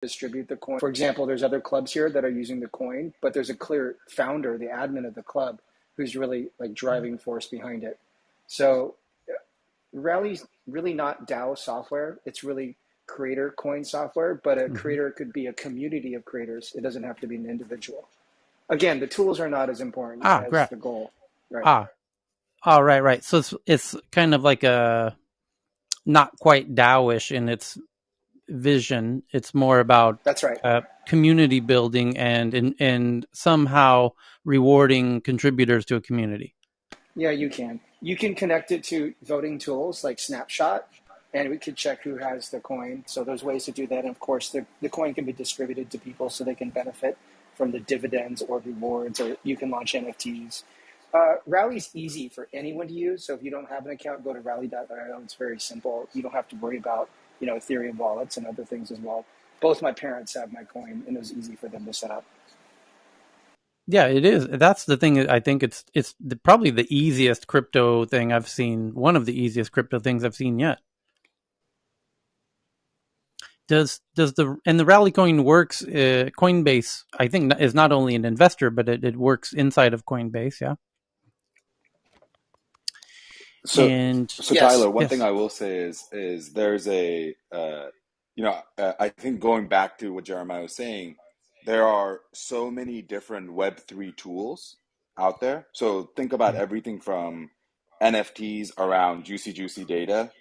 distribute the coin. For example, there's other clubs here that are using the coin, but there's a clear founder, the admin of the club, who's really like driving force behind it. So Rally's really not DAO software. It's really creator coin software, but a creator could be a community of creators. It doesn't have to be an individual. Again, the tools are not as important as great. the goal. Right. Right. So it's kind of like a not quite DAO-ish in its vision. It's more about that's right. Community building and somehow rewarding contributors to a community. Yeah, you can connect it to voting tools like Snapshot, and we could check who has the coin. So there's ways to do that. And of course, the coin can be distributed to people so they can benefit from the dividends or rewards, or you can launch NFTs. Rally's easy for anyone to use. So if you don't have an account, go to rally.io. It's very simple. You don't have to worry about, Ethereum wallets and other things as well. Both my parents have my coin, and it was easy for them to set up. Yeah, it is. That's the thing. I think it's probably the easiest crypto thing I've seen. One of the easiest crypto things I've seen yet. Does the Rally coin works? Coinbase, I think, is not only an investor, but it works inside of Coinbase. Yeah. So Tyler, one thing I will say is there's a I think going back to what Jeremiah was saying, there are so many different Web3 tools out there. So think about everything from NFTs around juicy data,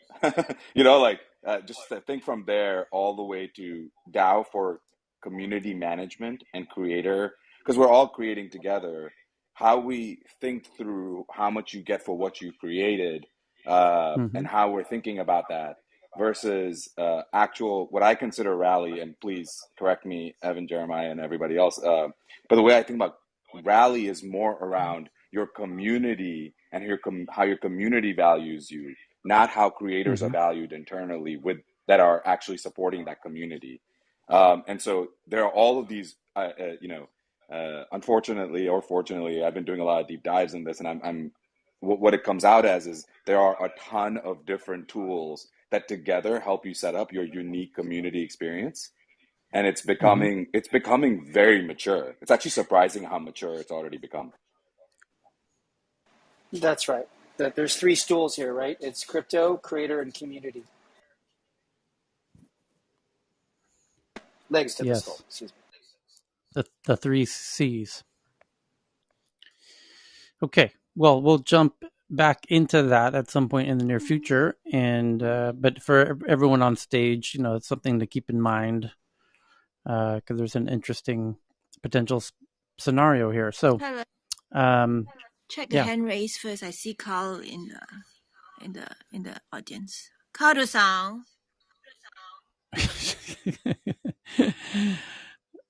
just think from there all the way to DAO for community management and creator, because we're all creating together. How we think through how much you get for what you created, and how we're thinking about that versus actual, what I consider Rally, and please correct me, Evan, Jeremiah, and everybody else. But the way I think about Rally is more around your community and how your community values you, not how creators are valued internally that are actually supporting that community. And so there are all of these, unfortunately or fortunately, I've been doing a lot of deep dives in this, and I'm what it comes out as is there are a ton of different tools that together help you set up your unique community experience. And it's becoming very mature. It's actually surprising how mature it's already become. That's right. There's three stools here, right? It's crypto, creator, and community. Legs to the stool. Excuse me. The three C's. Okay. Well, we'll jump back into that at some point in the near future, and but for everyone on stage, it's something to keep in mind because there's an interesting potential scenario here. So, check the hand raise first. I see Carl in the audience. Carl-san.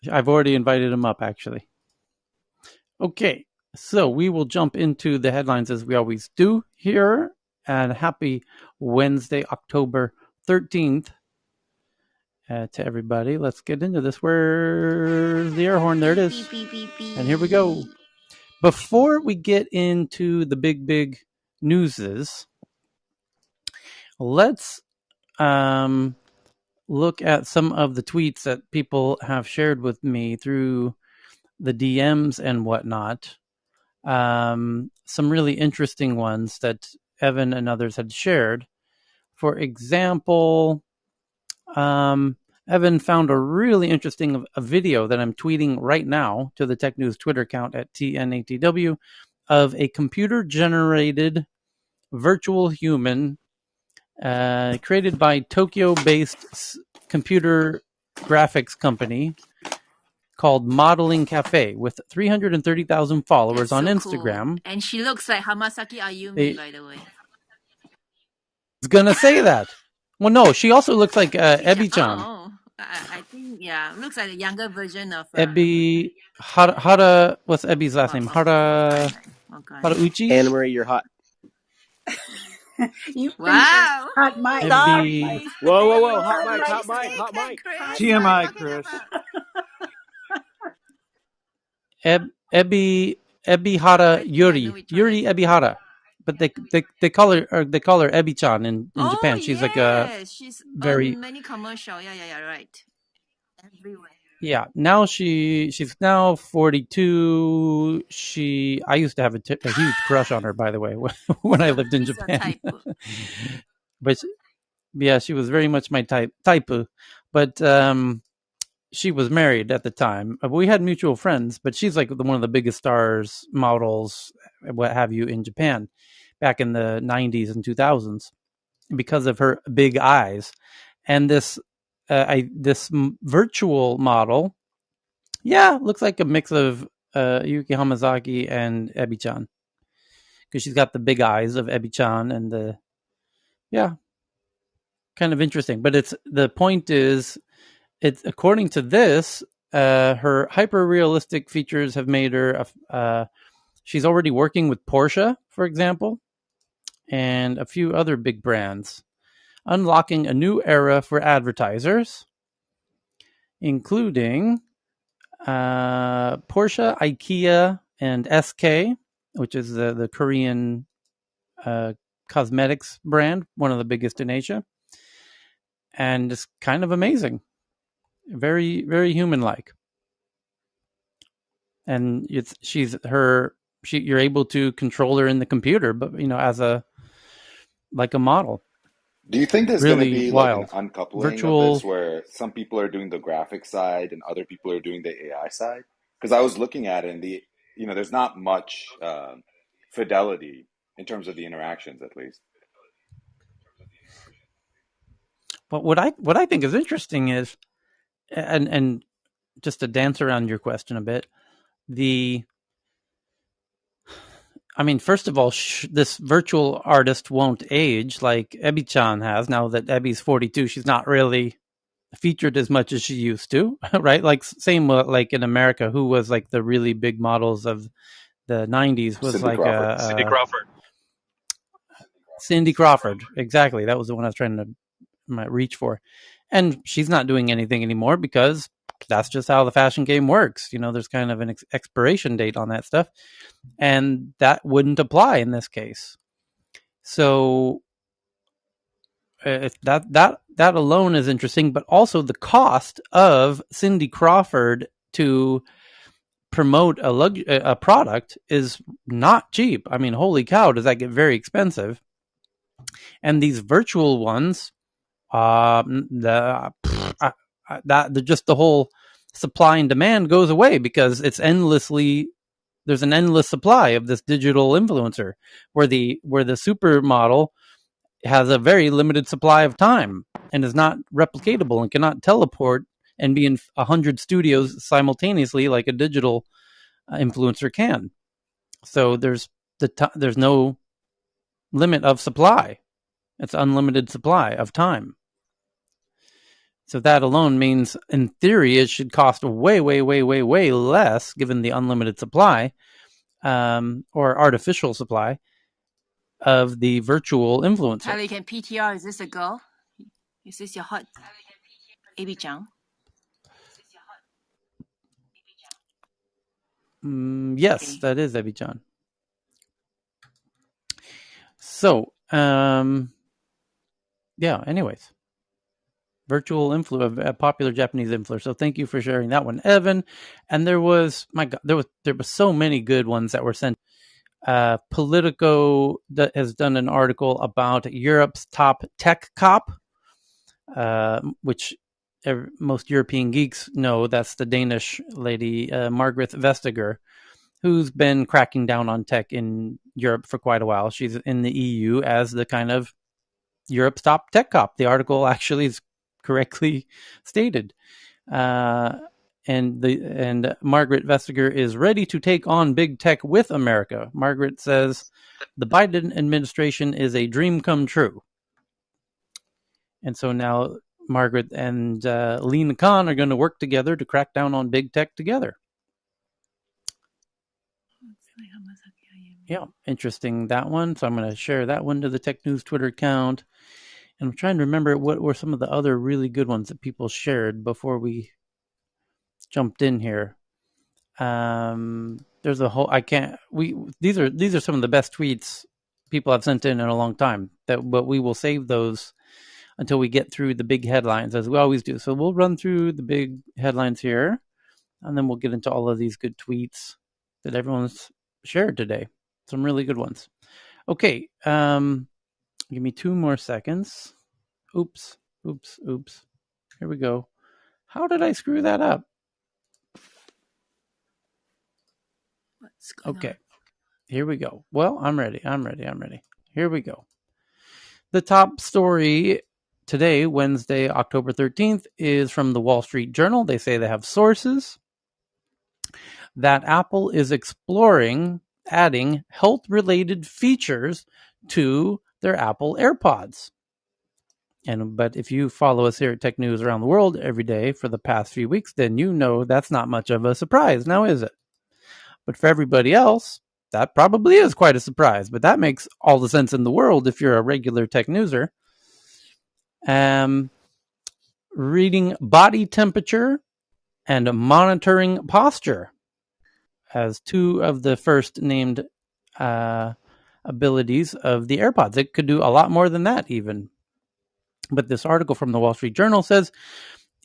I've already invited him up, actually. Okay. So we will jump into the headlines as we always do here. And happy Wednesday, October 13th to everybody. Let's get into this. Where's the air horn? There it is. Beep, beep, beep. And here we go. Before we get into the big newses, let's look at some of the tweets that people have shared with me through the DMs and whatnot. Some really interesting ones that Evan and others had shared. For example, Evan found a really interesting video that I'm tweeting right now to the Tech News Twitter account at TNATW of a computer-generated virtual human created by Tokyo-based computer graphics company called Modeling Cafe with 330,000 followers on Instagram. Cool. And she looks like Hamasaki Ayumi, by the way. I was going to say that. Well, no, she also looks like Ebi-chan. Oh, I think, looks like a younger version of... Ebi... Hara... What's Ebi's last name? Hara... Harauchi? Anna Marie, you're hot. Wow. Hot mic. Ebi... Whoa. Hot mic. TMI, Chris. Ebihara Yuri Ebihara, but they call her Ebi-chan in Japan. She's like she's very many commercial. Yeah, right. everywhere. Yeah, now she's now 42. I used to have a huge crush on her, by the way, when I lived in Japan. But yeah, she was very much my type. But she was married at the time. We had mutual friends, but she's like one of the biggest stars, models, what have you, in Japan back in the 90s and 2000s because of her big eyes. And this virtual model, looks like a mix of Yuki Hamazaki and Ebi-chan, because she's got the big eyes of Ebi-chan and kind of interesting. But the point is, it's according to this, her hyper realistic features have made her. She's already working with Porsche, for example, and a few other big brands, unlocking a new era for advertisers, including Porsche, IKEA, and SK, which is the Korean cosmetics brand, one of the biggest in Asia. And it's kind of amazing. Very, very human-like. And you're able to control her in the computer, but as a model. Do you think there's really going to be wild. like an uncoupling of this, where some people are doing the graphic side and other people are doing the AI side? Because I was looking at it, and there's not much fidelity in terms of the interactions, at least. But what I think is interesting is, and just to dance around your question a bit, first of all, this virtual artist won't age like Ebi-chan has. Now that Ebi's 42, she's not really featured as much as she used to, right? Like same like in America, who was like the really big models of the 90s was Cindy Crawford. Cindy Crawford. Cindy Crawford, exactly. That was the one I was trying to reach for. And she's not doing anything anymore because that's just how the fashion game works. There's kind of an expiration date on that stuff. And that wouldn't apply in this case. So if that alone is interesting, but also the cost of Cindy Crawford to promote a product is not cheap. Holy cow, does that get very expensive? And these virtual ones, just the whole supply and demand goes away because there's an endless supply of this digital influencer, where the supermodel has a very limited supply of time and is not replicatable and cannot teleport and be in 100 studios simultaneously like a digital influencer can. So there's no limit of supply. It's unlimited supply of time. So that alone means, in theory, it should cost way, way, way, way, way less, given the unlimited supply, or artificial supply, of the virtual influencer. Tyler, you can PTR. Is this a girl? Is this your hot Ebi-chan? Yes, okay. That is Ebi-chan. So, anyways. Virtual a popular Japanese influencer. So thank you for sharing that one, Evan. And there was so many good ones that were sent. Politico that has done an article about Europe's top tech cop, which most European geeks know. That's the Danish lady, Margrethe Vestager, who's been cracking down on tech in Europe for quite a while. She's in the EU as the kind of Europe's top tech cop. The article actually is correctly stated. And Margrethe Vestager is ready to take on big tech with America. Margaret says the Biden administration is a dream come true. And so now Margaret and Lina Khan are going to work together to crack down on big tech together. Yeah, interesting, that one. So I'm going to share that one to the Tech News Twitter account. And I'm trying to remember what were some of the other really good ones that people shared before we jumped in here. There's a whole. These are some of the best tweets people have sent in a long time. But we will save those until we get through the big headlines, as we always do. So we'll run through the big headlines here, and then we'll get into all of these good tweets that everyone's shared today. Some really good ones. Okay, give me 2 more seconds. Oops. Here we go. How did I screw that up? Okay, here we go. Well, I'm ready. Here we go. The top story today, Wednesday, October 13th, is from the Wall Street Journal. They say they have sources that Apple is exploring adding health-related features to their Apple Airpods. But if you follow us here at Tech News Around the World every day for the past few weeks, then you know that's not much of a surprise, now is it? But for everybody else, that probably is quite a surprise. But that makes all the sense in the world if you're a regular tech newser. Reading body temperature and monitoring posture as 2 of the first named abilities of the AirPods. It could do a lot more than that even. But this article from the Wall Street Journal says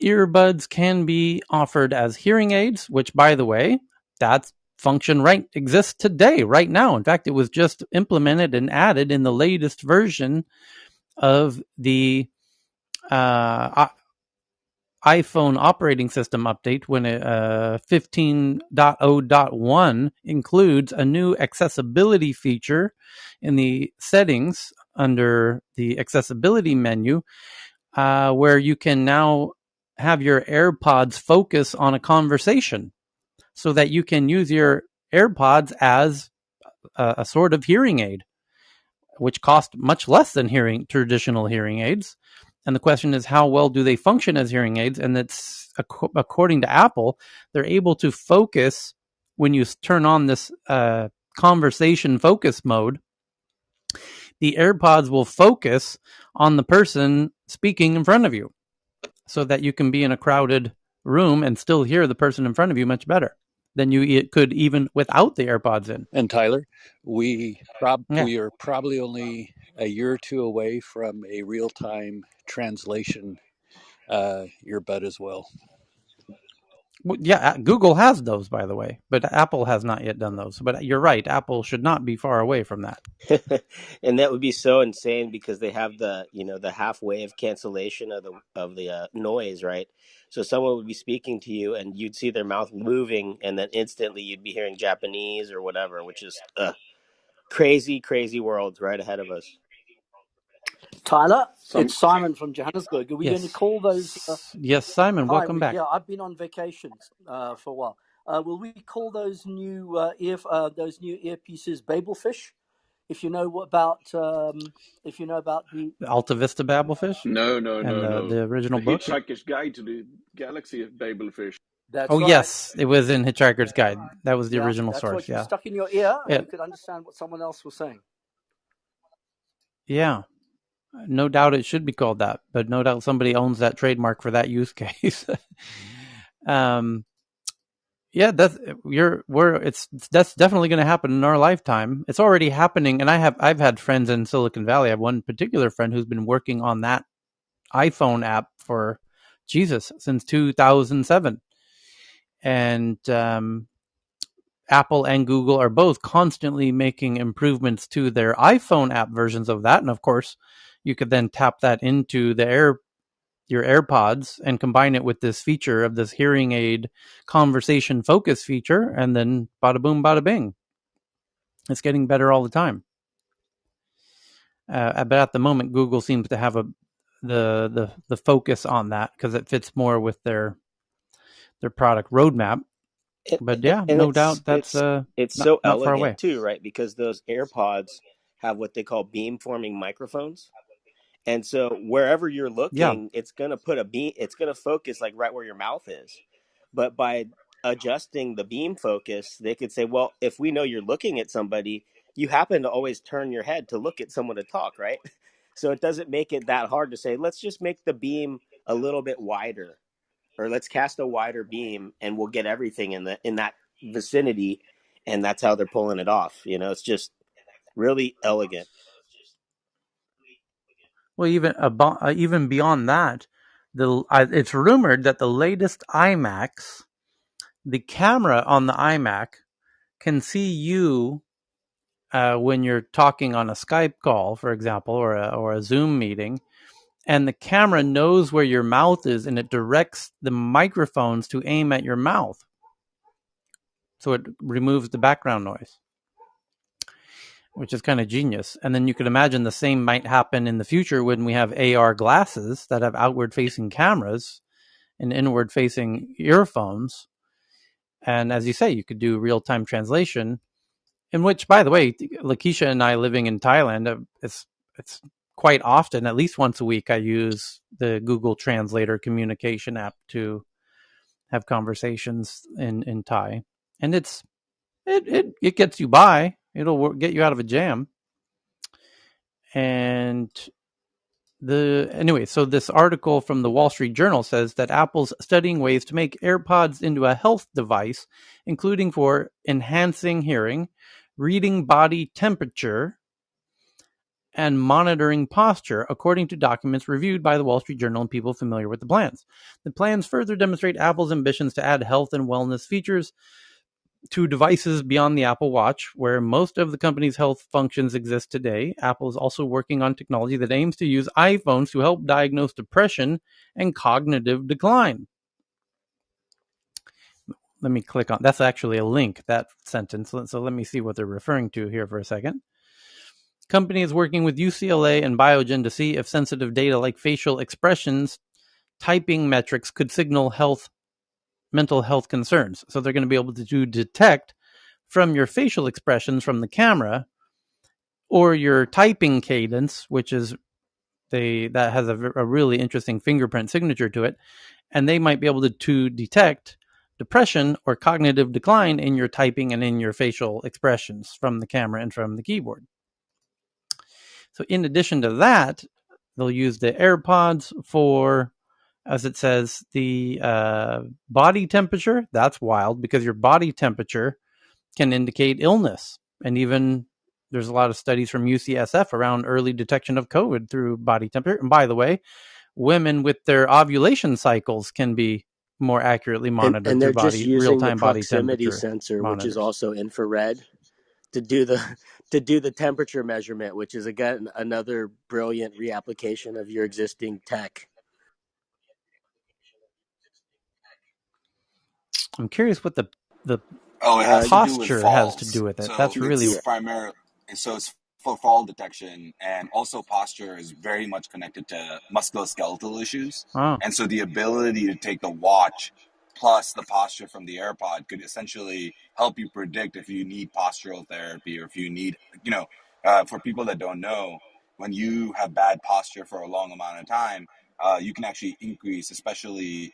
earbuds can be offered as hearing aids, which, by the way, that function exists today, right now. In fact, it was just implemented and added in the latest version of the iPhone operating system update, when 15.0.1 includes a new accessibility feature in the settings under the accessibility menu, where you can now have your AirPods focus on a conversation so that you can use your AirPods as a sort of hearing aid, which cost much less than traditional hearing aids. And the question is, how well do they function as hearing aids? And it's, according to Apple, they're able to focus when you turn on this conversation focus mode. The AirPods will focus on the person speaking in front of you so that you can be in a crowded room and still hear the person in front of you much better than you could even without the AirPods in. And Tyler, we are probably only a year or 2 away from a real-time translation earbud as well. Yeah, Google has those, by the way, but Apple has not yet done those. But you're right, Apple should not be far away from that. And that would be so insane because they have the half wave cancellation of the noise, right? So someone would be speaking to you and you'd see their mouth moving, and then instantly you'd be hearing Japanese or whatever, which is crazy world right ahead of us. Tyler, it's Simon from Johannesburg. Are we going to call those? Yes, Simon, welcome back. Yeah, I've been on vacation for a while. Will we call those new earpieces Babelfish? If you know about the Alta Vista Babelfish? No. The original book? Hitchhiker's Guide to the Galaxy of Babelfish. That's right. Yes, it was in Hitchhiker's Guide. That was the original source. What you stuck in your ear, and you could understand what someone else was saying. Yeah, no doubt it should be called that, but no doubt somebody owns that trademark for that use case. Yeah, that's definitely going to happen in our lifetime. It's already happening, and I've had friends in Silicon Valley. I have one particular friend who's been working on that iPhone app for since 2007, and Apple and Google are both constantly making improvements to their iPhone app versions of that, and of course, you could then tap that into your AirPods and combine it with this feature of this hearing aid conversation focus feature, and then bada boom, bada bing. It's getting better all the time. But at the moment, Google seems to have the focus on that because it fits more with their product roadmap. But yeah, no doubt that's so elegant too, right? Because those AirPods have what they call beam-forming microphones. And so wherever you're looking, it's going to put it's going to focus like right where your mouth is. But by adjusting the beam focus, they could say, well, if we know you're looking at somebody, you happen to always turn your head to look at someone to talk, right? So it doesn't make it that hard to say, let's just make the beam a little bit wider, or let's cast a wider beam and we'll get everything in that vicinity. And that's how they're pulling it off. It's just really elegant. Well, even beyond that, it's rumored that the latest iMacs, the camera on the iMac can see you when you're talking on a Skype call, for example, or a Zoom meeting, and the camera knows where your mouth is, and it directs the microphones to aim at your mouth, so it removes the background noise, which is kind of genius. And then you could imagine the same might happen in the future when we have AR glasses that have outward-facing cameras and inward-facing earphones. And as you say, you could do real-time translation, in which, by the way, Lakeisha and I living in Thailand, it's quite often, at least once a week, I use the Google Translator communication app to have conversations in Thai. And it gets you by. It'll get you out of a jam. And so this article from the Wall Street Journal says that Apple's studying ways to make AirPods into a health device, including for enhancing hearing, reading body temperature, and monitoring posture, according to documents reviewed by the Wall Street Journal and people familiar with the plans. The plans further demonstrate Apple's ambitions to add health and wellness features to devices beyond the Apple Watch, where most of the company's health functions exist today. Apple is also working on technology that aims to use iPhones to help diagnose depression and cognitive decline. Let me click on, that's actually a link, that sentence. So let me see what they're referring to here for a second. Company is working with UCLA and Biogen to see if sensitive data like facial expressions, typing metrics could signal mental health concerns. So they're going to be able to detect from your facial expressions from the camera or your typing cadence, which is that has a really interesting fingerprint signature to it, and they might be able to detect depression or cognitive decline in your typing and in your facial expressions from the camera and from the keyboard. So in addition to that, they'll use the AirPods for, as it says, the body temperature. That's wild, because your body temperature can indicate illness. And even there's a lot of studies from UCSF around early detection of COVID through body temperature. And by the way, women with their ovulation cycles can be more accurately monitored and they're through just using real-time the body proximity temperature sensor, monitors, which is also infrared, to do the temperature measurement, which is again another brilliant reapplication of your existing tech. I'm curious what the it has posture has to do with it. So That's really primarily, so it's for fall detection, and also posture is very much connected to musculoskeletal issues. wow. And so the ability to take the watch plus the posture from the AirPod could essentially help you predict if you need postural therapy, or if you need, for people that don't know, when you have bad posture for a long amount of time, you can actually increase, especially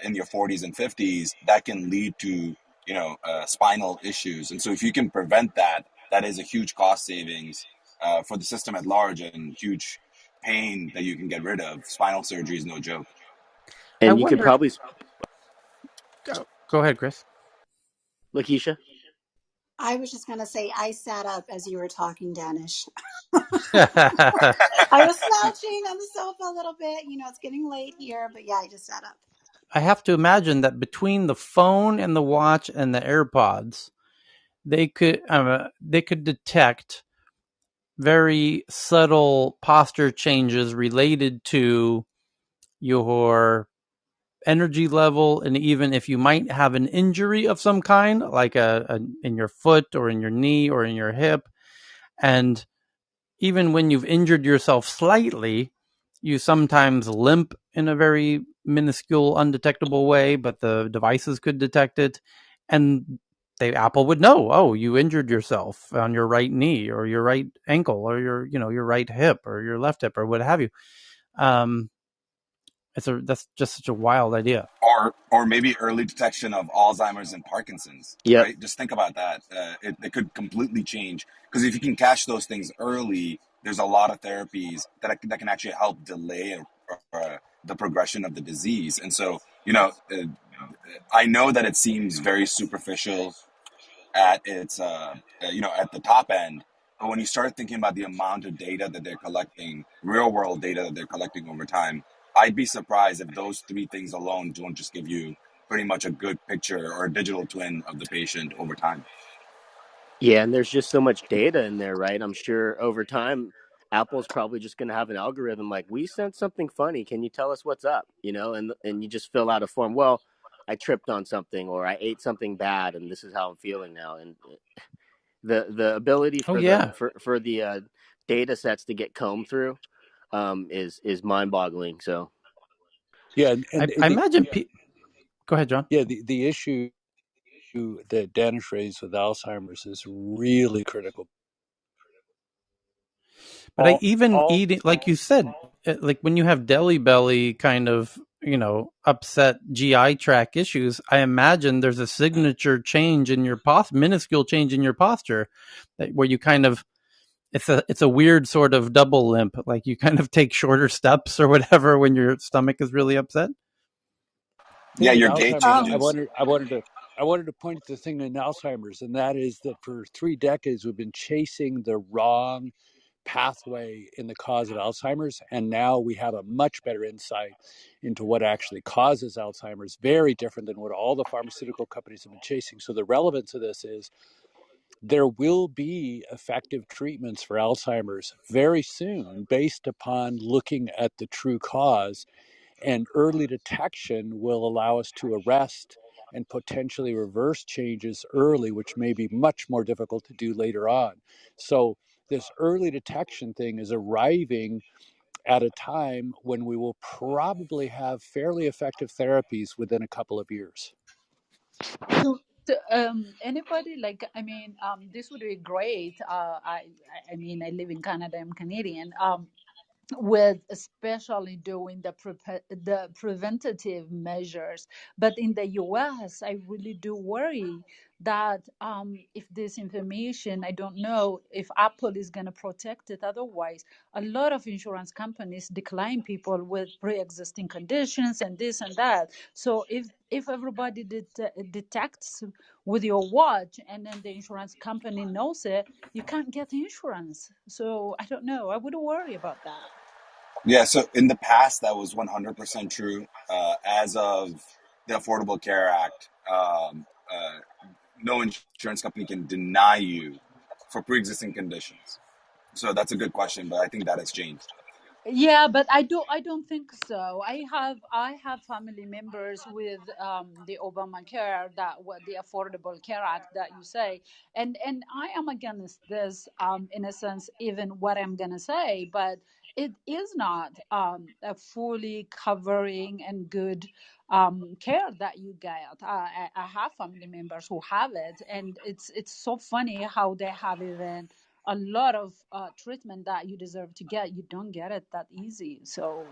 in your 40s and 50s, that can lead to spinal issues. And so if you can prevent that, that is a huge cost savings for the system at large, and huge pain that you can get rid of. Spinal surgery is no joke. And you could probably go ahead, Chris. Lakeisha. I was just going to say, I sat up as you were talking, Danish. I was slouching on the sofa a little bit. It's getting late here, but yeah, I just sat up. I have to imagine that between the phone and the watch and the AirPods, they could detect very subtle posture changes related to your energy level, and even if you might have an injury of some kind, like in your foot or in your knee or in your hip. And even when you've injured yourself slightly, you sometimes limp in a very minuscule, undetectable way, but the devices could detect it. And Apple would know, oh, you injured yourself on your right knee or your right ankle or your right hip or your left hip or what have you. That's just such a wild idea. Or maybe early detection of Alzheimer's and Parkinson's. Yep. Right? Just think about that. It could completely change, because if you can catch those things early, there's a lot of therapies that can actually help delay the progression of the disease. And so, I know that it seems very superficial at its, at the top end, But when you start thinking about the amount of data that they're collecting, real world data that they're collecting over time, I'd be surprised if those three things alone don't just give you pretty much a good picture or a digital twin of the patient over time. Yeah, and there's just so much data in there, right? I'm sure over time, Apple's probably just going to have an algorithm like, we sent something funny. Can you tell us what's up? You know, and you just fill out a form. Well, I tripped on something or I ate something bad, and this is how I'm feeling now. And the ability for the data sets to get combed through is mind boggling. So yeah, I imagine. Go ahead, John. Yeah, the issue that Dennis raised with Alzheimer's is really critical. But eating, like you said, like when you have deli belly kind of, upset GI tract issues, I imagine there's a signature change in your minuscule change in your posture, where you kind of, it's a weird sort of double limp, like you kind of take shorter steps or whatever when your stomach is really upset. Yeah, your gait changes. I wanted to point at the thing in Alzheimer's, and that is that for 3 decades we've been chasing the wrong pathway in the cause of Alzheimer's, and now we have a much better insight into what actually causes Alzheimer's, very different than what all the pharmaceutical companies have been chasing. So the relevance of this is there will be effective treatments for Alzheimer's very soon based upon looking at the true cause, and early detection will allow us to arrest and potentially reverse changes early, which may be much more difficult to do later on. So this early detection thing is arriving at a time when we will probably have fairly effective therapies within a couple of years. So, anybody this would be great. I mean, I live in Canada. I'm Canadian. With especially doing the preventative measures, but in the US, I really do worry that if this information, I don't know if Apple is going to protect it. Otherwise, a lot of insurance companies decline people with pre-existing conditions and this and that. So if everybody detects with your watch and then the insurance company knows it, you can't get insurance. So I don't know. I would worry about that. Yeah, so in the past, that was 100% true. As of the Affordable Care Act, no insurance company can deny you for pre-existing conditions. So that's a good question, but I think that has changed. Yeah, but I don't think so. I have family members with the Obamacare, that what the Affordable Care Act that you say, and I am against this in a sense, even what I'm gonna say, but it is not a fully covering and good care that you get. I have family members who have it, and it's so funny how they have even a lot of treatment that you deserve to get. You don't get it that easy. So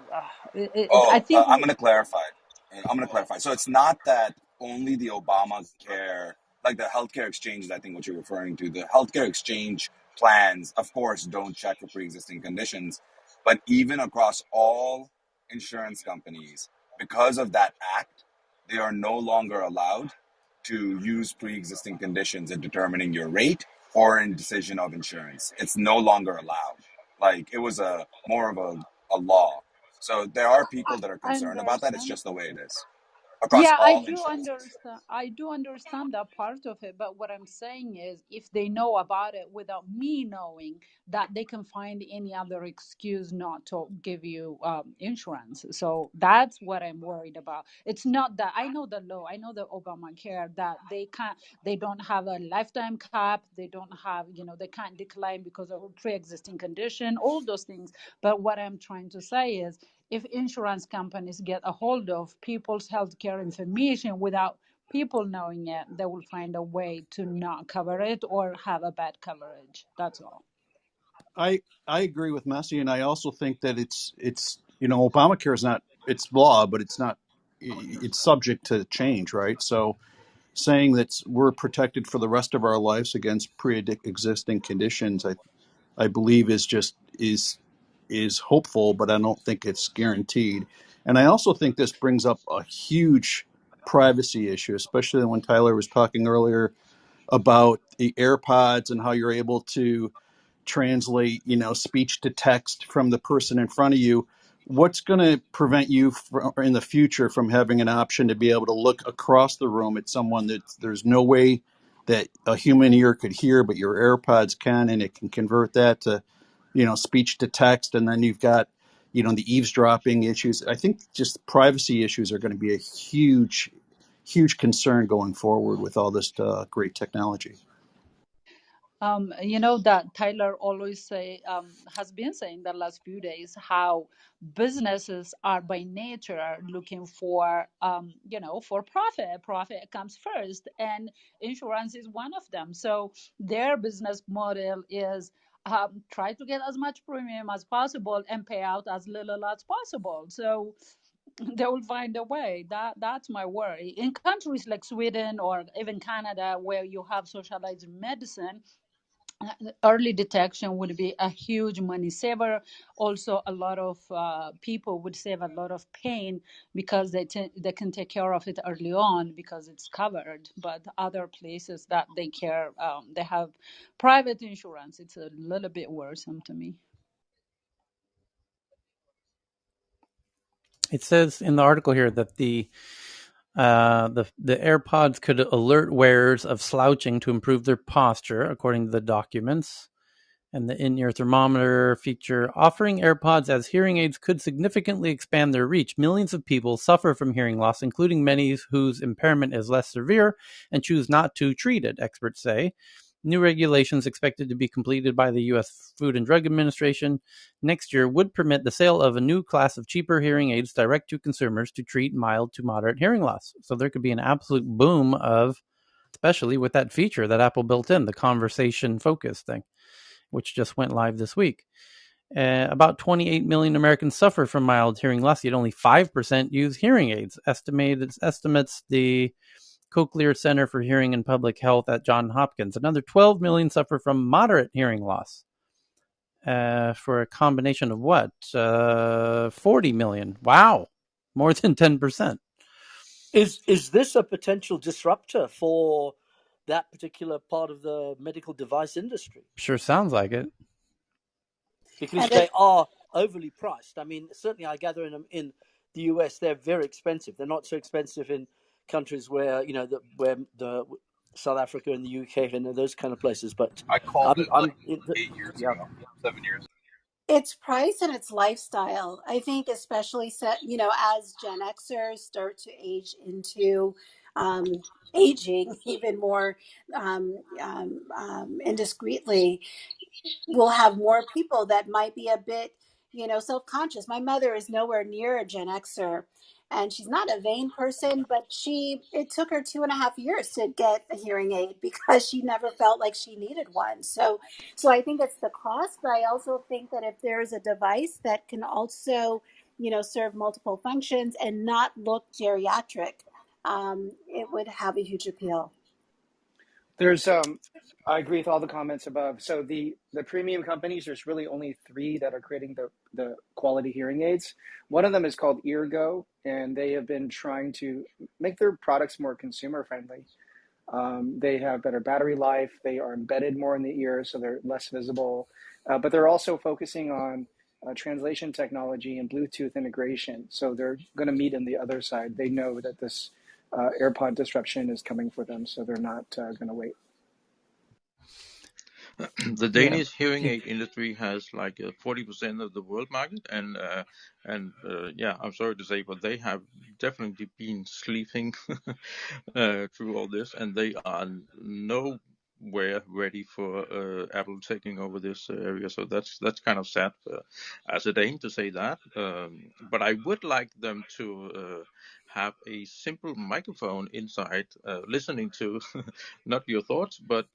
I think I'm going to clarify. So it's not that only the Obamacare, like the healthcare exchanges, I think what you're referring to, the healthcare exchange plans, of course, don't check for pre-existing conditions, but even across all insurance companies, because of that act, they are no longer allowed to use pre-existing conditions in determining your rate or in decision of insurance. It's no longer allowed. Like it was more of a law. So there are people that are I concerned about that. It's understand. just the way it is across Yeah, I all do insurances. understand. I do understand that part of it, but what I'm saying is, if they know about it without me knowing, that they can find any other excuse not to give you insurance. So that's what I'm worried about. It's not that I know the law, I know the Obamacare, that they don't have a lifetime cap, they don't have, they can't decline because of a pre-existing condition, all those things. But what I'm trying to say is, if insurance companies get a hold of people's healthcare information without people knowing it, they will find a way to not cover it or have a bad coverage. That's all. I agree with Messi, and I also think that it's Obamacare is not, it's law, but it's not, it's subject to change, right? So saying that we're protected for the rest of our lives against pre-existing conditions, I believe is hopeful, but I don't think it's guaranteed. And I also think this brings up a huge privacy issue, especially when Tyler was talking earlier about the AirPods and how you're able to translate, speech to text from the person in front of you. What's going to prevent you in the future from having an option to be able to look across the room at someone that there's no way that a human ear could hear, but your AirPods can, and it can convert that to, speech to text. And then you've got, the eavesdropping issues. I think just privacy issues are going to be a huge, huge concern going forward with all this great technology. That Tyler always has been saying the last few days how businesses are by nature looking for, for profit. Profit comes first, and insurance is one of them. So their business model is try to get as much premium as possible and pay out as little as possible. So they will find a way. That's my worry. In countries like Sweden or even Canada, where you have socialized medicine, early detection would be a huge money saver. Also, a lot of people would save a lot of pain because they can take care of it early on because it's covered. But other places that they care, they have private insurance. It's a little bit worrisome to me. It says in the article here that the AirPods could alert wearers of slouching to improve their posture, according to the documents. And the in-ear thermometer feature, offering AirPods as hearing aids could significantly expand their reach. Millions of people suffer from hearing loss, including many whose impairment is less severe and choose not to treat it, experts say. New regulations expected to be completed by the U.S. Food and Drug Administration next year would permit the sale of a new class of cheaper hearing aids direct to consumers to treat mild to moderate hearing loss. So there could be an absolute boom of, especially with that feature that Apple built in, the conversation focus thing, which just went live this week. About 28 million Americans suffer from mild hearing loss, yet only 5% use hearing aids. Estimates the Cochlear Center for Hearing and Public Health at Johns Hopkins. Another 12 million suffer from moderate hearing loss. For a combination of what? 40 million. Wow. More than 10%. Is this a potential disruptor for that particular part of the medical device industry? Sure sounds like it. Because they are overly priced. I mean, certainly I gather in the US, they're very expensive. They're not so expensive in countries where, where the South Africa and the UK and those kind of places. But I called it 8 years ago, 7 years ago. It's price and it's lifestyle. I think especially as Gen Xers start to age into aging even more indiscreetly, we'll have more people that might be a bit, self-conscious. My mother is nowhere near a Gen Xer, and she's not a vain person, but it took her 2.5 years to get a hearing aid because she never felt like she needed one. So I think it's the cost, but I also think that if there is a device that can also, serve multiple functions and not look geriatric, it would have a huge appeal. There's I agree with all the comments above. So the premium companies, there's really only 3 that are creating the quality hearing aids. One of them is called Eargo, and they have been trying to make their products more consumer friendly. They have better battery life. They are embedded more in the ear, so they're less visible. But they're also focusing on translation technology and Bluetooth integration. So they're going to meet in the other side. They know that this AirPod disruption is coming for them, so they're not going to wait. The Danish hearing aid industry has like 40% of the world market, and I'm sorry to say, but they have definitely been sleeping through all this, and they are nowhere ready for Apple taking over this area. So that's kind of sad as a Dane to say that. But I would like them to have a simple microphone inside, listening to not your thoughts, but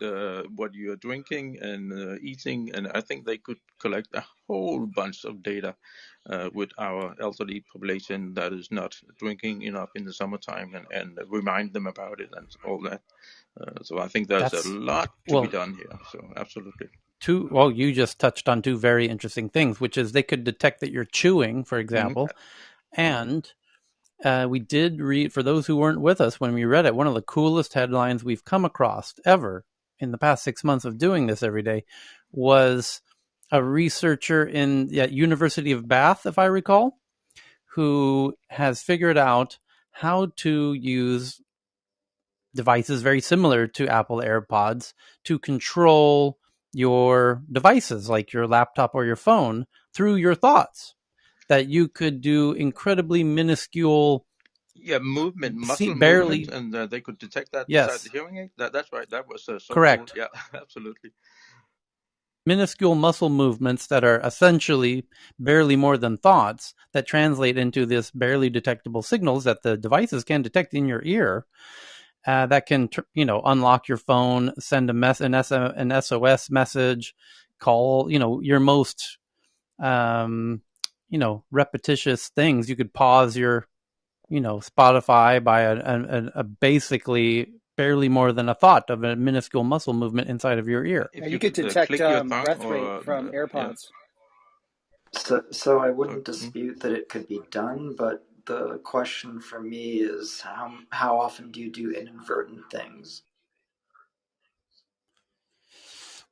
what you're drinking and eating. And I think they could collect a whole bunch of data with our elderly population that is not drinking enough in the summertime, and remind them about it and all that. So I think there's a lot to be done here. So absolutely. You just touched on 2 very interesting things, which is they could detect that you're chewing, for example, and we did read, for those who weren't with us when we read it, one of the coolest headlines we've come across ever in the past 6 months of doing this every day was a researcher in the University of Bath, if I recall, who has figured out how to use devices very similar to Apple AirPods to control your devices, like your laptop or your phone, through your thoughts. That you could do incredibly minuscule muscle barely movement, and they could detect that yes, inside the hearing aid. That's right. That was so correct. cool. Yeah, absolutely. Minuscule muscle movements that are essentially barely more than thoughts that translate into this barely detectable signals that the devices can detect in your ear. That can, unlock your phone, send an SOS message, call, your most, repetitious things. You could pause your, Spotify by a basically barely more than a thought of a minuscule muscle movement inside of your ear. Yeah, you could detect breath rate from AirPods. Yeah. So I wouldn't dispute that it could be done, but the question for me is how often do you do inadvertent things?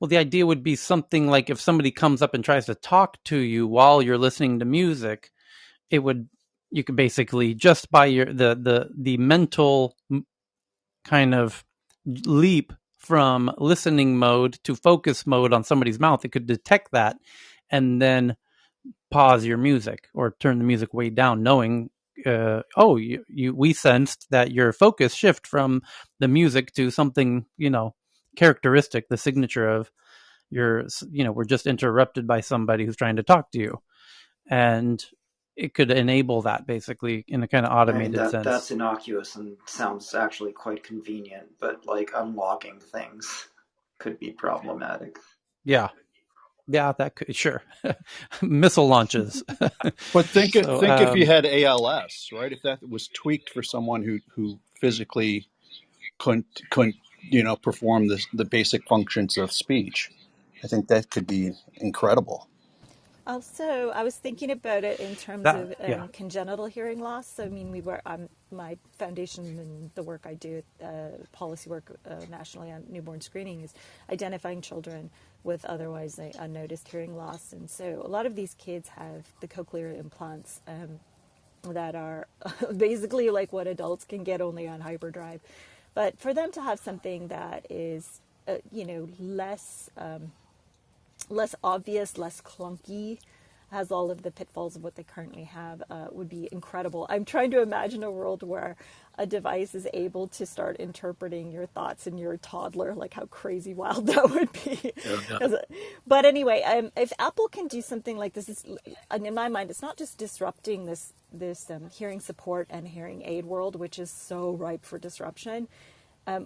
Well, the idea would be something like if somebody comes up and tries to talk to you while you're listening to music, you could basically just by the mental kind of leap from listening mode to focus mode on somebody's mouth, it could detect that and then pause your music or turn the music way down, knowing we sensed that your focus shift from the music to something characteristic, the signature of we're just interrupted by somebody who's trying to talk to you, and it could enable that basically in a kind of automated sense. That's innocuous and sounds actually quite convenient, but like unlocking things could be problematic. Yeah, that could, sure. Missile launches. But think if you had ALS, right? If that was tweaked for someone who physically couldn't perform the basic functions of speech, I think that could be incredible. Also, I was thinking about it in terms of congenital hearing loss. I mean, my foundation and the work I do, policy work nationally on newborn screening, is identifying children with otherwise unnoticed hearing loss. And so a lot of these kids have the cochlear implants that are basically like what adults can get, only on hyperdrive. But for them to have something that is, less obvious, less clunky, has all of the pitfalls of what they currently have, would be incredible. I'm trying to imagine a world where a device is able to start interpreting your thoughts in your toddler. Like, how crazy wild that would be. Yeah. But anyway, if Apple can do something like this, in my mind, it's not just disrupting this hearing support and hearing aid world, which is so ripe for disruption.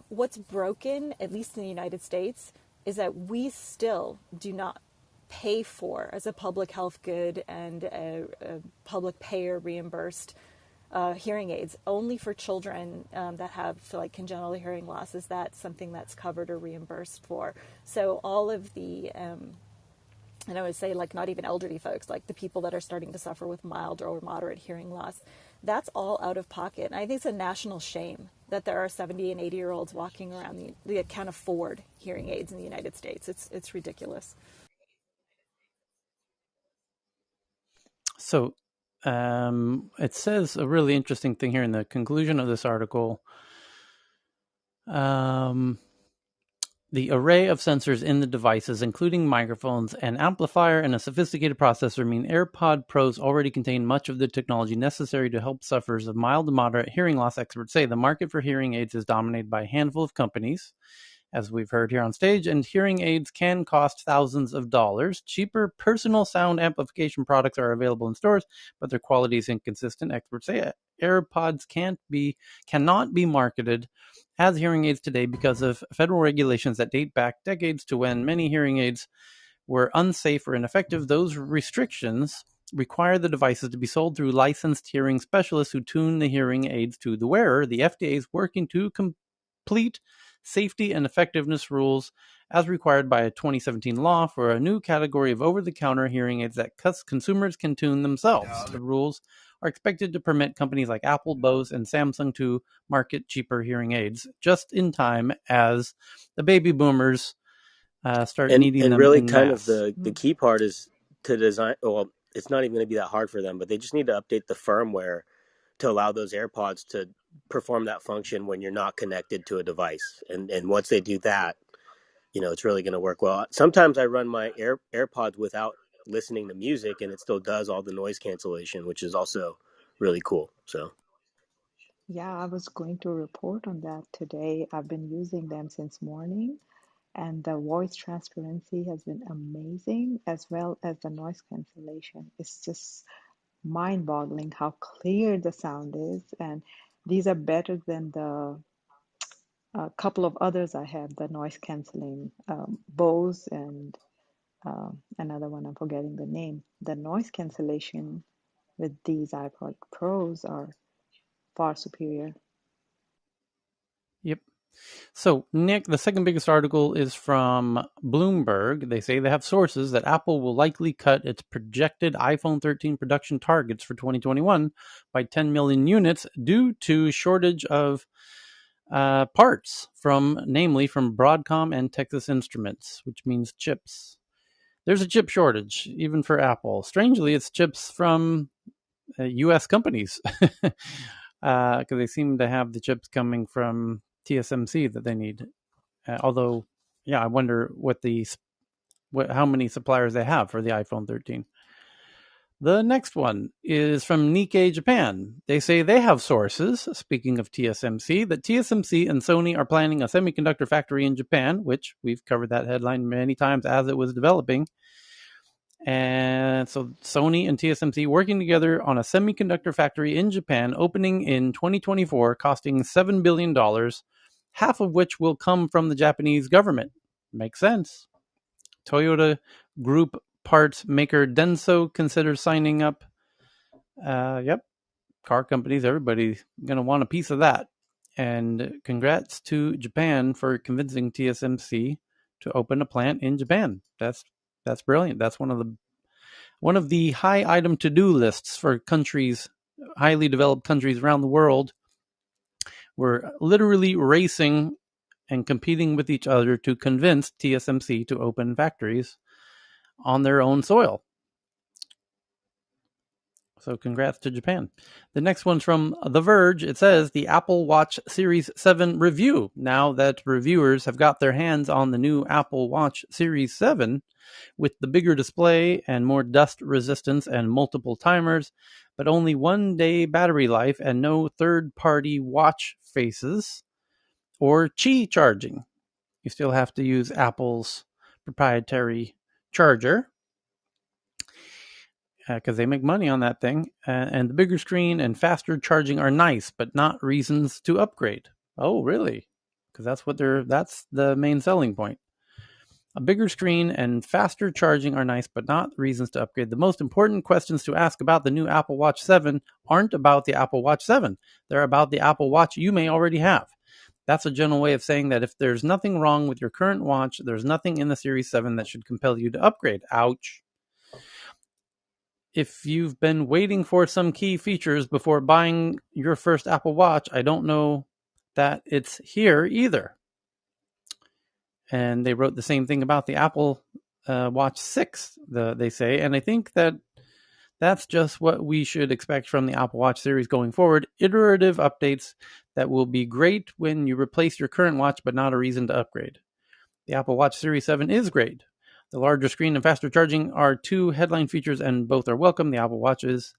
What's broken, at least in the United States, is that we still do not pay for, as a public health good and a public payer reimbursed hearing aids. Only for children that have congenital hearing loss is that something that's covered or reimbursed for. So all of the, and I would say not even elderly folks, like the people that are starting to suffer with mild or moderate hearing loss, that's all out of pocket. And I think it's a national shame that there are 70 and 80-year-olds walking around that can't afford hearing aids in the United States. It's ridiculous. So it says a really interesting thing here in the conclusion of this article. The array of sensors in the devices, including microphones, an amplifier, and a sophisticated processor, mean AirPod Pros already contain much of the technology necessary to help sufferers of mild to moderate hearing loss. Experts say the market for hearing aids is dominated by a handful of companies, as we've heard here on stage, and hearing aids can cost thousands of dollars. Cheaper personal sound amplification products are available in stores, but their quality is inconsistent. Experts say AirPods cannot be marketed as hearing aids today because of federal regulations that date back decades to when many hearing aids were unsafe or ineffective. Those restrictions require the devices to be sold through licensed hearing specialists who tune the hearing aids to the wearer. The FDA is working to complete safety and effectiveness rules as required by a 2017 law for a new category of over-the-counter hearing aids that consumers can tune themselves. The rules are expected to permit companies like Apple, Bose, and Samsung to market cheaper hearing aids just in time as the baby boomers start needing them really in kind mass. of the key part is to design. Well, it's not even going to be that hard for them, but they just need to update the firmware to allow those AirPods to perform that function when you're not connected to a device. And once they do that, it's really going to work well. Sometimes I run my AirPods without listening to music, and it still does all the noise cancellation, which is also really cool. So yeah, I was going to report on that today. I've been using them since morning, and the voice transparency has been amazing, as well as the noise cancellation. It's just mind-boggling how clear the sound is, and these are better than the couple of others I have, the noise canceling Bose and another one, I'm forgetting the name. The noise cancellation with these iPod Pros are far superior. Yep. So, Nick, the second biggest article is from Bloomberg. They say they have sources that Apple will likely cut its projected iPhone 13 production targets for 2021 by 10 million units due to shortage of parts namely from Broadcom and Texas Instruments, which means chips. There's a chip shortage, even for Apple. Strangely, it's chips from U.S. companies because they seem to have the chips coming from TSMC that they need. Although, I wonder how many suppliers they have for the iPhone 13. The next one is from Nikkei Japan. They say they have sources, speaking of TSMC, that TSMC and Sony are planning a semiconductor factory in Japan, which we've covered that headline many times as it was developing. And so Sony and TSMC working together on a semiconductor factory in Japan opening in 2024, costing $7 billion, half of which will come from the Japanese government. Makes sense. Toyota Group parts maker Denso considers signing up. Yep. Car companies, everybody's going to want a piece of that. And congrats to Japan for convincing TSMC to open a plant in Japan. That's brilliant. That's one of the high item to-do lists for countries, highly developed countries around the world. We're literally racing and competing with each other to convince TSMC to open factories on their own soil. So congrats to Japan. The next one's from The Verge. It says the Apple Watch Series 7 review. Now that reviewers have got their hands on the new Apple Watch Series 7 with the bigger display and more dust resistance and multiple timers, but only 1 day battery life and no third-party watch faces or Qi charging. You still have to use Apple's proprietary charger because they make money on that thing. And the bigger screen and faster charging are nice, but not reasons to upgrade. Oh, really? Because that's the main selling point. A bigger screen and faster charging are nice, but not reasons to upgrade. The most important questions to ask about the new Apple Watch 7 aren't about the Apple Watch 7. They're about the Apple Watch you may already have. That's a general way of saying that if there's nothing wrong with your current watch, there's nothing in the Series 7 that should compel you to upgrade. Ouch. If you've been waiting for some key features before buying your first Apple Watch, I don't know that it's here either. And they wrote the same thing about the Apple Watch 6, they say. And I think that's just what we should expect from the Apple Watch series going forward. Iterative updates that will be great when you replace your current watch, but not a reason to upgrade. The Apple Watch Series 7 is great. The larger screen and faster charging are two headline features, and both are welcome. The Apple Watch is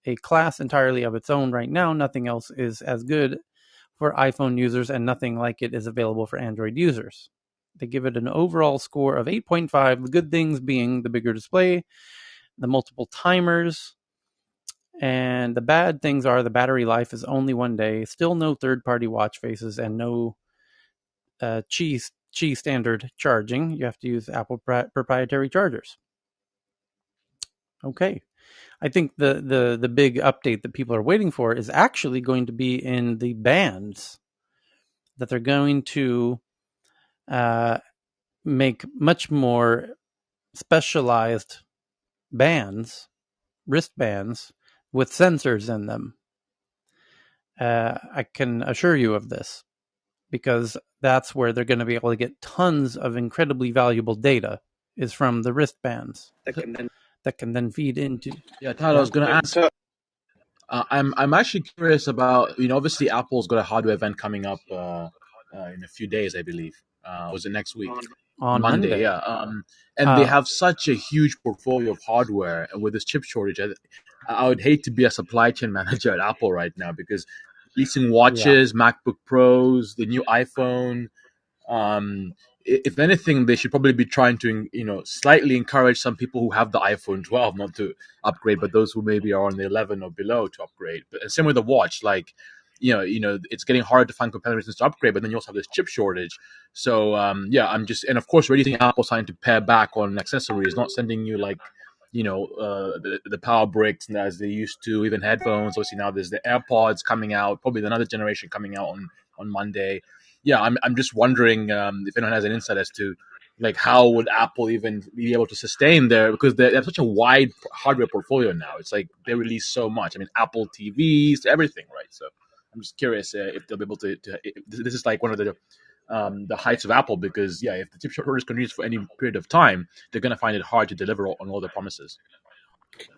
a class entirely of its own right now. Nothing else is as good for iPhone users, and nothing like it is available for Android users. They give it an overall score of 8.5, the good things being the bigger display, the multiple timers, and the bad things are the battery life is only 1 day, still no third-party watch faces, and no Qi standard charging. You have to use Apple proprietary chargers. Okay. I think the big update that people are waiting for is actually going to be in the bands, that they're going to make much more specialized bands, wristbands, with sensors in them. I can assure you of this, because that's where they're going to be able to get tons of incredibly valuable data, is from the wristbands that can then feed into. Yeah, Tyler, I was going to ask. I'm actually curious about, obviously Apple's got a hardware event coming up in a few days, I believe. Was it next week? On Monday. Yeah. And they have such a huge portfolio of hardware, and with this chip shortage, I would hate to be a supply chain manager at Apple right now, because leasing watches, MacBook Pros, the new iPhone. If anything, they should probably be trying to, slightly encourage some people who have the iPhone 12 not to upgrade, but those who maybe are on the 11 or below to upgrade. But same with the watch, like, it's getting hard to find competitors to upgrade, but then you also have this chip shortage. So, and of course, we're using Apple trying to pare back on accessories, not sending you like, the power bricks as they used to, even headphones. Obviously now there's the AirPods coming out, probably another generation coming out on Monday. Yeah, I'm just wondering if anyone has an insight as to like how would Apple even be able to sustain because they have such a wide hardware portfolio now. It's like they release so much. I mean, Apple TVs, everything, right? So I'm just curious if they'll be able to this is like one of the heights of Apple, because if the chip shortage continues for any period of time, they're going to find it hard to deliver on all their promises.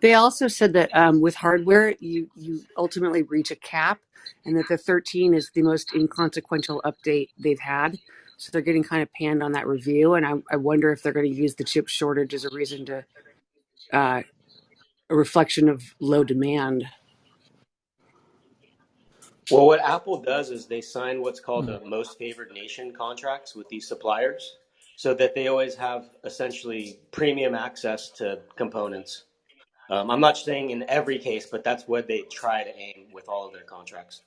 They also said that with hardware, you ultimately reach a cap, and that the 13 is the most inconsequential update they've had. So they're getting kind of panned on that review, and I wonder if they're going to use the chip shortage as a reason to a reflection of low demand. Well, what Apple does is they sign what's called the most favored nation contracts with these suppliers, so that they always have essentially premium access to components. I'm not saying in every case, but that's what they try to aim with all of their contracts.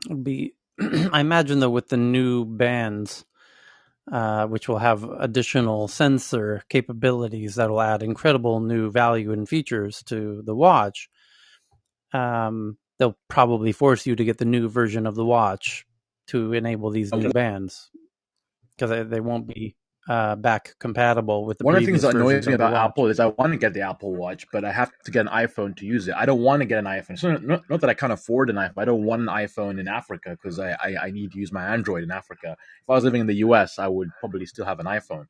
I imagine, though, with the new bands, which will have additional sensor capabilities that will add incredible new value and features to the watch, they'll probably force you to get the new version of the watch to enable these new bands, because they won't be back compatible with the one of the previous things that annoys versions me of the about watch. Apple is I want to get the Apple Watch, but I have to get an iPhone to use it. I don't want to get an iPhone. So not that I can't afford an iPhone. I don't want an iPhone in Africa because I need to use my Android in Africa. If I was living in the US, I would probably still have an iPhone.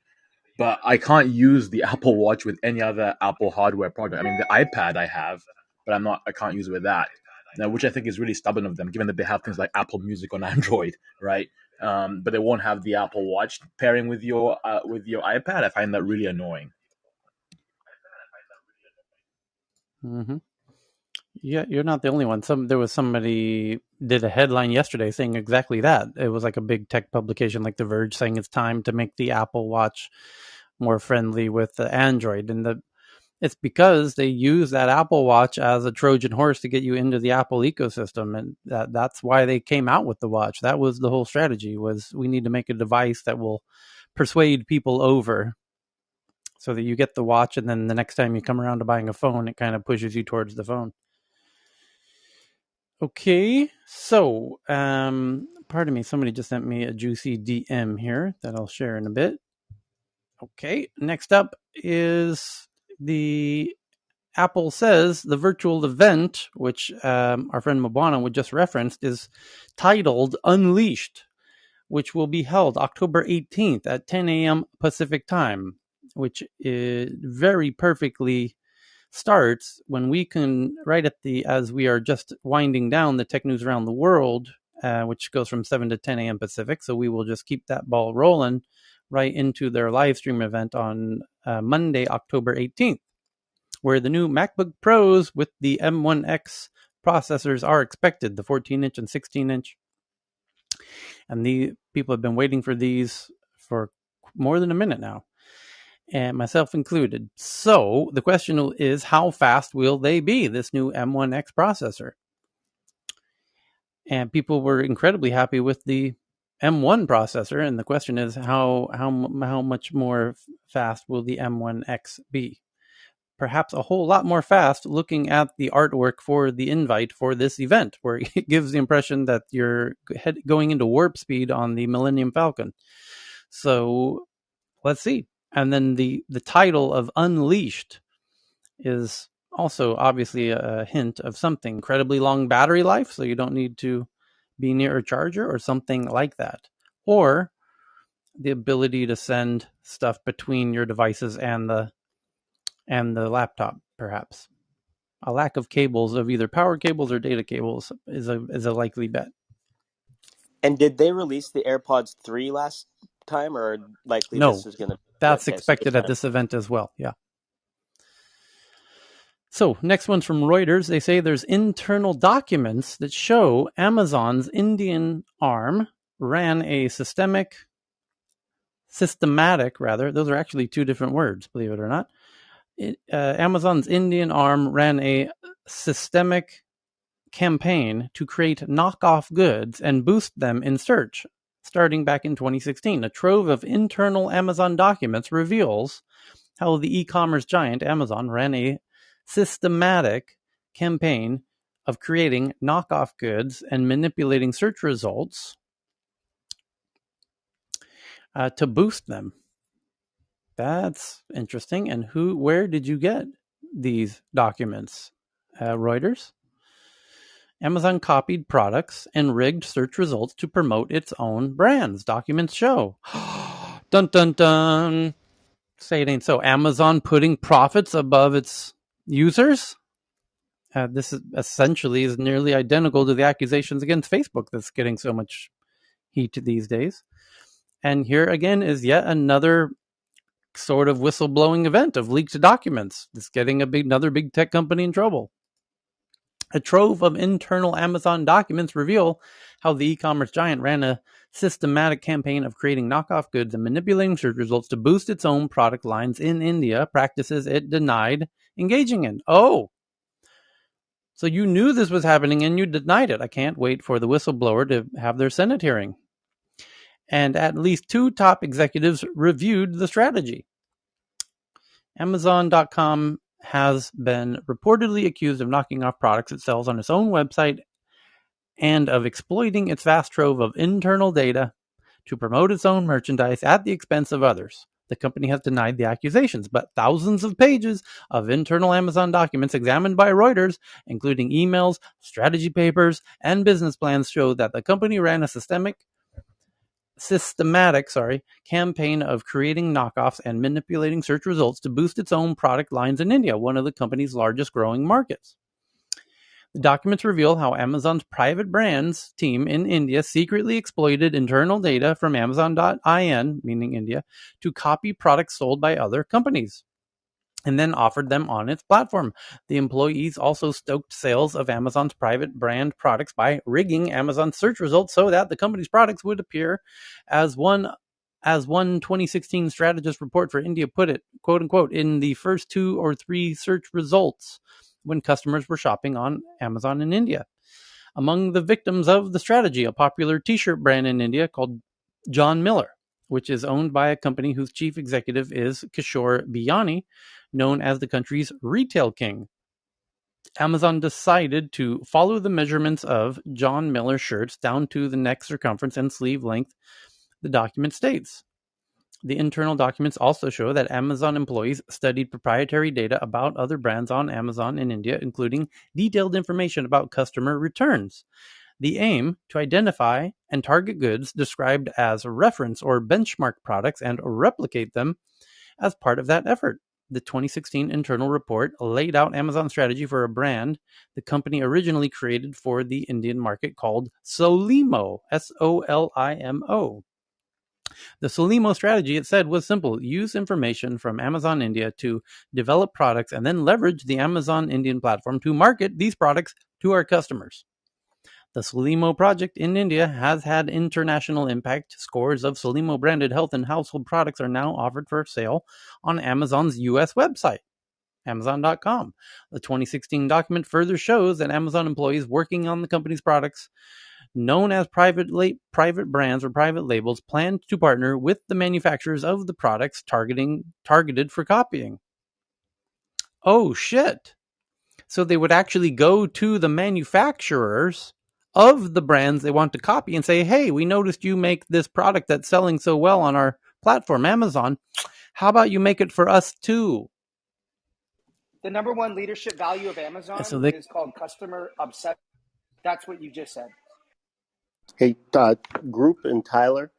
But I can't use the Apple Watch with any other Apple hardware product. I mean, the iPad I have, but I can't use it with that. Now, which I think is really stubborn of them, given that they have things like Apple Music on Android, right? But they won't have the Apple Watch pairing with your iPad. I find that really annoying. Mm-hmm. Yeah, you're not the only one. There was somebody did a headline yesterday saying exactly that. It was like a big tech publication like The Verge saying it's time to make the Apple Watch more friendly with Android, and it's because they use that Apple Watch as a Trojan horse to get you into the Apple ecosystem, and that's why they came out with the watch. That was the whole strategy, was we need to make a device that will persuade people over, so that you get the watch, and then the next time you come around to buying a phone, it kind of pushes you towards the phone. Okay, so pardon me, somebody just sent me a juicy DM here that I'll share in a bit. Okay, next up is the Apple says the virtual event, which our friend Mabana would just referenced, is titled Unleashed, which will be held October 18th at 10 a.m. Pacific time, which is very perfectly starts when we can, right at as we are just winding down the tech news around the world, which goes from 7 to 10 a.m. Pacific. So we will just keep that ball rolling right into their live stream event on Monday, October 18th, where the new MacBook Pros with the M1X processors are expected, the 14-inch and 16-inch. And the people have been waiting for these for more than a minute now, and myself included. So the question is, how fast will they be, this new M1X processor? And people were incredibly happy with the M1 processor, and the question is, how much more fast will the M1X be? Perhaps a whole lot more fast, looking at the artwork for the invite for this event, where it gives the impression that you're going into warp speed on the Millennium Falcon. So let's see. And then the title of Unleashed is also obviously a hint of something. Incredibly long battery life, so you don't need to be near a charger or something like that. Or the ability to send stuff between your devices and the laptop, perhaps. A lack of cables, of either power cables or data cables, is a likely bet. And did they release the AirPods 3 last time, or likely No, this is going to? that's expected at this event as well. Yeah. So next one's from Reuters. They say there's internal documents that show Amazon's Indian arm ran a systematic, those are actually two different words, believe it or not. Amazon's Indian arm ran a systemic campaign to create knockoff goods and boost them in search, starting back in 2016. A trove of internal Amazon documents reveals how the e-commerce giant Amazon ran a systematic campaign of creating knockoff goods and manipulating search results to boost them. That's interesting. And where did you get these documents? Reuters. Amazon copied products and rigged search results to promote its own brands. Documents show. Dun, dun, dun. Say it ain't so. Amazon putting profits above its users? This is essentially nearly identical to the accusations against Facebook that's getting so much heat these days. And here again is yet another sort of whistleblowing event of leaked documents that's getting another big tech company in trouble. A trove of internal Amazon documents reveal how the e-commerce giant ran a systematic campaign of creating knockoff goods and manipulating search results to boost its own product lines in India, practices it denied engaging in. Oh, so you knew this was happening and you denied it. I can't wait for the whistleblower to have their Senate hearing. And at least 2 top executives reviewed the strategy. Amazon.com has been reportedly accused of knocking off products it sells on its own website and of exploiting its vast trove of internal data to promote its own merchandise at the expense of others. The company has denied the accusations, but thousands of pages of internal Amazon documents examined by Reuters, including emails, strategy papers, and business plans, show that the company ran a systematic campaign of creating knockoffs and manipulating search results to boost its own product lines in India, one of the company's largest growing markets. The documents reveal how Amazon's private brands team in India secretly exploited internal data from Amazon.in, meaning India, to copy products sold by other companies and then offered them on its platform. The employees also stoked sales of Amazon's private brand products by rigging Amazon's search results so that the company's products would appear as one 2016 strategist report for India put it, quote unquote, in the first 2 or 3 search results when customers were shopping on Amazon in India. Among the victims of the strategy, a popular t-shirt brand in India called John Miller, which is owned by a company whose chief executive is Kishore Biyani, known as the country's retail king. Amazon decided to follow the measurements of John Miller shirts down to the neck circumference and sleeve length, the document states. The internal documents also show that Amazon employees studied proprietary data about other brands on Amazon in India, including detailed information about customer returns. The aim to identify and target goods described as reference or benchmark products and replicate them as part of that effort. The 2016 internal report laid out Amazon's strategy for a brand the company originally created for the Indian market called Solimo, Solimo. The Solimo strategy, it said, was simple. Use information from Amazon India to develop products and then leverage the Amazon Indian platform to market these products to our customers. The Solimo project in India has had international impact. Scores of Solimo branded health and household products are now offered for sale on Amazon's US website, Amazon.com. The 2016 document further shows that Amazon employees working on the company's products, known as private brands or private labels, plan to partner with the manufacturers of the products targeted for copying. Oh, shit. So they would actually go to the manufacturers of the brands they want to copy and say, hey, we noticed you make this product that's selling so well on our platform, Amazon. How about you make it for us too? The number one leadership value of Amazon is called customer obsession. That's what you just said. Hey, Group and Tyler,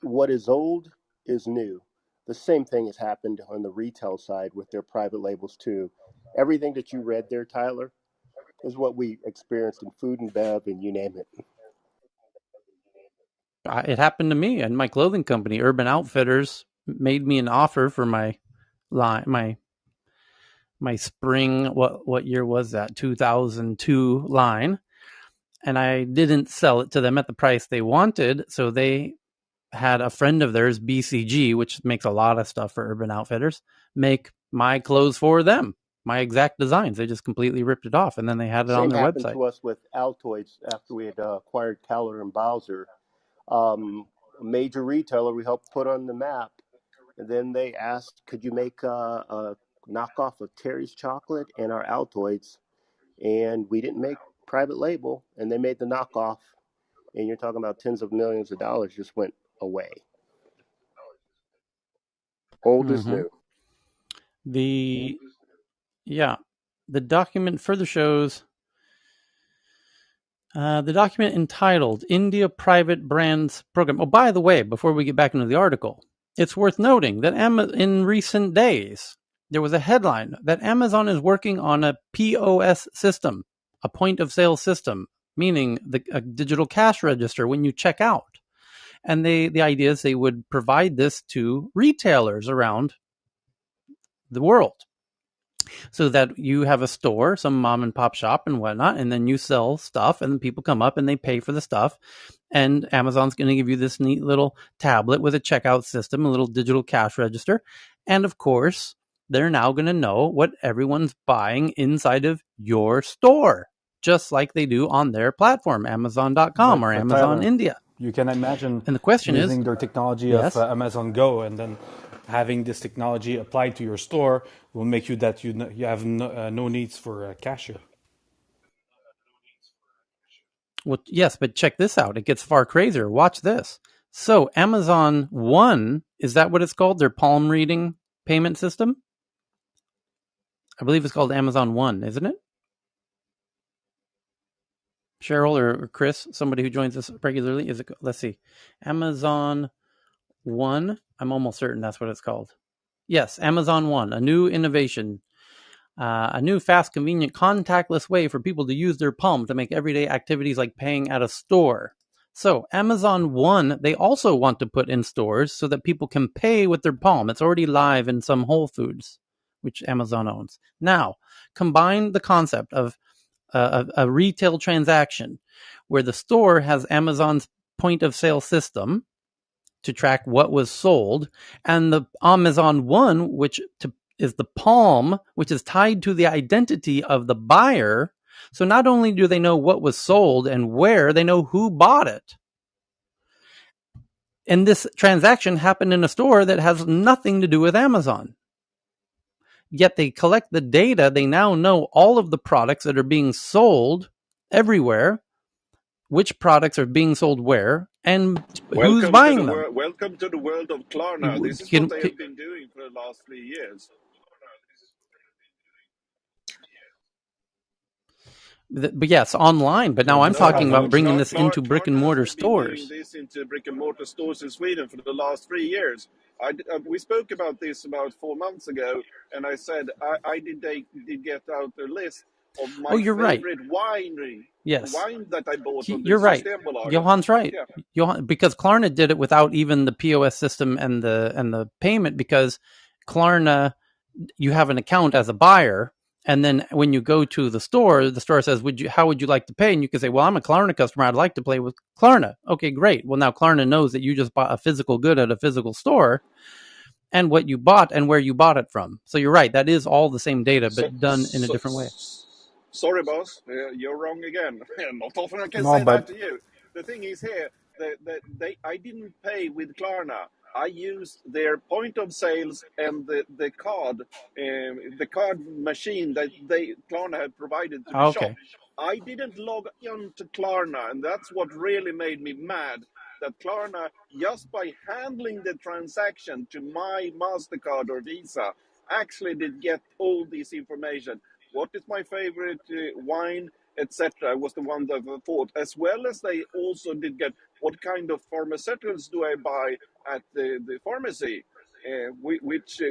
what is old is new. The same thing has happened on the retail side with their private labels too. Everything that you read there, Tyler, is what we experienced in food and bev and you name it. It happened to me and my clothing company, Urban Outfitters, made me an offer for my line, my spring. What year was that? 2002 line, and I didn't sell it to them at the price they wanted. So they had a friend of theirs, BCG, which makes a lot of stuff for Urban Outfitters, make my clothes for them. My exact designs. They just completely ripped it off, and then they had it on their website. Same happened to us with Altoids after we had acquired Keller and Bowser. A major retailer we helped put on the map. And then they asked, could you make a knockoff of Terry's chocolate and our Altoids? And we didn't make private label, and they made the knockoff. And you're talking about tens of millions of dollars just went away. Old is new. The document further shows the document entitled India Private Brands Program. Oh, by the way, before we get back into the article, it's worth noting that in recent days, there was a headline that Amazon is working on a POS system, a point of sale system, meaning a digital cash register when you check out. And the idea is they would provide this to retailers around the world, so that you have a store, some mom and pop shop and whatnot, and then you sell stuff, and then people come up and they pay for the stuff. And Amazon's going to give you this neat little tablet with a checkout system, a little digital cash register. And of course, they're now going to know what everyone's buying inside of your store, just like they do on their platform, Amazon.com or Amazon Tyler, India. You can imagine and the question using is, their technology of Amazon Go, and then having this technology applied to your store will make you that you have no needs for a cashier. Well, yes, but check this out. It gets far crazier. Watch this. So Amazon One, is that what it's called? Their palm reading payment system? I believe it's called Amazon One, isn't it? Cheryl or Chris, somebody who joins us regularly, is it? Let's see. Amazon One. I'm almost certain that's what it's called. Yes, Amazon One, a new innovation. A new, fast, convenient, contactless way for people to use their palm to make everyday activities like paying at a store. So Amazon One, they also want to put in stores so that people can pay with their palm. It's already live in some Whole Foods, which Amazon owns. Now, combine the concept of a retail transaction where the store has Amazon's point of sale system to track what was sold, and the Amazon One, which is the palm, which is tied to the identity of the buyer. So not only do they know what was sold and where, they know who bought it. And this transaction happened in a store that has nothing to do with Amazon. Yet they collect the data. They now know all of the products that are being sold everywhere, which products are being sold where, and who's buying them. Welcome to the world of Klarna. This is what they have been doing for the last 3 years. But yes, online. But now I'm talking about bringing this into brick and mortar stores. Doing this into brick and mortar stores in Sweden for the last 3 years. We spoke about this about 4 months ago, and I said I did get out a list of my favorite winery. Yes, wine that I bought on you're right. Johan's right. Yeah. Johan, because Klarna did it without even the POS system and the payment, because Klarna, you have an account as a buyer. And then when you go to the store says, how would you like to pay? And you can say, well, I'm a Klarna customer. I'd like to pay with Klarna. Okay, great. Well, now Klarna knows that you just bought a physical good at a physical store and what you bought and where you bought it from. So you're right. That is all the same data, but done in a different way. Sorry, boss. You're wrong again. Not often I can say that to you. The thing is here, I didn't pay with Klarna. I used their point of sales and the card machine that Klarna had provided to the shop. I didn't log into Klarna, and that's what really made me mad. that Klarna, just by handling the transaction to my MasterCard or Visa, actually did get all this information. What is my favorite wine, etc. was the one that I thought, as well as they also did get what kind of pharmaceuticals do I buy at the pharmacy. Which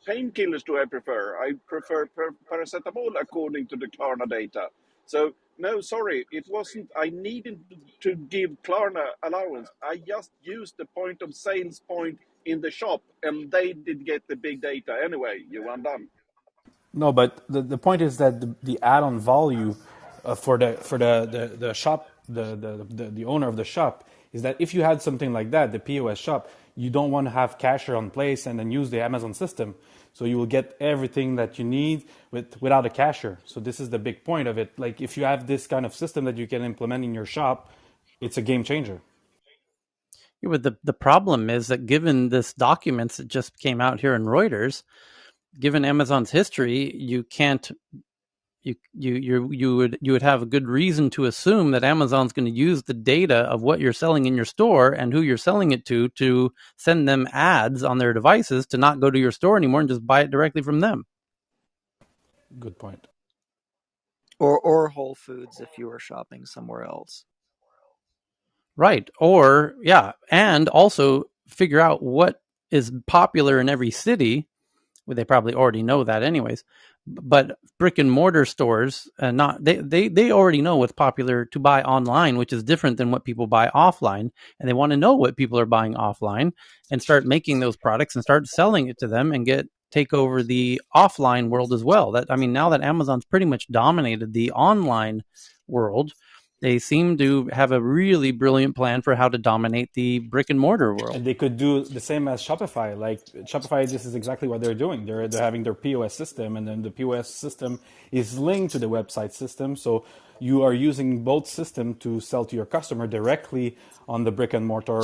painkillers do I prefer? I prefer paracetamol according to the Klarna data. So no, sorry, it wasn't. I needed to give Klarna allowance. I just used the point of sales point in the shop, and they did get the big data anyway. You are done. No, but the point is that the add-on value for the shop, the owner of the shop, is that if you had something like that, the POS shop, you don't want to have cashier on place and then use the Amazon system. So you will get everything that you need without a cashier. So this is the big point of it. Like if you have this kind of system that you can implement in your shop, it's a game changer. Yeah, but the problem is that given this documents that just came out here in Reuters, given Amazon's history, you can't you would have a good reason to assume that Amazon's going to use the data of what you're selling in your store and who you're selling it to send them ads on their devices to not go to your store anymore and just buy it directly from them. Good point. Or Whole Foods if you were shopping somewhere else. Right. Or, yeah, and also figure out what is popular in every city. Well, they probably already know that anyways. But brick and mortar stores, they already know what's popular to buy online, which is different than what people buy offline. And they want to know what people are buying offline and start making those products and start selling it to them and take over the offline world as well. Now that Amazon's pretty much dominated the online world, they seem to have a really brilliant plan for how to dominate the brick and mortar world. And they could do the same as Shopify. Like Shopify, this is exactly what they're doing. They're having their POS system, and then the POS system is linked to the website system. So you are using both systems to sell to your customer directly on the brick and mortar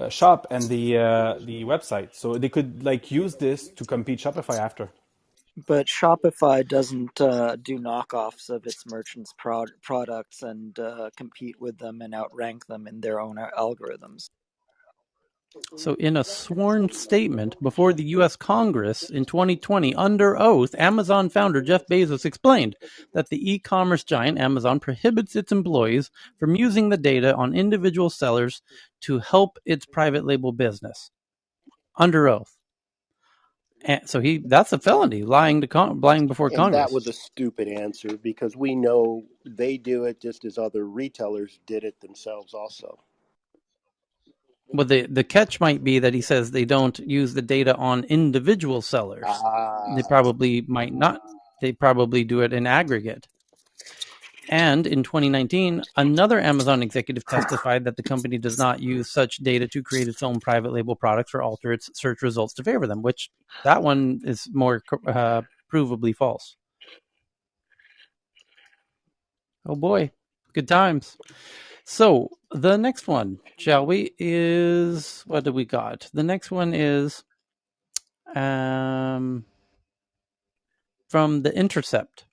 shop and the website. So they could use this to compete Shopify after. But Shopify doesn't do knockoffs of its merchants' products and compete with them and outrank them in their own algorithms. So in a sworn statement before the U.S. Congress in 2020, under oath, Amazon founder Jeff Bezos explained that the e-commerce giant Amazon prohibits its employees from using the data on individual sellers to help its private label business. Under oath. And so that's a felony, lying before Congress. That was a stupid answer because we know they do it just as other retailers did it themselves also. Well, the catch might be that he says they don't use the data on individual sellers. They probably might not. They probably do it in aggregate. And in 2019, another Amazon executive testified that the company does not use such data to create its own private label products or alter its search results to favor them, which that one is more provably false. Oh boy, good times. So the next one, shall we, is, what do we got? The next one is from The Intercept.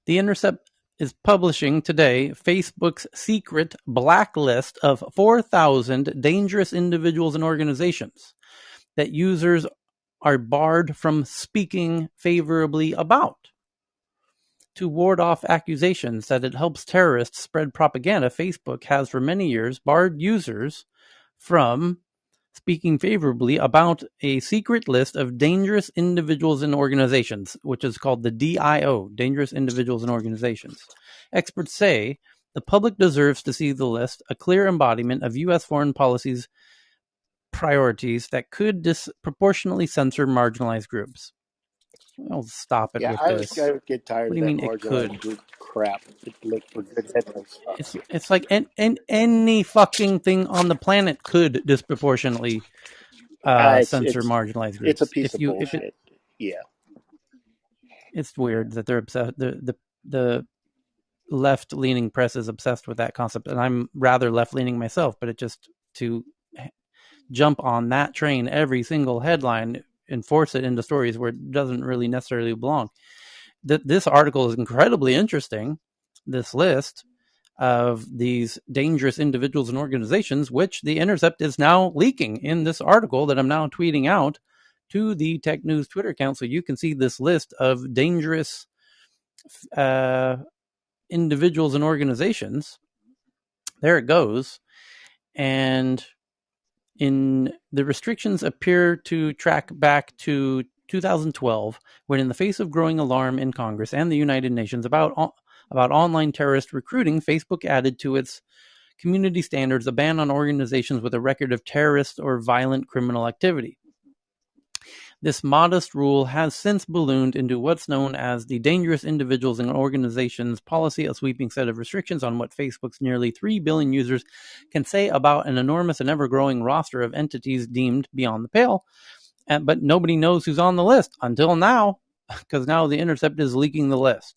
The Intercept is publishing today Facebook's secret blacklist of 4,000 dangerous individuals and organizations that users are barred from speaking favorably about. To ward off accusations that it helps terrorists spread propaganda, Facebook has for many years barred users from speaking favorably about a secret list of dangerous individuals and organizations, which is called the DIO, Dangerous Individuals and Organizations. Experts say the public deserves to see the list, a clear embodiment of U.S. foreign policy's priorities that could disproportionately censor marginalized groups. I'll stop it with this. I would get tired what of do you that mean it could? Group crap. It makes for good headline stuff. It's like any fucking thing on the planet could disproportionately censor marginalized groups. It's a piece of bullshit. It's weird that they're obsessed. The left-leaning press is obsessed with that concept, and I'm rather left-leaning myself. But to jump on that train every single headline and force it into stories where it doesn't really necessarily belong. This article is incredibly interesting. This list, of these dangerous individuals and organizations, which The Intercept is now leaking in this article that I'm now tweeting out to the Tech News Twitter account. So you can see this list of dangerous individuals and organizations. There it goes. And the restrictions appear to track back to 2012, when, in the face of growing alarm in Congress and the United Nations about online terrorist recruiting, Facebook added to its community standards a ban on organizations with a record of terrorist or violent criminal activity. This modest rule has since ballooned into what's known as the Dangerous Individuals and Organizations Policy, a sweeping set of restrictions on what Facebook's nearly 3 billion users can say about an enormous and ever-growing roster of entities deemed beyond the pale. But nobody knows who's on the list until now, because now The Intercept is leaking the list.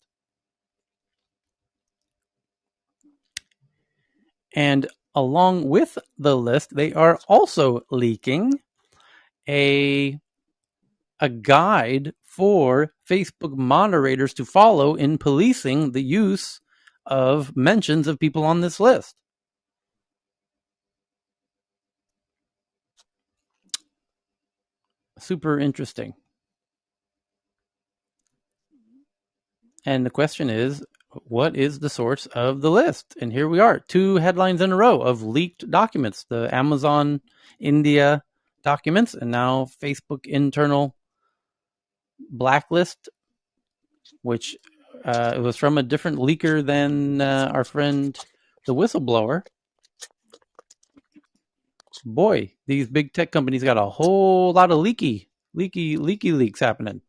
And along with the list, they are also leaking a guide for Facebook moderators to follow in policing the use of mentions of people on this list. Super interesting. And the question is, what is the source of the list? And here we are, 2 headlines in a row of leaked documents, the Amazon India documents, and now Facebook internal Blacklist, which it was from a different leaker than our friend, the whistleblower. Boy, these big tech companies got a whole lot of leaky leaks happening.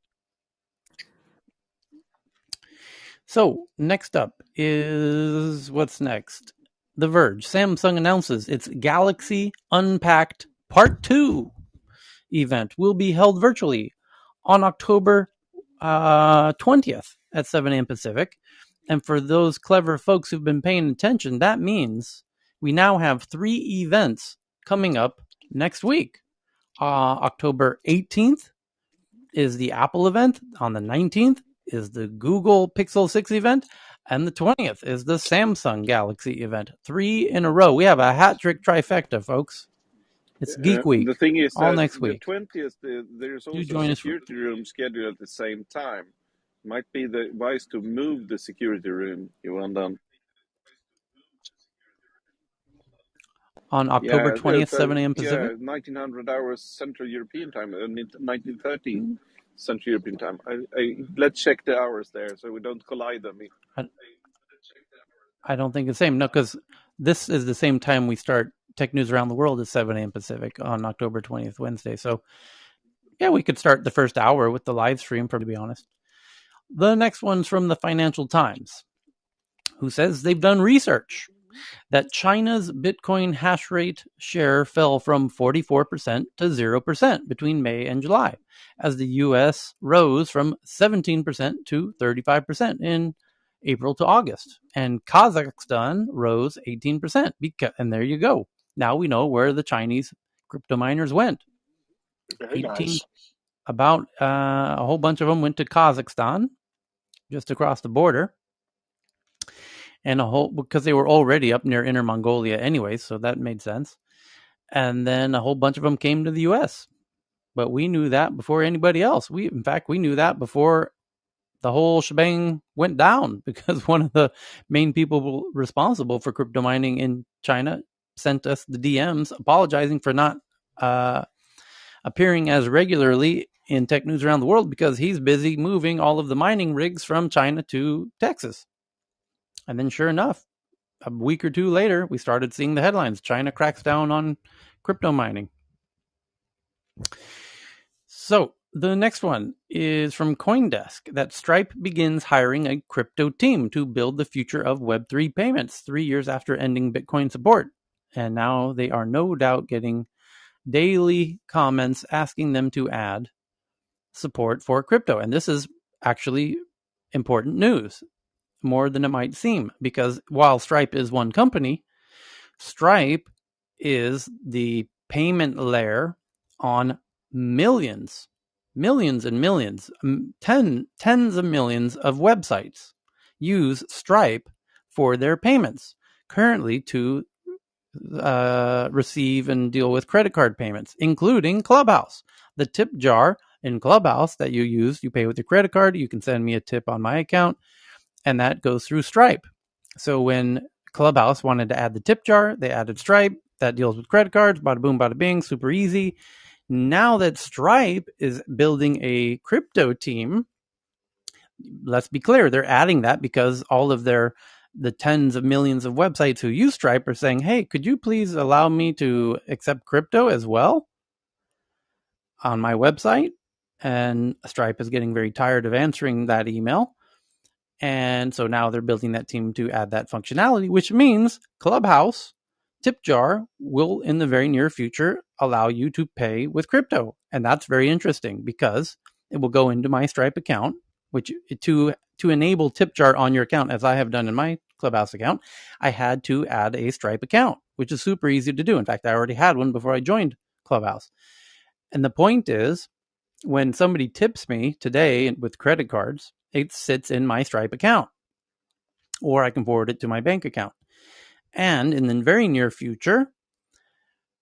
So next up is, what's next? The Verge. Samsung announces its Galaxy Unpacked Part 2 event will be held virtually on October 20th at 7 a.m. Pacific. And for those clever folks who've been paying attention, that means we now have 3 events coming up next week. October 18th is the Apple event. On the 19th is the Google Pixel 6 event. And the 20th is the Samsung Galaxy event. 3 in a row. We have a hat trick trifecta, folks. It's Geek Week. The thing is, all next week. The 20th, there's also a security room scheduled at the same time. Might be wise to move the security room, Johan. On October 20th, 7 a.m. Pacific? Yeah, 1900 hours Central European time, 1930 Central European time. Let's check the hours there so we don't collide them. I don't think it's the same. No, because this is the same time we start Tech News Around the World at 7 a.m. Pacific on October 20th, Wednesday. So, yeah, we could start the first hour with the live stream, to be honest. The next one's from the Financial Times, who says they've done research that China's Bitcoin hash rate share fell from 44% to 0% between May and July, as the U.S. rose from 17% to 35% in April to August, and Kazakhstan rose 18%. And there you go. Now we know where the Chinese crypto miners went. Very nice. About a whole bunch of them went to Kazakhstan, just across the border. And because they were already up near Inner Mongolia anyway, so that made sense. And then a whole bunch of them came to the U.S. But we knew that before anybody else. In fact, we knew that before the whole shebang went down, because one of the main people responsible for crypto mining in China sent us the DMs apologizing for not appearing as regularly in Tech News Around the World, because he's busy moving all of the mining rigs from China to Texas. And then sure enough, a week or two later, we started seeing the headlines. China cracks down on crypto mining. So the next one is from CoinDesk, that Stripe begins hiring a crypto team to build the future of Web3 payments 3 years after ending Bitcoin support. And now they are no doubt getting daily comments asking them to add support for crypto. And this is actually important news, more than it might seem, because while Stripe is one company, Stripe is the payment layer on millions and millions, tens of millions of websites use Stripe for their payments. currently to receive and deal with credit card payments, including Clubhouse. The tip jar in Clubhouse that you use, you pay with your credit card. You can send me a tip on my account, and that goes through Stripe. So when Clubhouse wanted to add the tip jar, they added Stripe. That deals with credit cards. Bada boom, bada bing, super easy. Now that Stripe is building a crypto team, let's be clear, they're adding that because all of the tens of millions of websites who use Stripe are saying, hey, could you please allow me to accept crypto as well on my website? And Stripe is getting very tired of answering that email. And so now they're building that team to add that functionality, which means Clubhouse tip jar will in the very near future allow you to pay with crypto. And that's very interesting because it will go into my Stripe account, which to enable tip jar on your account, as I have done in my Clubhouse account, I had to add a Stripe account, which is super easy to do. In fact, I already had one before I joined Clubhouse. And the point is, when somebody tips me today with credit cards, it sits in my Stripe account, or I can forward it to my bank account. And in the very near future,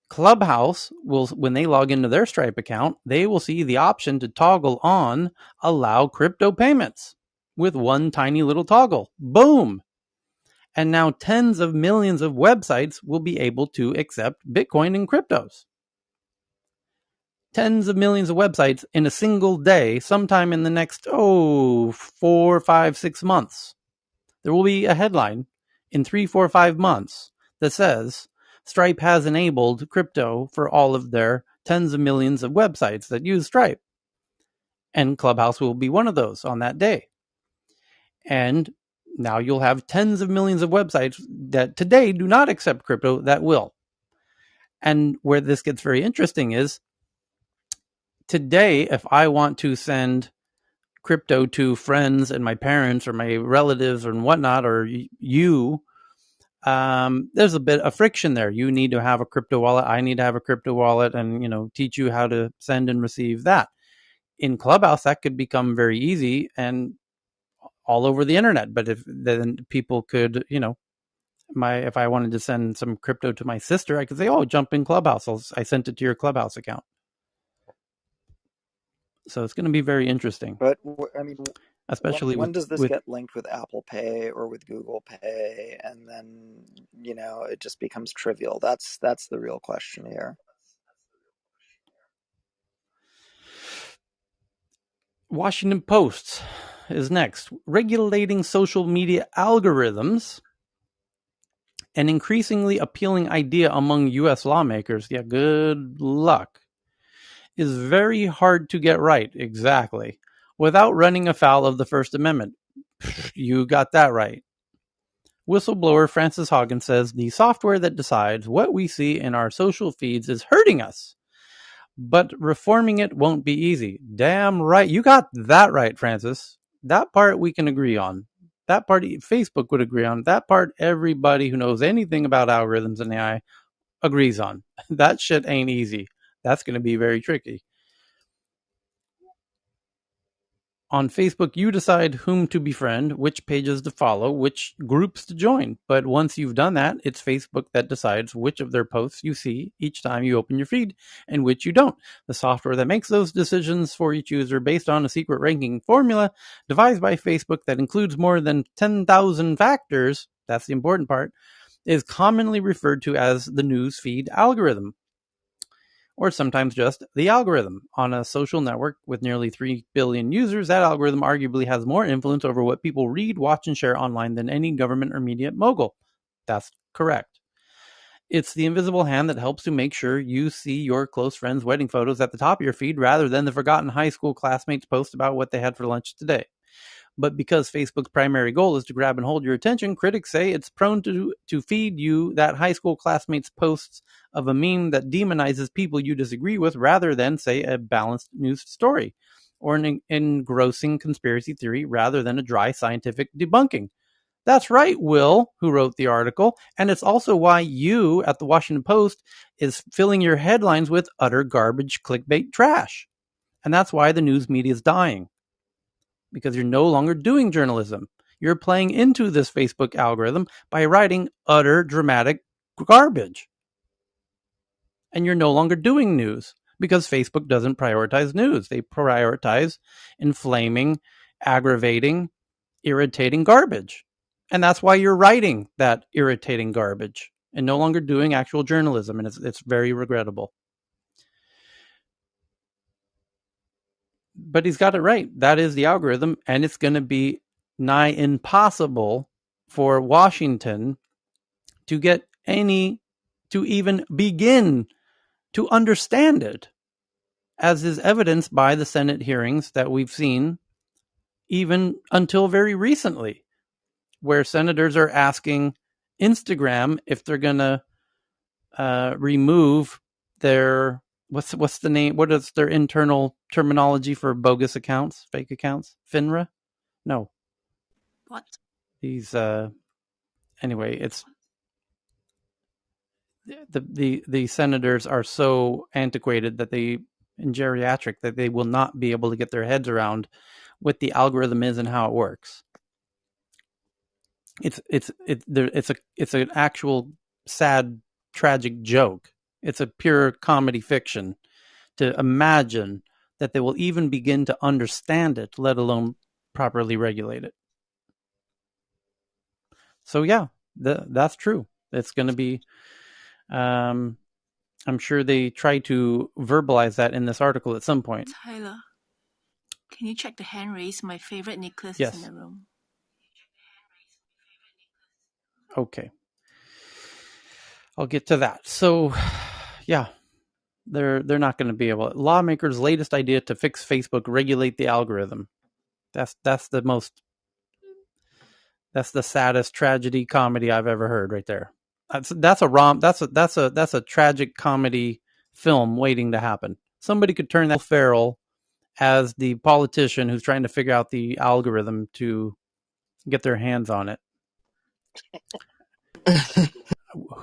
Clubhouse will, when they log into their Stripe account, they will see the option to toggle on allow crypto payments with one tiny little toggle. Boom. And now tens of millions of websites will be able to accept Bitcoin and cryptos. Tens of millions of websites in a single day, sometime in the next, 4, 5, 6 months. There will be a headline in 3, 4, 5 months that says Stripe has enabled crypto for all of their tens of millions of websites that use Stripe. And Clubhouse will be one of those on that day. And now you'll have tens of millions of websites that today do not accept crypto that will. And where this gets very interesting is today, if I want to send crypto to friends and my parents or my relatives and whatnot, or you, there's a bit of friction there. You need to have a crypto wallet. I need to have a crypto wallet and, teach you how to send and receive that. In Clubhouse, that could become very easy and all over the internet. But if then people could, if I wanted to send some crypto to my sister, I could say, jump in Clubhouse. I sent it to your Clubhouse account. So it's going to be very interesting. But I mean, especially when does this get linked with Apple Pay or with Google Pay, and then it just becomes trivial? That's the real question here. Washington Post is next. Regulating social media algorithms, an increasingly appealing idea among U.S. lawmakers. Yeah, good luck. Is very hard to get right, exactly, without running afoul of the First Amendment. You got that right. Whistleblower Frances Haugen says the software that decides what we see in our social feeds is hurting us, but reforming it won't be easy. Damn right. You got that right, Francis. That part we can agree on. That part Facebook would agree on. That part everybody who knows anything about algorithms and AI agrees on. That shit ain't easy. That's going to be very tricky. On Facebook, you decide whom to befriend, which pages to follow, which groups to join. But once you've done that, it's Facebook that decides which of their posts you see each time you open your feed and which you don't. The software that makes those decisions for each user based on a secret ranking formula devised by Facebook that includes more than 10,000 factors, that's the important part, is commonly referred to as the news feed algorithm, or sometimes just the algorithm. On a social network with nearly 3 billion users, that algorithm arguably has more influence over what people read, watch, and share online than any government or media mogul. That's correct. It's the invisible hand that helps to make sure you see your close friends' wedding photos at the top of your feed rather than the forgotten high school classmates' post about what they had for lunch today. But because Facebook's primary goal is to grab and hold your attention, critics say it's prone to feed you that high school classmates' posts of a meme that demonizes people you disagree with rather than, say, a balanced news story or an engrossing conspiracy theory rather than a dry scientific debunking. That's right, Will, who wrote the article, and it's also why you at the Washington Post is filling your headlines with utter garbage clickbait trash. And that's why the news media is dying. Because you're no longer doing journalism. you're playing into this Facebook algorithm by writing utter dramatic garbage. And you're no longer doing news because Facebook doesn't prioritize news. They prioritize inflaming, aggravating, irritating garbage. And that's why you're writing that irritating garbage and no longer doing actual journalism. And it's very regrettable. But he's got it right. That is the algorithm, and it's going to be nigh impossible for Washington to get to even begin to understand it, as is evidenced by the Senate hearings that we've seen even until very recently, where senators are asking Instagram if they're going to remove their what's the name? What is their internal terminology for bogus accounts, fake accounts? FINRA? No. What? These anyway, it's the senators are so antiquated that and geriatric that they will not be able to get their heads around what the algorithm is and how it works. It's an actual sad, tragic joke. It's a pure comedy fiction to imagine that they will even begin to understand it, let alone properly regulate it. So yeah, that's true. It's going to be, I'm sure they try to verbalize that in this article at some point. Tyler, can you check the hand raise? My favorite Nicholas Yes. is in the room. Okay. I'll get to that. So yeah, they're not going to be able. Lawmakers' latest idea to fix Facebook: regulate the algorithm. That's the saddest tragedy comedy I've ever heard right there. That's a tragic comedy film waiting to happen. Somebody could turn that Farrell as the politician who's trying to figure out the algorithm to get their hands on it.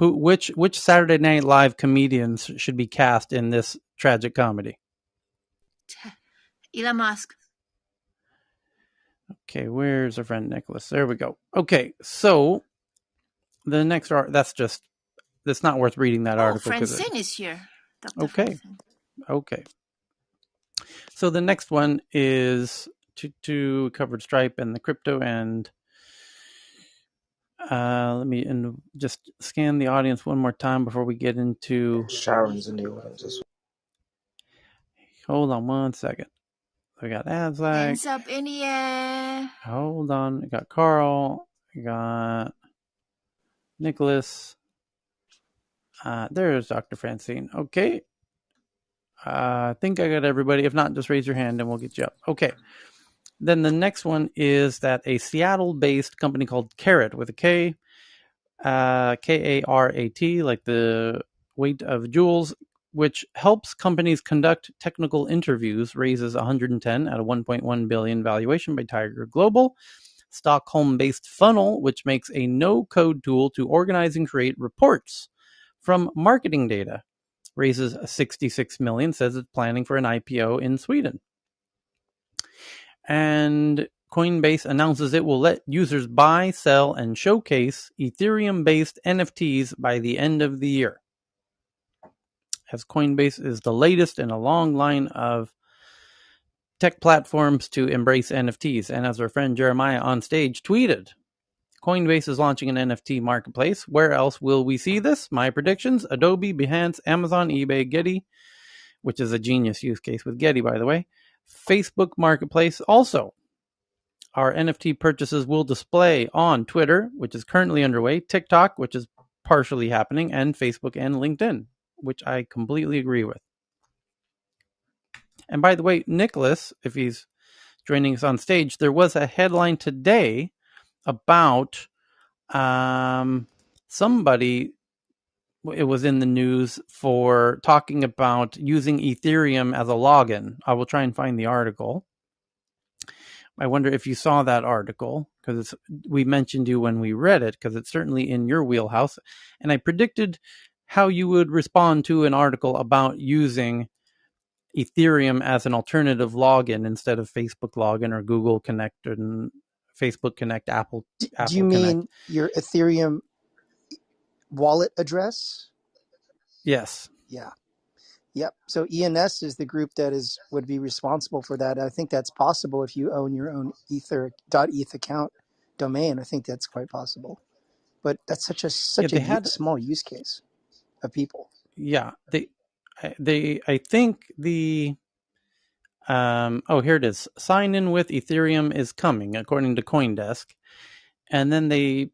Which Saturday Night Live comedians should be cast in this tragic comedy? Elon Musk. Okay, where's our friend Nicholas? There we go. Okay, so the next that's not worth reading that article. Francine is here. Dr. Okay. Francine. Okay. So the next one is to covered Stripe and the crypto, and let me just scan the audience one more time before we get into. Sharon's in the audience. Hold on one second. We got Azak. Hands up in the air. Hold on. We got Carl. We got Nicholas. There's Dr. Francine. Okay. I think I got everybody. If not, just raise your hand and we'll get you up. Okay. Then the next one is that a Seattle-based company called Carat with a K, K-A-R-A-T, like the weight of jewels, which helps companies conduct technical interviews, raises 110 at a 1.1 billion valuation by Tiger Global. Stockholm-based Funnel, which makes a no-code tool to organize and create reports from marketing data, raises 66 million, says it's planning for an IPO in Sweden. And Coinbase announces it will let users buy, sell, and showcase Ethereum-based NFTs by the end of the year. As Coinbase is the latest in a long line of tech platforms to embrace NFTs. And as our friend Jeremiah on stage tweeted, Coinbase is launching an NFT marketplace. Where else will we see this? My predictions: Adobe, Behance, Amazon, eBay, Getty, which is a genius use case with Getty, by the way. Facebook Marketplace also. Our NFT purchases will display on Twitter, which is currently underway, TikTok, which is partially happening, and Facebook and LinkedIn, which I completely agree with. And by the way, Nicholas, if he's joining us on stage, there was a headline today about somebody, it was in the news, for talking about using Ethereum as a login. I will try and find the article. I wonder if you saw that article, because we mentioned you when we read it, because it's certainly in your wheelhouse. And I predicted how you would respond to an article about using Ethereum as an alternative login instead of Facebook login or Google Connect and Facebook Connect, Apple Do you Connect. mean your Ethereum wallet address? Yes. Yeah. Yep. So ENS is the group that would be responsible for that. I think that's possible if you own your own .eth account domain. I think that's quite possible. But that's such a small use case of people. Yeah. I think the here it is. Sign in with Ethereum is coming, according to CoinDesk. And then they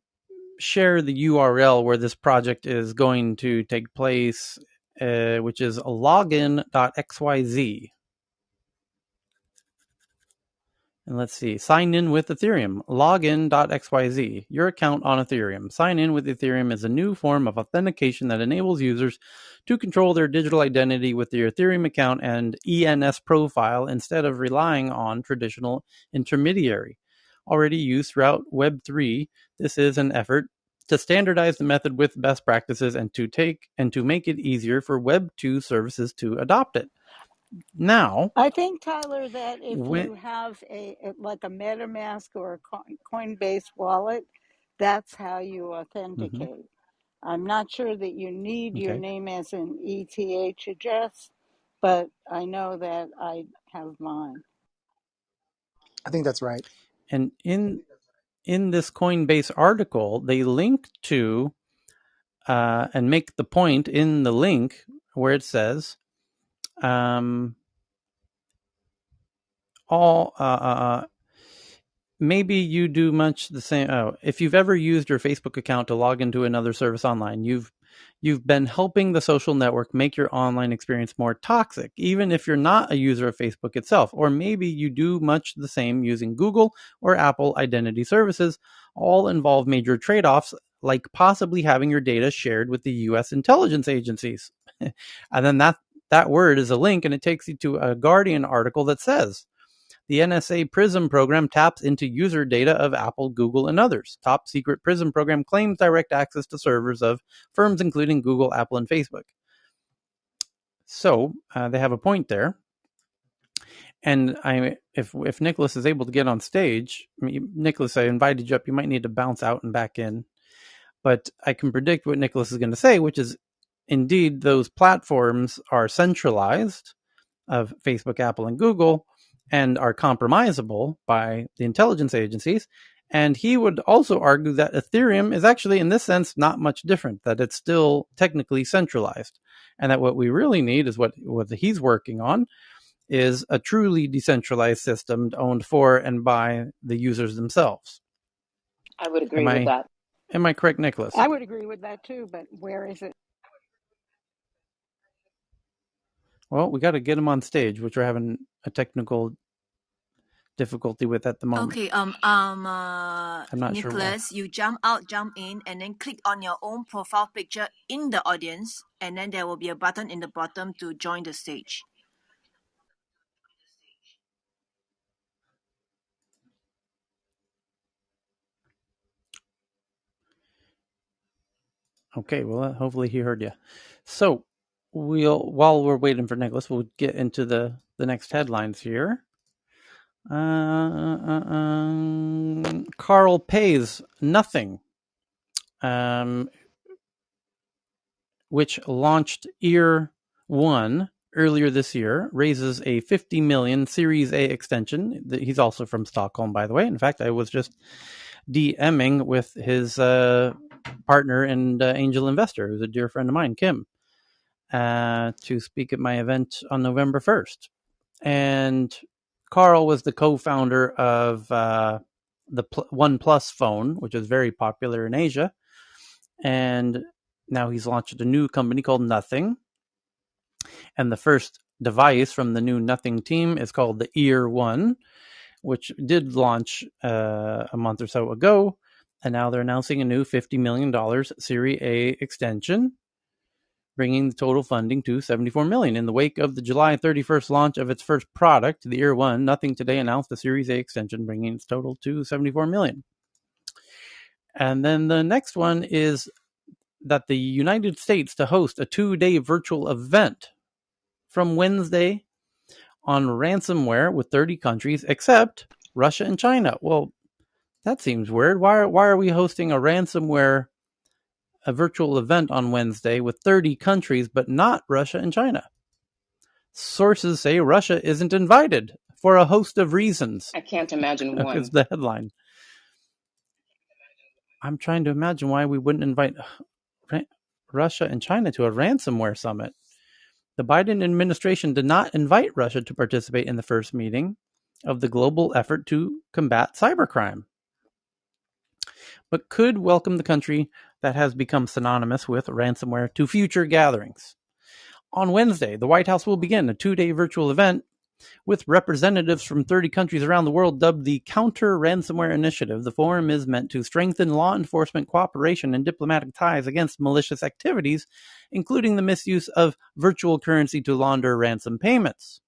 share the URL where this project is going to take place, which is login.xyz. And let's see, sign in with Ethereum, login.xyz, your account on Ethereum. Sign in with Ethereum is a new form of authentication that enables users to control their digital identity with their Ethereum account and ENS profile instead of relying on traditional intermediary. Already used throughout Web3, this is an effort to standardize the method with best practices and to make it easier for Web2 services to adopt it. Now, I think, Tyler, that if you have like a MetaMask or a Coinbase wallet, that's how you authenticate. Mm-hmm. I'm not sure that you need your name as an ETH address, but I know that I have mine. I think that's right. And in this Coinbase article, they link to and make the point in the link where it says maybe you do much the same. If you've ever used your Facebook account to log into another service online, you've been helping the social network make your online experience more toxic, even if you're not a user of Facebook itself. Or maybe you do much the same using Google or Apple identity services. All involve major trade-offs, like possibly having your data shared with the U.S. intelligence agencies. And then that word is a link, and it takes you to a Guardian article that says, the NSA PRISM program taps into user data of Apple, Google, and others. Top secret PRISM program claims direct access to servers of firms including Google, Apple, and Facebook. So they have a point there. And if Nicholas is able to get on stage, Nicholas, I invited you up. You might need to bounce out and back in. But I can predict what Nicholas is going to say, which is, indeed, those platforms are centralized of Facebook, Apple, and Google, and are compromisable by the intelligence agencies. And he would also argue that Ethereum is actually, in this sense, not much different, that it's still technically centralized. And that what we really need is what he's working on is a truly decentralized system owned for and by the users themselves. I would agree with that. Am I correct, Nicholas? I would agree with that too, but where is it? Well, we got to get him on stage, which we're having a technical difficulty with at the moment. Okay, I'm not Nicholas, you jump out, jump in, and then click on your own profile picture in the audience, and then there will be a button in the bottom to join the stage. Okay, well, hopefully he heard you. So while we're waiting for Nicholas, we'll get into the next headlines here. Carl pays nothing, which launched Ear One earlier this year, raises a 50 million Series A extension. He's also from Stockholm, by the way. In fact, I was just DMing with his partner and angel investor, who's a dear friend of mine, Kim, to speak at my event on November 1st. And Carl was the co-founder of the OnePlus phone, which is very popular in Asia. And now he's launched a new company called Nothing. And the first device from the new Nothing team is called the Ear One, which did launch a month or so ago. And now they're announcing a new $50 million Series A extension, bringing the total funding to $74 million. In the wake of the July 31st launch of its first product, the Ear One, Nothing today announced the Series A extension, bringing its total to $74 million. And then the next one is that the United States to host a 2-day virtual event from Wednesday on ransomware with 30 countries except Russia and China. Well, That seems weird. Why are we hosting a ransomware virtual event on Wednesday with 30 countries, but not Russia and China? Sources say Russia isn't invited for a host of reasons. I can't imagine one. Is the headline. I'm trying to imagine why we wouldn't invite Russia and China to a ransomware summit. The Biden administration did not invite Russia to participate in the first meeting of the global effort to combat cybercrime, but could welcome the country that has become synonymous with ransomware to future gatherings. On Wednesday, the White House will begin a 2-day virtual event with representatives from 30 countries around the world dubbed the Counter Ransomware Initiative. The forum is meant to strengthen law enforcement cooperation and diplomatic ties against malicious activities, including the misuse of virtual currency to launder ransom payments.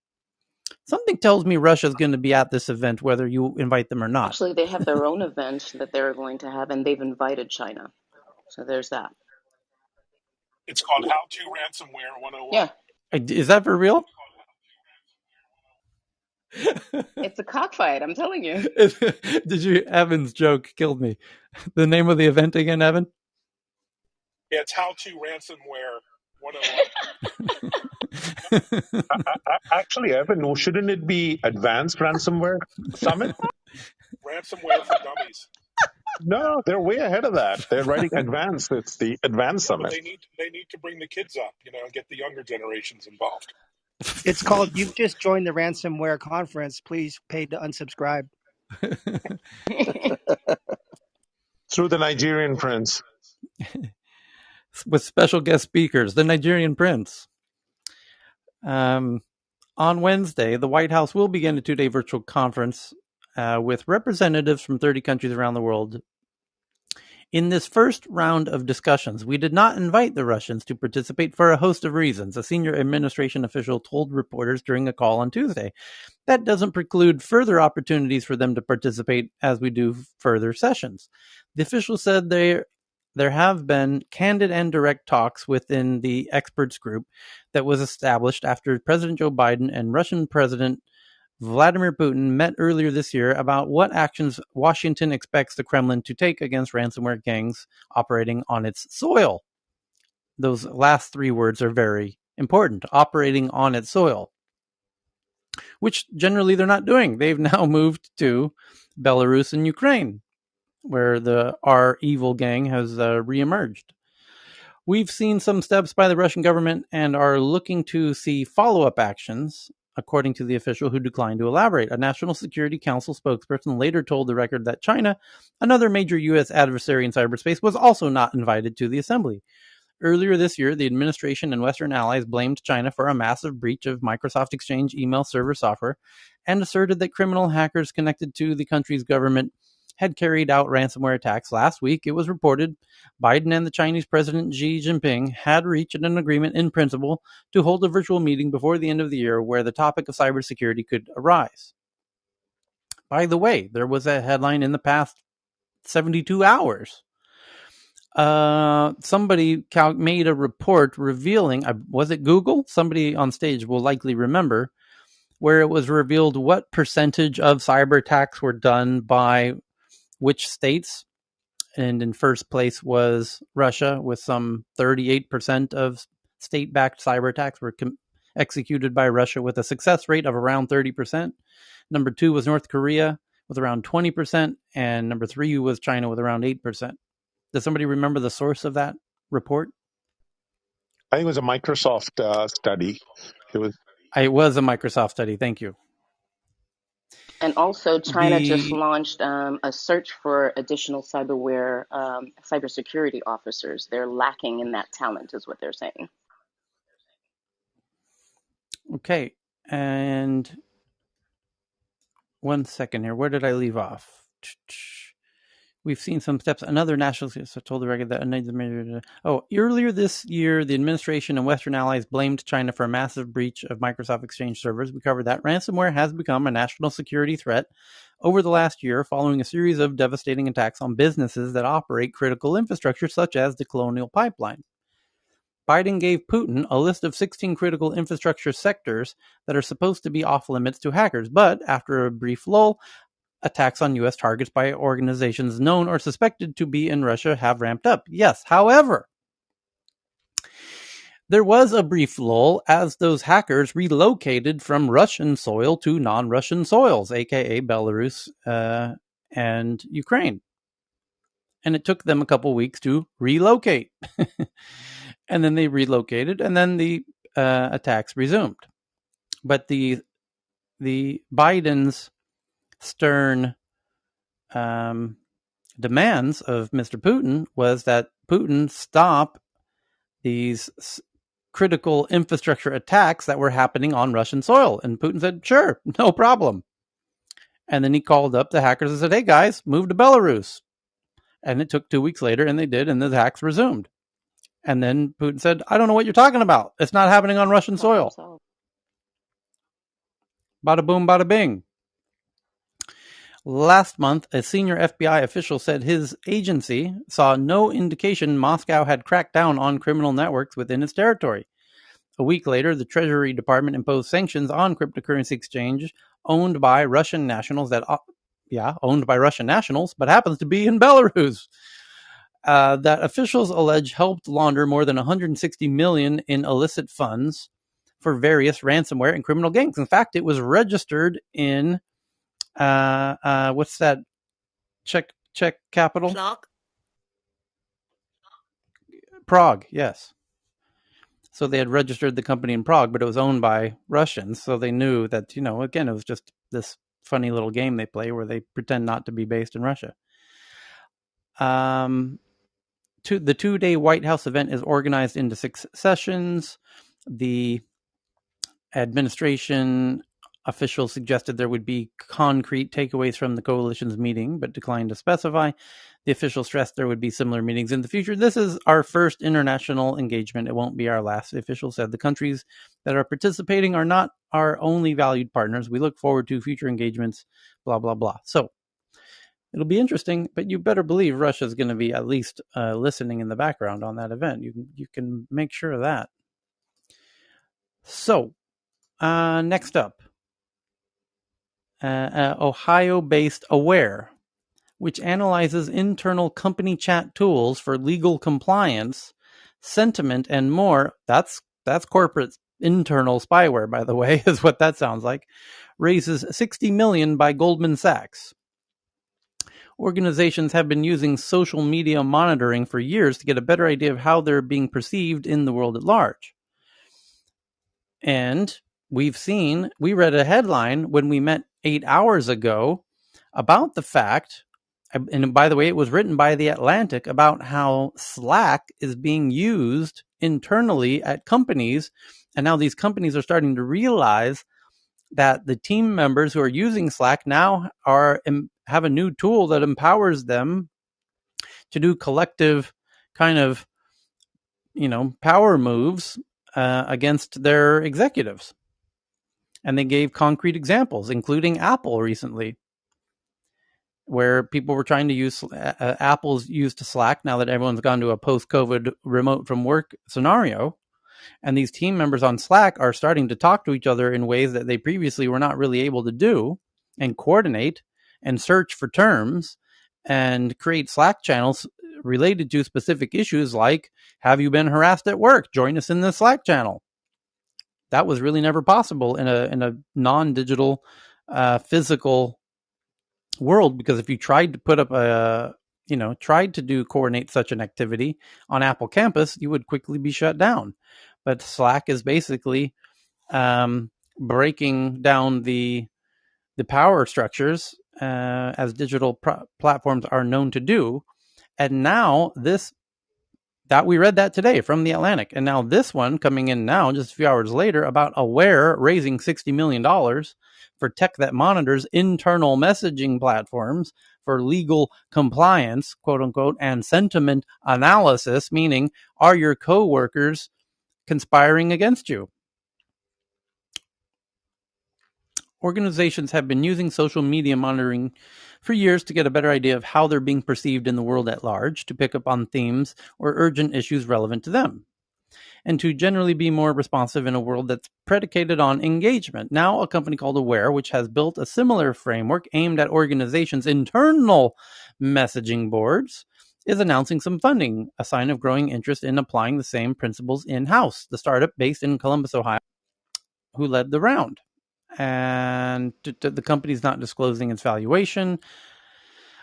Something tells me Russia's going to be at this event, whether you invite them or not. Actually, they have their own event that they're going to have, and they've invited China. So there's that. It's called How to Ransomware 101. Yeah. Is that for real? It's a cockfight, I'm telling you. Did you? Evan's joke killed me. The name of the event again, Evan? Yeah, it's How to Ransomware 101. Actually, Evan, shouldn't it be Advanced Ransomware Summit? Ransomware for Dummies. No, they're way ahead of that. They're writing Advanced. It's the Advanced Summit. But they need to bring the kids up, and get the younger generations involved. It's called, you've just joined the ransomware conference. Please pay to unsubscribe. Through the Nigerian prince. With special guest speakers, the Nigerian prince. On Wednesday, the White House will begin a 2-day virtual conference with representatives from 30 countries around the world. In this first round of discussions, we did not invite the Russians to participate for a host of reasons, a senior administration official told reporters during a call on Tuesday. That doesn't preclude further opportunities for them to participate as we do further sessions. The official said there have been candid and direct talks within the experts group that was established after President Joe Biden and Russian President Vladimir Putin met earlier this year about what actions Washington expects the Kremlin to take against ransomware gangs operating on its soil. Those last 3 words are very important. Operating on its soil. Which generally they're not doing. They've now moved to Belarus and Ukraine, where the R evil gang has reemerged. We've seen some steps by the Russian government and are looking to see follow-up actions, according to the official who declined to elaborate. A National Security Council spokesperson later told the record that China, another major U.S. adversary in cyberspace, was also not invited to the assembly. Earlier this year, the administration and Western allies blamed China for a massive breach of Microsoft Exchange email server software and asserted that criminal hackers connected to the country's government had carried out ransomware attacks. Last week, it was reported Biden and the Chinese President Xi Jinping had reached an agreement in principle to hold a virtual meeting before the end of the year where the topic of cybersecurity could arise. By the way, there was a headline in the past 72 hours. Somebody made a report revealing, was it Google? Somebody on stage will likely remember, where it was revealed what percentage of cyber attacks were done by which states, and in first place was Russia, with some 38% of state-backed cyber attacks were executed by Russia with a success rate of around 30%. Number 2 was North Korea with around 20%, and number 3 was China with around 8%. Does somebody remember the source of that report? I think it was a Microsoft study. It was a Microsoft study. Thank you. And also, China just launched a search for additional cybersecurity officers. They're lacking in that talent, is what they're saying. Okay, and 1 second here. Where did I leave off? We've seen some steps. Another national told the record that earlier this year, the administration and Western allies blamed China for a massive breach of Microsoft Exchange servers. We covered that. Ransomware has become a national security threat over the last year, following a series of devastating attacks on businesses that operate critical infrastructure, such as the Colonial Pipeline. Biden gave Putin a list of 16 critical infrastructure sectors that are supposed to be off limits to hackers, but after a brief lull, attacks on U.S. targets by organizations known or suspected to be in Russia have ramped up. Yes, however, there was a brief lull as those hackers relocated from Russian soil to non-Russian soils, aka Belarus and Ukraine. And it took them a couple weeks to relocate. And then they relocated, and then the attacks resumed. But the Biden's stern demands of Mr. Putin was that Putin stop these critical infrastructure attacks that were happening on Russian soil. And Putin said, sure, no problem. And then he called up the hackers and said, hey guys, move to Belarus. And it took 2 weeks later, and they did, and the hacks resumed. And then Putin said, I don't know what you're talking about. It's not happening on Russian soil. Bada boom, bada bing. Last month, a senior FBI official said his agency saw no indication Moscow had cracked down on criminal networks within its territory. A week later, the Treasury Department imposed sanctions on cryptocurrency exchange owned by Russian nationals but happens to be in Belarus. That officials allege helped launder more than $160 million in illicit funds for various ransomware and criminal gangs. In fact, it was registered in what's that? Czech capital? Prague, yes. So they had registered the company in Prague, but it was owned by Russians. So they knew that, again, it was just this funny little game they play where they pretend not to be based in Russia. The 2-day White House event is organized into 6 sessions. The administration officials suggested there would be concrete takeaways from the coalition's meeting, but declined to specify. The official stressed there would be similar meetings in the future. This is our first international engagement. It won't be our last. The official said the countries that are participating are not our only valued partners. We look forward to future engagements, blah, blah, blah. So it'll be interesting, but you better believe Russia's going to be at least listening in the background on that event. You can make sure of that. So next up, Ohio-based Aware, which analyzes internal company chat tools for legal compliance, sentiment, and more. That's corporate internal spyware, by the way, is what that sounds like. Raises $60 million by Goldman Sachs. Organizations have been using social media monitoring for years to get a better idea of how they're being perceived in the world at large. And we read a headline when we met 8 hours ago about the fact, and by the way, it was written by The Atlantic, about how Slack is being used internally at companies. And now these companies are starting to realize that the team members who are using Slack now have a new tool that empowers them to do collective kind of, power moves against their executives. And they gave concrete examples, including Apple recently, where people were trying to use Apple's used to Slack now that everyone's gone to a post-COVID remote from work scenario. And these team members on Slack are starting to talk to each other in ways that they previously were not really able to do, and coordinate and search for terms and create Slack channels related to specific issues like, have you been harassed at work? Join us in the Slack channel. That was really never possible in a non-digital physical world, because if you tried to put up tried to coordinate such an activity on Apple campus, you would quickly be shut down. But Slack is basically breaking down the power structures as digital platforms are known to do. And now that we read that today from The Atlantic. And now this one coming in now, just a few hours later, about Aware raising $60 million for tech that monitors internal messaging platforms for legal compliance, quote unquote, and sentiment analysis, meaning, are your coworkers conspiring against you? Organizations have been using social media monitoring for years to get a better idea of how they're being perceived in the world at large, to pick up on themes or urgent issues relevant to them. and to generally be more responsive in a world that's predicated on engagement. Now, a company called Aware, which has built a similar framework aimed at organizations' internal messaging boards, is announcing some funding, a sign of growing interest in applying the same principles in-house. The startup, based in Columbus, Ohio, who led the round. And the company's not disclosing its valuation.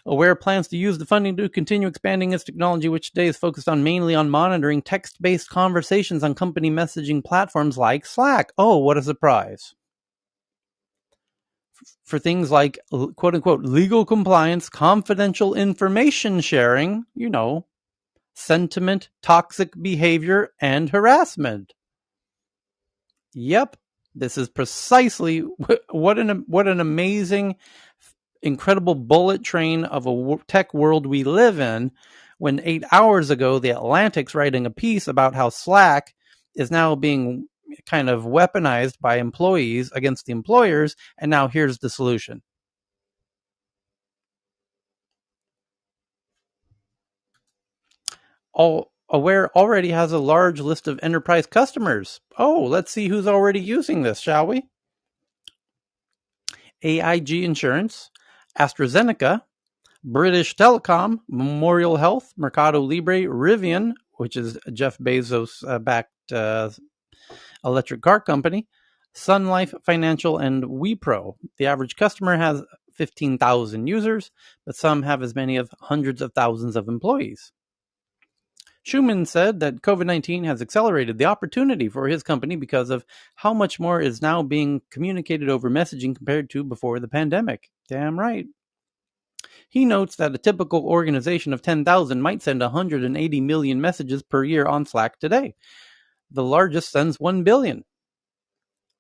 Aware plans to use the funding to continue expanding its technology, which today is focused on mainly on monitoring text-based conversations on company messaging platforms like Slack. Oh, what a surprise. For things like, quote-unquote, legal compliance, confidential information sharing, sentiment, toxic behavior, and harassment. Yep, this is precisely what an amazing, incredible bullet train of a tech world we live in, when 8 hours ago the Atlantic's writing a piece about how Slack is now being kind of weaponized by employees against the employers, and now here's the solution. Aware already has a large list of enterprise customers. Oh, let's see who's already using this, shall we? AIG Insurance, AstraZeneca, British Telecom, Memorial Health, Mercado Libre, Rivian, which is Jeff Bezos-backed electric car company, Sun Life Financial, and Wipro. The average customer has 15,000 users, but some have as many as hundreds of thousands of employees. Schumann said that COVID-19 has accelerated the opportunity for his company because of how much more is now being communicated over messaging compared to before the pandemic. Damn right. He notes that a typical organization of 10,000 might send 180 million messages per year on Slack today. The largest sends 1 billion.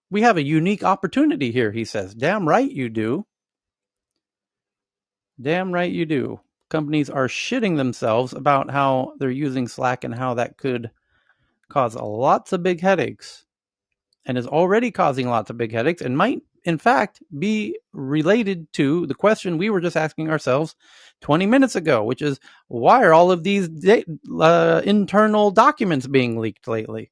We have a unique opportunity here, he says. Damn right you do. Damn right you do. Companies are shitting themselves about how they're using Slack and how that could cause lots of big headaches, and is already causing lots of big headaches, and might, in fact, be related to the question we were just asking ourselves 20 minutes ago, which is, why are all of these internal documents being leaked lately?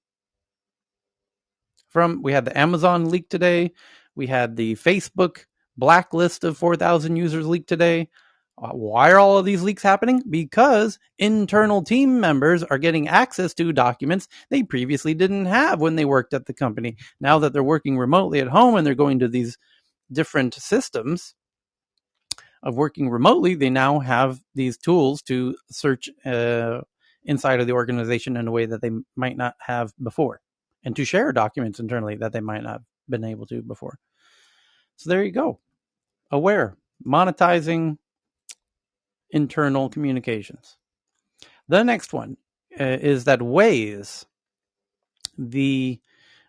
We had the Amazon leak today. We had the Facebook blacklist of 4,000 users leaked today. Why are all of these leaks happening? Because internal team members are getting access to documents they previously didn't have when they worked at the company. Now that they're working remotely at home and they're going to these different systems of working remotely, they now have these tools to search inside of the organization in a way that they might not have before, and to share documents internally that they might not have been able to before. So there you go. Aware, monetizing internal communications. The next one is that Waze, the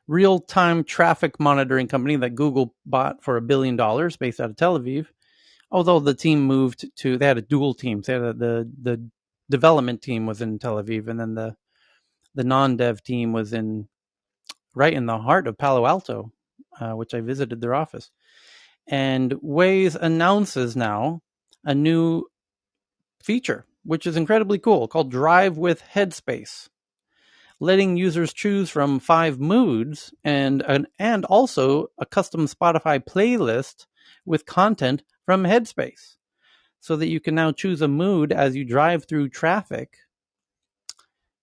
real-time traffic monitoring company that Google bought for $1 billion based out of Tel Aviv, although the team they had a dual team. They had the development team was in Tel Aviv, and then the non-dev team was right in the heart of Palo Alto, which I visited their office. And Waze announces now a new feature, which is incredibly cool, called Drive with Headspace, letting users choose from 5 moods and also a custom Spotify playlist with content from Headspace, so that you can now choose a mood as you drive through traffic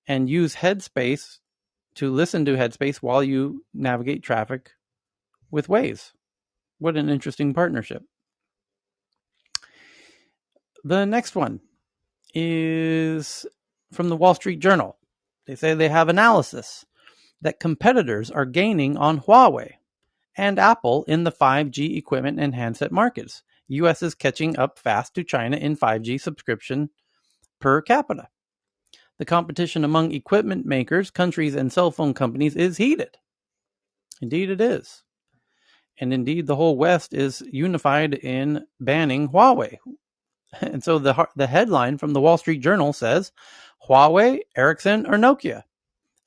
and use Headspace to listen to Headspace while you navigate traffic with Waze. What an interesting partnership. The next one is from the Wall Street Journal. They say they have analysis that competitors are gaining on Huawei and Apple in the 5G equipment and handset markets. US is catching up fast to China in 5G subscription per capita. The competition among equipment makers, countries, and cell phone companies is heated. Indeed it is. And indeed the whole West is unified in banning Huawei. And so the headline from the Wall Street Journal says, Huawei, Ericsson, or Nokia?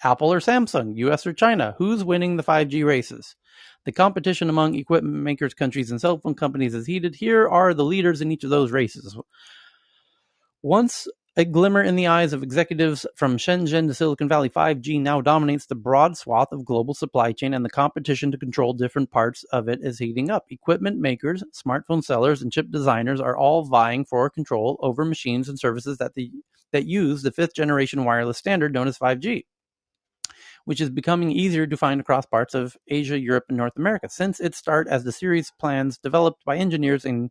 Apple or Samsung? US or China? Who's winning the 5G races? The competition among equipment makers, countries, and cell phone companies is heated. Here are the leaders in each of those races. Once a glimmer in the eyes of executives from Shenzhen to Silicon Valley, 5G now dominates the broad swath of global supply chain, and the competition to control different parts of it is heating up. Equipment makers, smartphone sellers, and chip designers are all vying for control over machines and services that use the 5th generation wireless standard known as 5G, which is becoming easier to find across parts of Asia, Europe, and North America. Since its start as the series plans developed by engineers and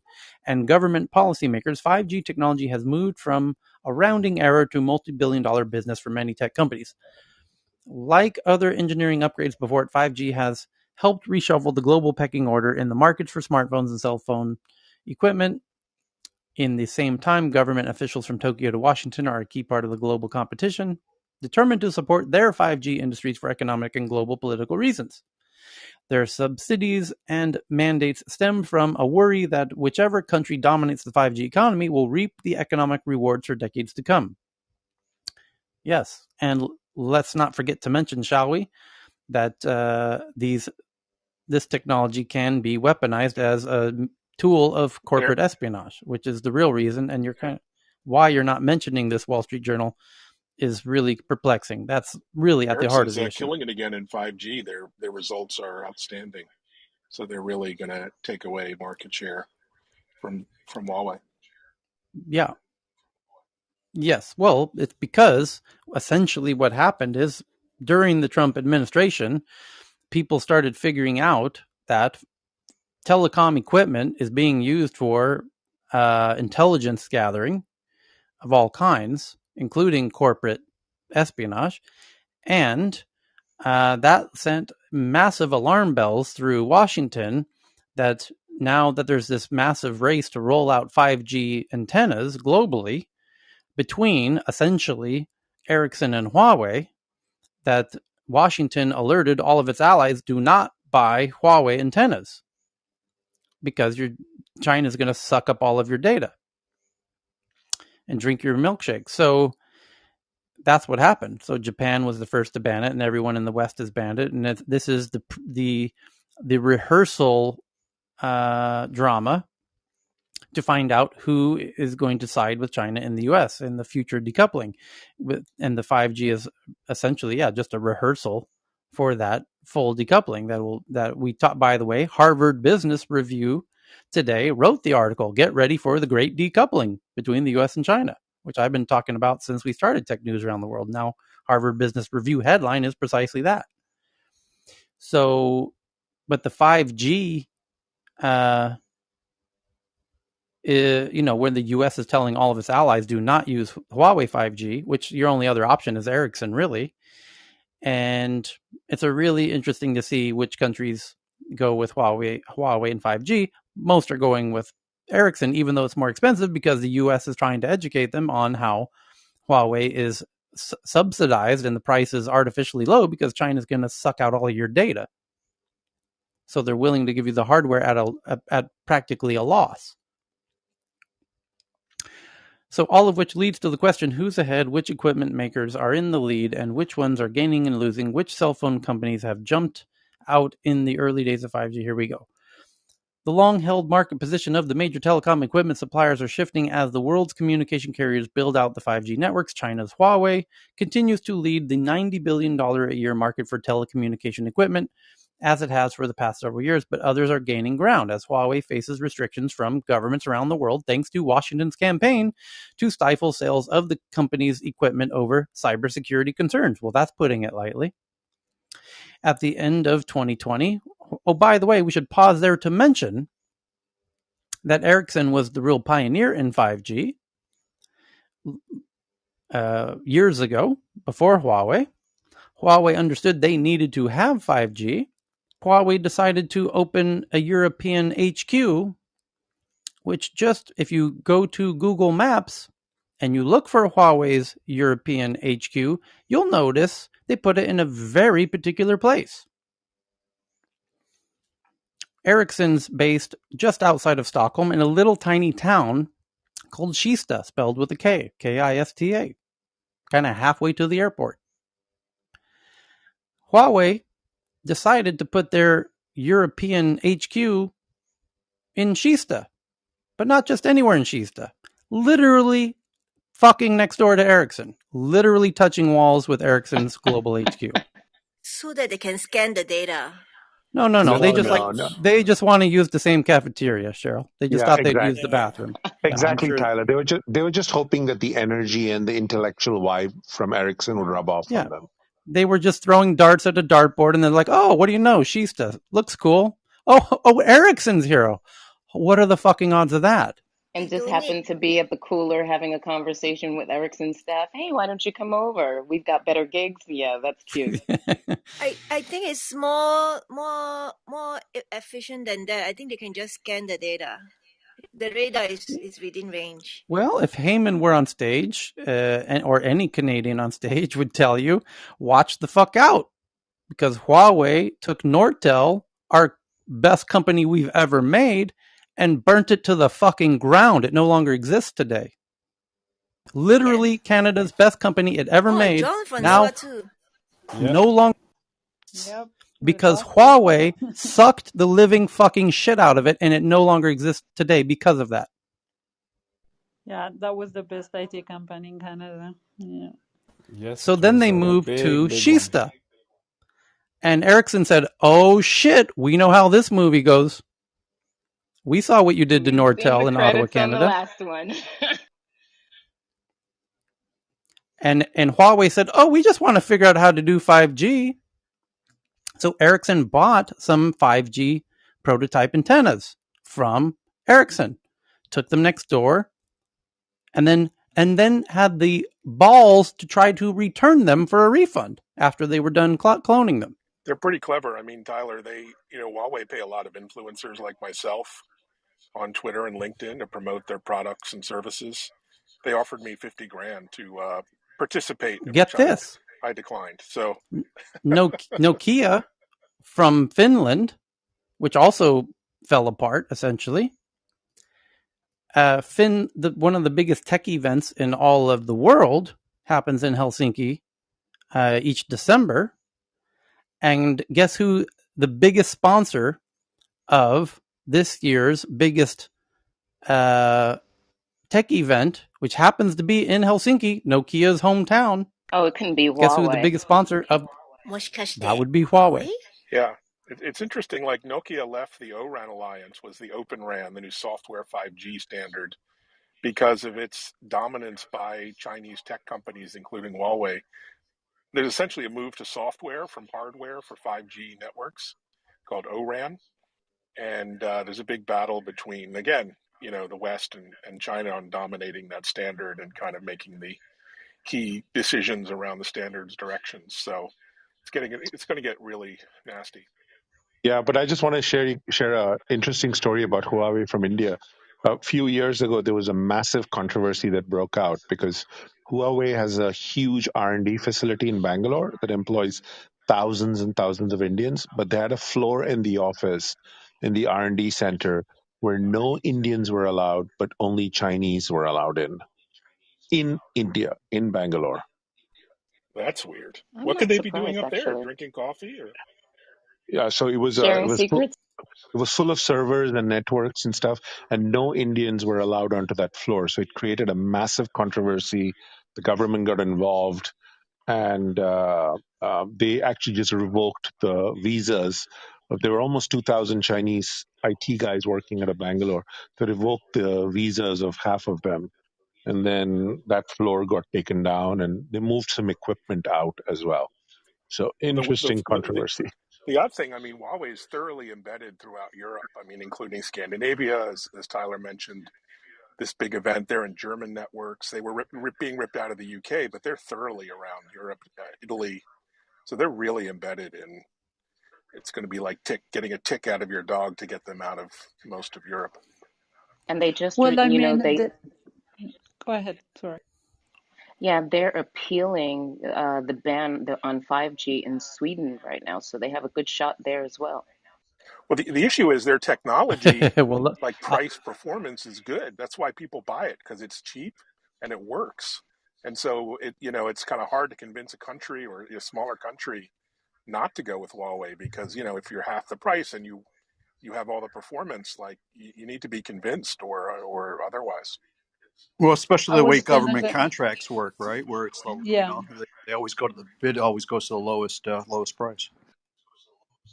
government policymakers, 5G technology has moved from a rounding error to multi-billion-dollar business for many tech companies. Like other engineering upgrades before it, 5G has helped reshuffle the global pecking order in the markets for smartphones and cell phone equipment. In the same time, government officials from Tokyo to Washington are a key part of the global competition, determined to support their 5G industries for economic and global political reasons. Their subsidies and mandates stem from a worry that whichever country dominates the 5G economy will reap the economic rewards for decades to come. Yes, and let's not forget to mention, shall we, that this technology can be weaponized as a tool of corporate espionage, which is the real reason, and why you're not mentioning this, Wall Street Journal, is really perplexing. That's really at the heart of the issue. Killing it again in 5G. Their results are outstanding, so they're really going to take away market share from Huawei. Yeah. Yes. Well, it's because essentially what happened is during the Trump administration, people started figuring out that telecom equipment is being used for intelligence gathering of all kinds, including corporate espionage, and that sent massive alarm bells through Washington that now that there's this massive race to roll out 5G antennas globally between essentially Ericsson and Huawei, that Washington alerted all of its allies, do not buy Huawei antennas because China's going to suck up all of your data and drink your milkshake. So that's what happened. So Japan was the first to ban it, and everyone in the West has banned it. And this is the rehearsal drama to find out who is going to side with China in the U.S. in the future decoupling. And the 5G is essentially, just a rehearsal for that full decoupling that we taught. By the way, Harvard Business Review today wrote the article, "Get ready for the great decoupling between the U.S. and China," which I've been talking about since we started Tech News Around the World. Now, Harvard Business Review headline is precisely that. So, but the 5G, when the U.S. is telling all of its allies do not use Huawei 5G, which your only other option is Ericsson, really. And it's a really interesting to see which countries go with Huawei and 5G. Most are going with Ericsson, even though it's more expensive, because the U.S. is trying to educate them on how Huawei is subsidized and the price is artificially low because China's going to suck out all of your data. So they're willing to give you the hardware at practically a loss. So all of which leads to the question, who's ahead, which equipment makers are in the lead, and which ones are gaining and losing, which cell phone companies have jumped out in the early days of 5G. Here we go. The long-held market position of the major telecom equipment suppliers are shifting as the world's communication carriers build out the 5G networks. China's Huawei continues to lead the $90 billion a year market for telecommunication equipment, as it has for the past several years, but others are gaining ground as Huawei faces restrictions from governments around the world thanks to Washington's campaign to stifle sales of the company's equipment over cybersecurity concerns. Well, that's putting it lightly. At the end of 2020, by the way, we should pause there to mention that Ericsson was the real pioneer in 5G years ago, before Huawei. Huawei understood they needed to have 5G. Huawei decided to open a European HQ, which if you go to Google Maps and you look for Huawei's European HQ, you'll notice they put it in a very particular place. Ericsson's based just outside of Stockholm in a little tiny town called Kista, spelled with a K, Kista, kind of halfway to the airport. Huawei decided to put their European HQ in Kista, but not just anywhere in Kista. Literally fucking next door to Ericsson, literally touching walls with Ericsson's global HQ. So that they can scan the data. No. They just want to use the same cafeteria, Cheryl. They just thought they'd use the bathroom. Exactly, sure. Tyler. They were just hoping that the energy and the intellectual vibe from Ericsson would rub off on them. They were just throwing darts at a dartboard, and they're like, "Oh, what do you know? Shista looks cool. Oh, Ericsson's hero. What are the fucking odds of that?" And just happened to be at the cooler having a conversation with Ericsson's staff. Hey, why don't you come over? We've got better gigs. Yeah, that's cute. I think it's more efficient than that. I think they can just scan the data. The radar is within range. Well, if Heyman were on stage, or any Canadian on stage would tell you, watch the fuck out. Because Huawei took Nortel, our best company we've ever made, and burnt it to the fucking ground. It no longer exists today. Literally Canada's best company it ever made. Now, no longer because Huawei sucked the living fucking shit out of it, and it no longer exists today because of that. Yeah, that was the best IT company in Canada. Yeah. Yes. So then they moved to Shista. And Ericsson said, "Oh shit, we know how this movie goes. We saw what you did to Nortel in Ottawa, Canada." The last one. and Huawei said, "Oh, we just want to figure out how to do 5G." So Ericsson bought some 5G prototype antennas from Ericsson, took them next door, and then had the balls to try to return them for a refund after they were done cloning them. They're pretty clever. I mean, Tyler, Huawei pay a lot of influencers like myself on Twitter and LinkedIn to promote their products and services. They offered me $50,000 to participate. Get this. I declined. So Nokia from Finland, which also fell apart essentially. One of the biggest tech events in all of the world happens in Helsinki each December. And guess who the biggest sponsor of this year's biggest tech event, which happens to be in Helsinki, Nokia's hometown? Oh, it couldn't be Huawei. Guess who the biggest sponsor of? That would be Huawei. Yeah. It's interesting, like Nokia left the O-RAN Alliance, was the Open RAN, the new software 5G standard, because of its dominance by Chinese tech companies, including Huawei. There's essentially a move to software from hardware for 5G networks called O-RAN. And there's a big battle between, again, the West and China on dominating that standard and kind of making the key decisions around the standards directions. So it's going to get really nasty. Yeah, but I just want to share an interesting story about Huawei from India. A few years ago, there was a massive controversy that broke out because Huawei has a huge R&D facility in Bangalore that employs thousands and thousands of Indians, but they had a floor in the office, in the R&D center, where no Indians were allowed, but only Chinese were allowed in India, in Bangalore. That's weird. What could they be doing up there? Drinking coffee? Or? Yeah, so it was secrets? It was full of servers and networks and stuff, and no Indians were allowed onto that floor. So it created a massive controversy. The government got involved, and they actually just revoked the visas. There were almost 2,000 Chinese IT guys working out of Bangalore. They revoked the visas of half of them. And then that floor got taken down, and they moved some equipment out as well. So interesting controversy. The odd thing, Huawei is thoroughly embedded throughout Europe. Including Scandinavia, as Tyler mentioned, this big event. They're in German networks. They were being ripped out of the UK, but they're thoroughly around Europe, Italy. So they're really embedded in. It's going to be like getting a tick out of your dog to get them out of most of Europe. And they just, Go ahead. Sorry. Yeah, they're appealing the ban on 5G in Sweden right now, so they have a good shot there as well. Well, the issue is their technology, like price performance, is good. That's why people buy it, because it's cheap and it works. And so it's kind of hard to convince a country or a smaller country not to go with Huawei, because if you're half the price and you have all the performance, like you need to be convinced or otherwise. Well, especially I the way was gonna government go, contracts work, right? Where it's the yeah. they always go to the bid, always goes to the lowest price.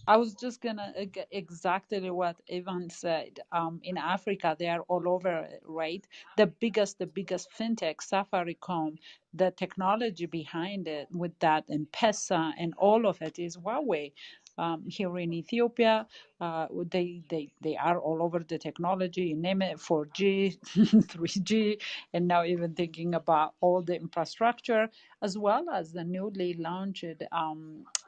I was just gonna exactly what Ivan said. In Africa, they are all over it, right? The biggest fintech, Safaricom, the technology behind it with that M-Pesa and all of it is Huawei. Here in Ethiopia, they are all over the technology. You name it, 4G, 3G, and now even thinking about all the infrastructure as well as the newly launched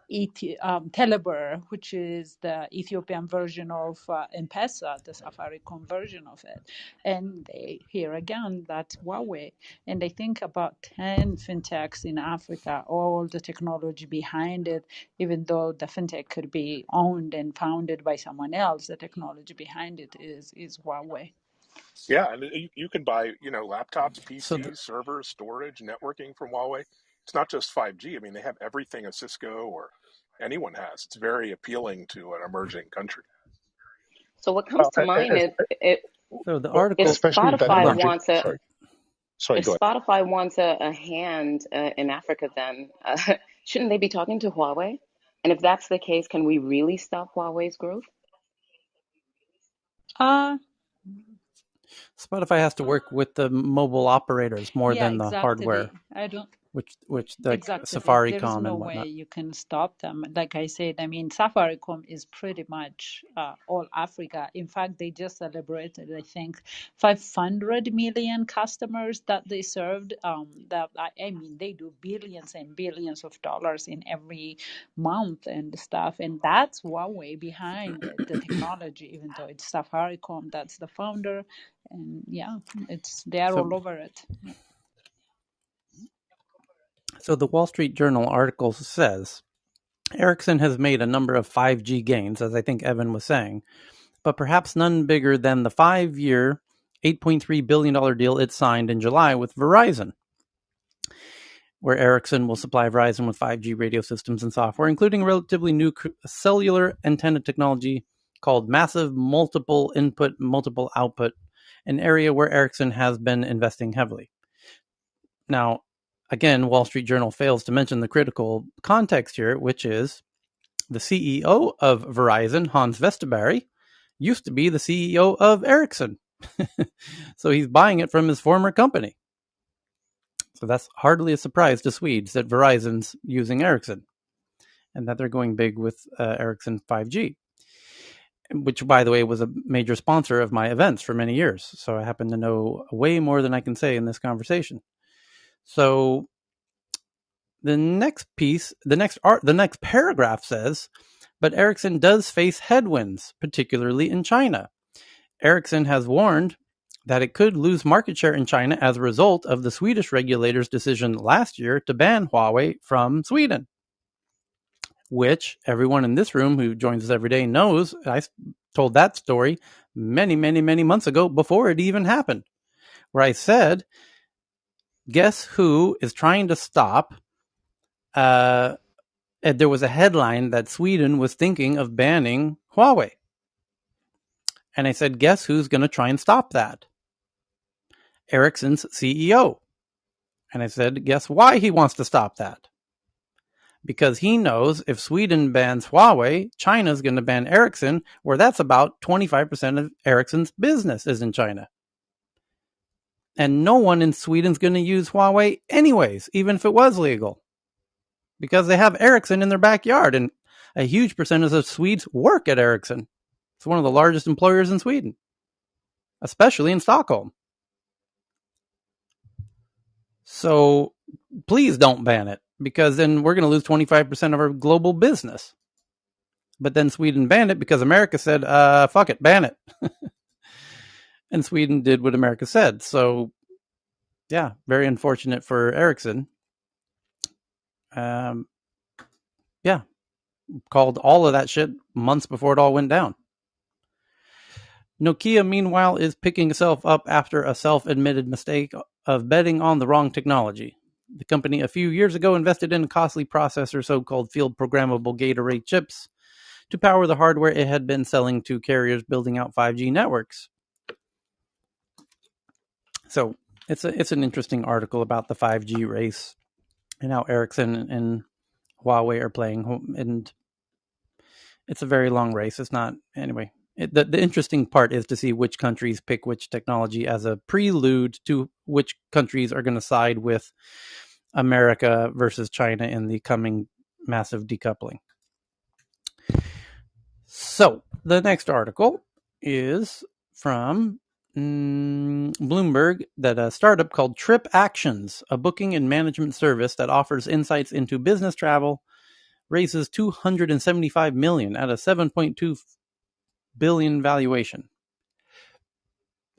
Telebir, which is the Ethiopian version of M-Pesa, the Safaricom version of it. And here again, that's Huawei. And I think about 10 fintechs in Africa, all the technology behind it, even though the fintech could be owned and founded by someone else, the technology behind it is Huawei. Yeah, and you can buy, laptops, PCs, servers, storage, networking from Huawei. It's not just 5G. I mean, they have everything a Cisco or anyone has. It's very appealing to an emerging country. So what comes to mind is so the article, if especially that Spotify emerging. wants a Sorry, if go ahead. Spotify wants a hand in Africa, then shouldn't they be talking to Huawei? And if that's the case, can we really stop Huawei's growth? Spotify has to work with the mobile operators more Yeah, than the hardware, exactly. I don't. which like Exactly. There's Safaricom no and way whatnot. you can stop them. Like I said, I mean, Safaricom is pretty much all Africa. In fact, they just celebrated, I think, 500 million customers that they served. I mean, they do billions and billions of dollars in every month and stuff. And that's Huawei behind it, the technology, even though it's Safaricom, that's the founder. And yeah, they are all over it. Yeah. So the Wall Street Journal article says Ericsson has made a number of 5G gains, as I think Evan was saying, but perhaps none bigger than the 5-year, $8.3 billion deal it signed in July with Verizon, where Ericsson will supply Verizon with 5G radio systems and software, including relatively new cellular antenna technology called Massive Multiple Input, Multiple Output, an area where Ericsson has been investing heavily. Now, again, Wall Street Journal fails to mention the critical context here, which is the CEO of Verizon, Hans Vestaberg, used to be the CEO of Ericsson. So he's buying it from his former company. So that's hardly a surprise to Swedes that Verizon's using Ericsson and that they're going big with Ericsson 5G, which, by the way, was a major sponsor of my events for many years. So I happen to know way more than I can say in this conversation. So the next paragraph says, but Ericsson does face headwinds, particularly in China. Ericsson has warned that it could lose market share in China as a result of the Swedish regulator's decision last year to ban Huawei from Sweden, which everyone in this room who joins us every day knows. I told that story many, many, many months ago before it even happened, where I said, guess who is trying to stop there was a headline that Sweden was thinking of banning Huawei. And I said, guess who's going to try and stop that? Ericsson's CEO. And I said, guess why he wants to stop that? Because he knows if Sweden bans Huawei, China's going to ban Ericsson, where that's about 25% of Ericsson's business is in China. And no one in Sweden's going to use Huawei anyways, even if it was legal. Because they have Ericsson in their backyard, and a huge percentage of Swedes work at Ericsson. It's one of the largest employers in Sweden, especially in Stockholm. So please don't ban it, because then we're going to lose 25% of our global business. But then Sweden banned it because America said, fuck it, ban it. And Sweden did what America said. So, yeah, very unfortunate for Ericsson. Yeah, called all of that shit months before it all went down. Nokia, meanwhile, is picking itself up after a self-admitted mistake of betting on the wrong technology. The company a few years ago invested in a costly processor, so-called field programmable gate array chips, to power the hardware it had been selling to carriers building out 5G networks. So it's an interesting article about the 5G race and how Ericsson and Huawei are playing, and it's a very long race. It's not anyway. The interesting part is to see which countries pick which technology as a prelude to which countries are going to side with America versus China in the coming massive decoupling. So the next article is from Bloomberg, that a startup called Trip Actions, a booking and management service that offers insights into business travel, raises $275 million at a $7.2 billion valuation.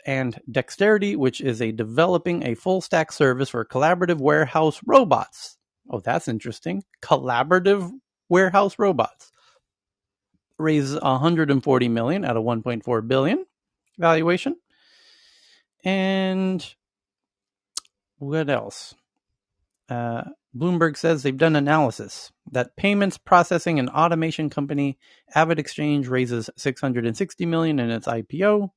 And Dexterity, which is developing a full stack service for collaborative warehouse robots. Oh, that's interesting. Collaborative warehouse robots. Raises $140 million at a $1.4 billion valuation. And what else? Bloomberg says they've done analysis that payments processing and automation company Avid Exchange raises $660 million in its IPO.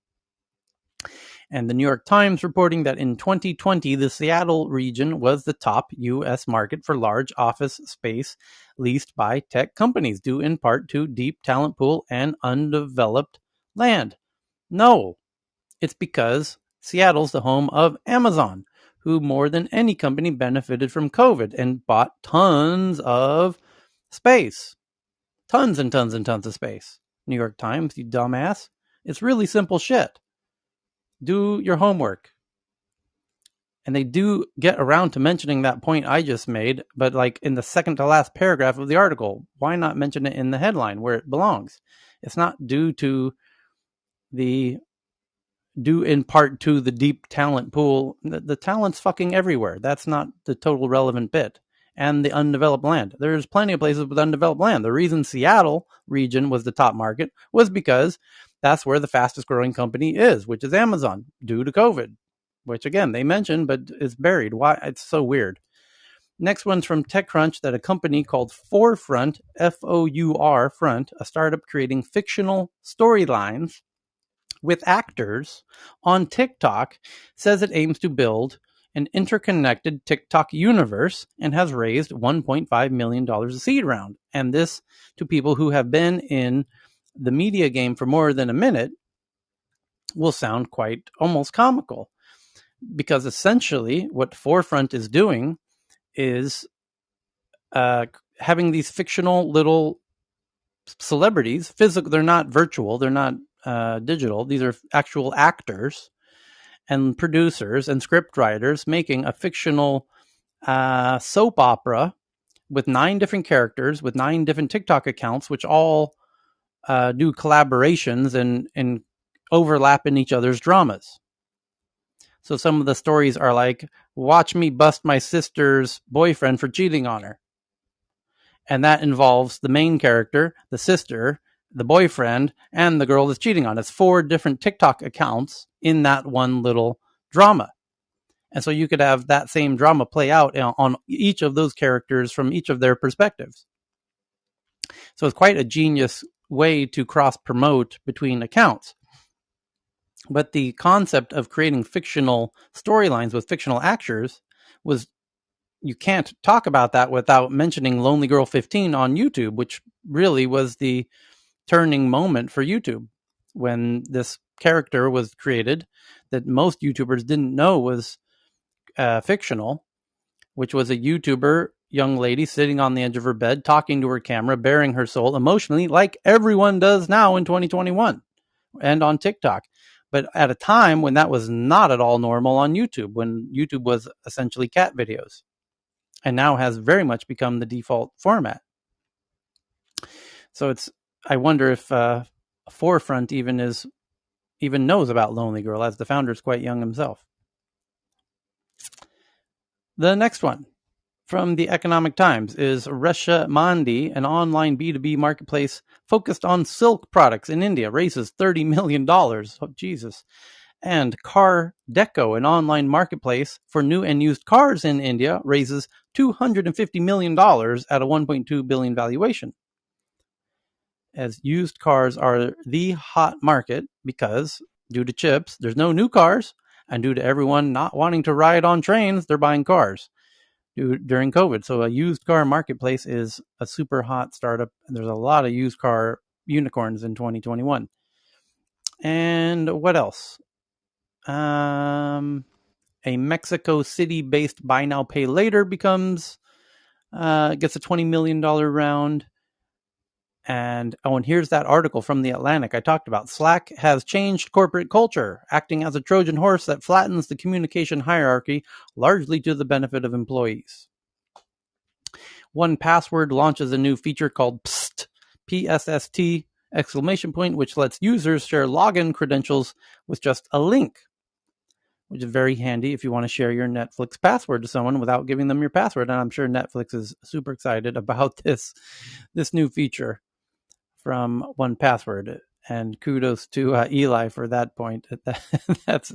And the New York Times reporting that in 2020, the Seattle region was the top U.S. market for large office space leased by tech companies, due in part to deep talent pool and undeveloped land. No, it's because Seattle's the home of Amazon, who more than any company benefited from COVID and bought tons of space. Tons and tons and tons of space. New York Times, you dumbass. It's really simple shit. Do your homework. And they do get around to mentioning that point I just made, but like in the second to last paragraph of the article. Why not mention it in the headline where it belongs? It's not due in part to the deep talent pool. The talent's fucking everywhere. That's not the total relevant bit. And the undeveloped land. There's plenty of places with undeveloped land. The reason Seattle region was the top market was because that's where the fastest growing company is, which is Amazon, due to COVID, which again, they mentioned, but it's buried. Why? It's so weird. Next one's from TechCrunch, that a company called Forefront, F-O-U-R, Front, a startup creating fictional storylines with actors on TikTok, says it aims to build an interconnected TikTok universe and has raised $1.5 million of seed round. And this, to people who have been in the media game for more than a minute, will sound quite almost comical. Because essentially what Forefront is doing is having these fictional little celebrities, physical, they're not virtual, they're not digital, these are actual actors and producers and script writers making a fictional soap opera with 9 different characters, with 9 different TikTok accounts, which all do collaborations and overlap in each other's dramas. So some of the stories are like, watch me bust my sister's boyfriend for cheating on her. And that involves the main character, the sister, the boyfriend, and the girl that's cheating on. It's 4 different TikTok accounts in that one little drama. And so you could have that same drama play out on each of those characters from each of their perspectives. So it's quite a genius way to cross-promote between accounts. But the concept of creating fictional storylines with fictional actors was, you can't talk about that without mentioning Lonely Girl 15 on YouTube, which really was the turning moment for YouTube when this character was created that most YouTubers didn't know was fictional, which was a YouTuber young lady sitting on the edge of her bed, talking to her camera, bearing her soul emotionally, like everyone does now in 2021 and on TikTok. But at a time when that was not at all normal on YouTube, when YouTube was essentially cat videos, and now has very much become the default format. So I wonder if Forefront even knows about Lonely Girl, as the founder is quite young himself. The next one from the Economic Times is Resha Mandi, an online B2B marketplace focused on silk products in India, raises $30 million. Oh, Jesus. And Car Deco, an online marketplace for new and used cars in India, raises $250 million at a $1.2 billion valuation. As used cars are the hot market because, due to chips, there's no new cars, And due to everyone not wanting to ride on trains, they're buying cars during COVID. So a used car marketplace is a super hot startup. And there's a lot of used car unicorns in 2021. And what else? A Mexico City-based buy now, pay later gets a $20 million round. And here's that article from The Atlantic I talked about. Slack has changed corporate culture, acting as a Trojan horse that flattens the communication hierarchy, largely to the benefit of employees. 1Password launches a new feature called PSST, P-S-S-T, ! Which lets users share login credentials with just a link, which is very handy if you want to share your Netflix password to someone without giving them your password. And I'm sure Netflix is super excited about this new feature from 1Password, and kudos to Eli for that point. That's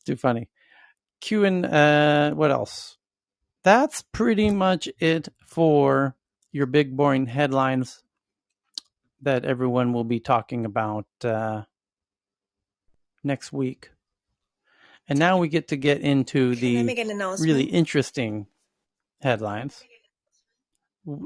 too funny. What else? That's pretty much it for your big boring headlines that everyone will be talking about next week. And now we get into the really interesting headlines.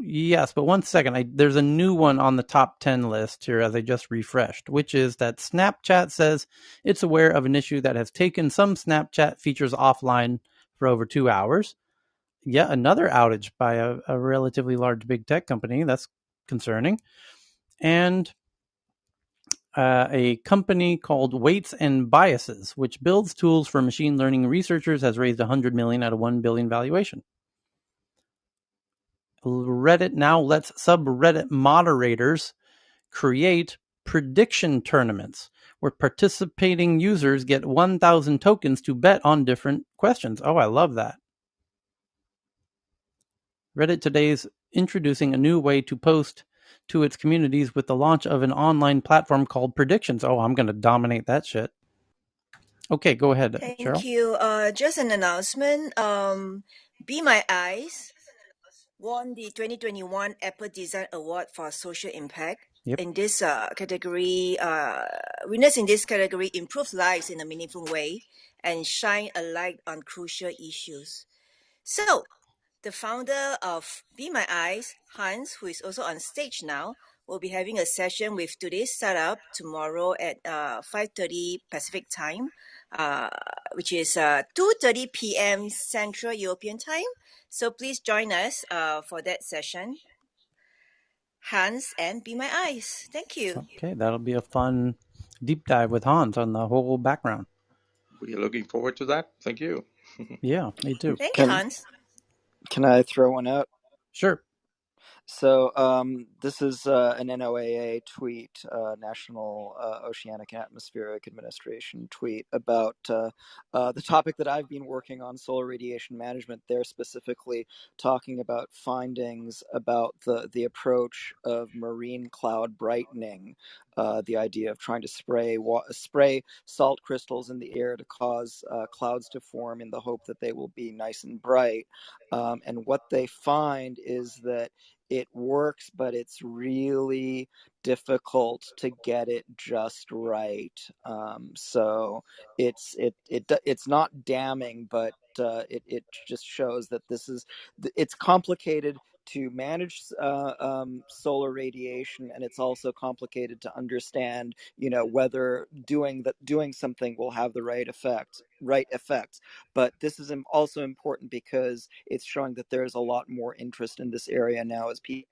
Yes, but one second. There's a new one on the top 10 list here as I just refreshed, which is that Snapchat says it's aware of an issue that has taken some Snapchat features offline for over 2 hours. Yet another outage by a relatively large big tech company. That's concerning. And a company called Weights and Biases, which builds tools for machine learning researchers, has raised $100 million at a $1 billion valuation. Reddit now lets subreddit moderators create prediction tournaments where participating users get 1,000 tokens to bet on different questions. Oh, I love that. Reddit today is introducing a new way to post to its communities with the launch of an online platform called Predictions. Oh, I'm going to dominate that shit. Okay, go ahead, Cheryl. Thank you. Just an announcement. Be My Eyes won the 2021 Apple Design Award for Social Impact. Yep. In this category, winners in this category improve lives in a meaningful way and shine a light on crucial issues. So, the founder of Be My Eyes, Hans, who is also on stage now, will be having a session with today's startup tomorrow at 5:30 Pacific time, which is 2:30 p.m. Central European time. So please join us for that session. Hans and Be My Eyes. Thank you. Okay, that'll be a fun deep dive with Hans on the whole background. We are looking forward to that. Thank you. Yeah, me too. Thank you, Hans. Can I throw one out? Sure. So this is an NOAA tweet, National Oceanic and Atmospheric Administration tweet about the topic that I've been working on, solar radiation management. They're specifically talking about findings about the approach of marine cloud brightening, the idea of trying to spray salt crystals in the air to cause clouds to form in the hope that they will be nice and bright. And what they find is that it works, but it's really difficult to get it just right. So it's not damning, but it just shows that it's complicated to manage solar radiation, and it's also complicated to understand, whether doing something will have the right effects. But this is also important because it's showing that there's a lot more interest in this area now as people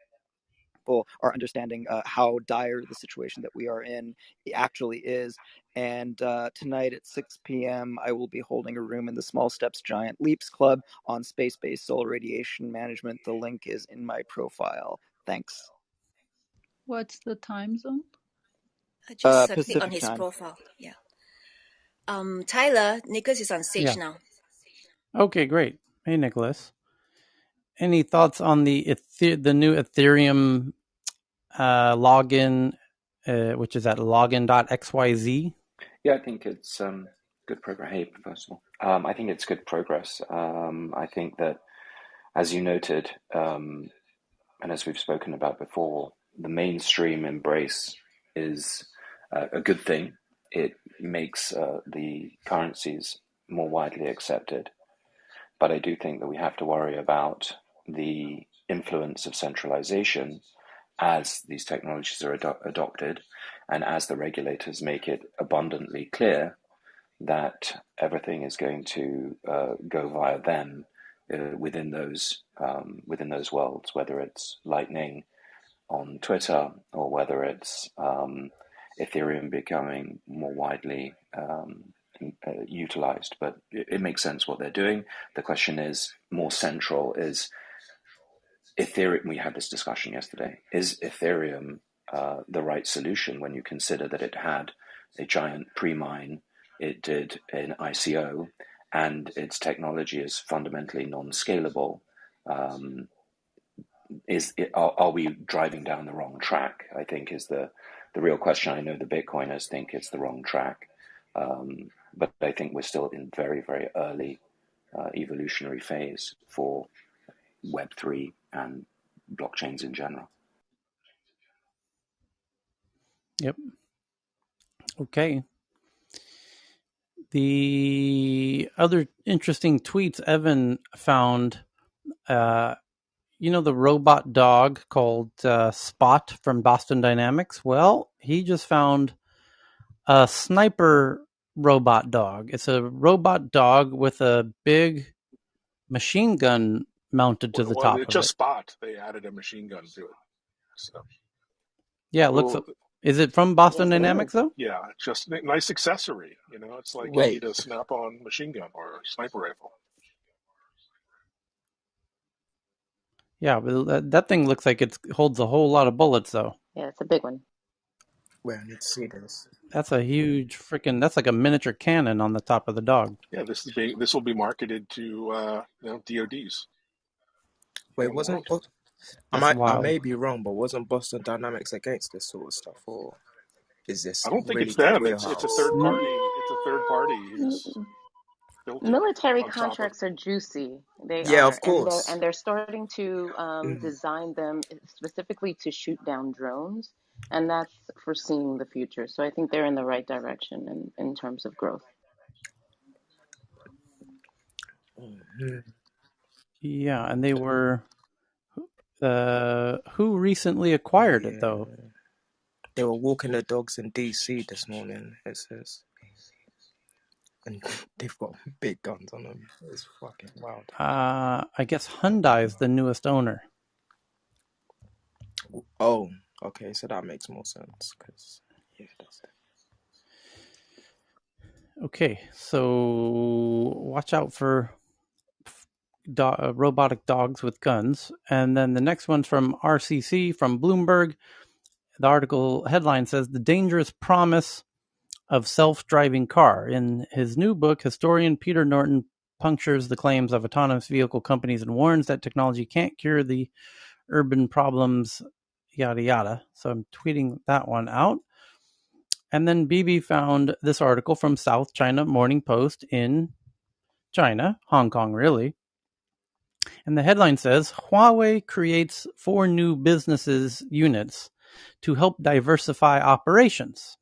are understanding how dire the situation that we are in actually is. And tonight at 6 p.m., I will be holding a room in the Small Steps Giant Leaps Club on space-based solar radiation management. The link is in my profile. Thanks. What's the time zone? Just click on his profile. Yeah. Tyler, Nicholas is on stage now. Okay, great. Hey, Nicholas. Any thoughts on the new Ethereum login, which is at login.xyz? Yeah, I think it's good progress. Hey, first of all, I think it's good progress. I think that, as you noted, and as we've spoken about before, the mainstream embrace is a good thing. it makes the currencies more widely accepted. But I do think that we have to worry about the influence of centralization as these technologies are adopted, and as the regulators make it abundantly clear that everything is going to go via them within those worlds, whether it's Lightning on Twitter or whether it's Ethereum becoming more widely utilized. But it makes sense what they're doing. The question is more central is Ethereum. We had this discussion yesterday. Is Ethereum the right solution when you consider that it had a giant pre-mine, it did an ICO, and its technology is fundamentally non-scalable? Are we driving down the wrong track? I think is the real question. I know the Bitcoiners think it's the wrong track, but I think we're still in very, very early evolutionary phase for Web3 and blockchains in general. Yep. Okay. The other interesting tweets Evan found, the robot dog called Spot from Boston Dynamics? Well, he just found a sniper robot dog. It's a robot dog with a big machine gun mounted to the top of it. It's just Spot. They added a machine gun to it. So. Yeah, it looks. Is it from Boston Dynamics though? Yeah, just a nice accessory. It's like you need a snap-on machine gun or a sniper rifle. Yeah, but that thing looks like it holds a whole lot of bullets, though. Yeah, it's a big one. Wait, I need to see this. That's a huge freaking. That's like a miniature cannon on the top of the dog. Yeah, this will be marketed to DoDs. Wait, I may be wrong, but wasn't Boston Dynamics against this sort of stuff, or is this? I don't think really it's them. It's a third party. It's a third party who's built it. Military contracts are juicy. Of course, and they're starting to design them specifically to shoot down drones, and that's foreseeing the future. So I think they're in the right direction in terms of growth. Yeah, and they were. Who recently acquired it though? They were walking their dogs in DC this morning. It says, and they've got big guns on them. It's fucking wild. I guess Hyundai is the newest owner. Oh, okay, so that makes more sense because that's it. Okay, so watch out for robotic dogs with guns. And then the next one's from RCC from Bloomberg. The article headline says, "The Dangerous Promise of Self-Driving Car." In his new book, historian Peter Norton punctures the claims of autonomous vehicle companies and warns that technology can't cure the urban problems, yada, yada. So I'm tweeting that one out. And then BB found this article from South China Morning Post in China, Hong Kong, really. And the headline says, Huawei creates 4 new businesses units to help diversify operations.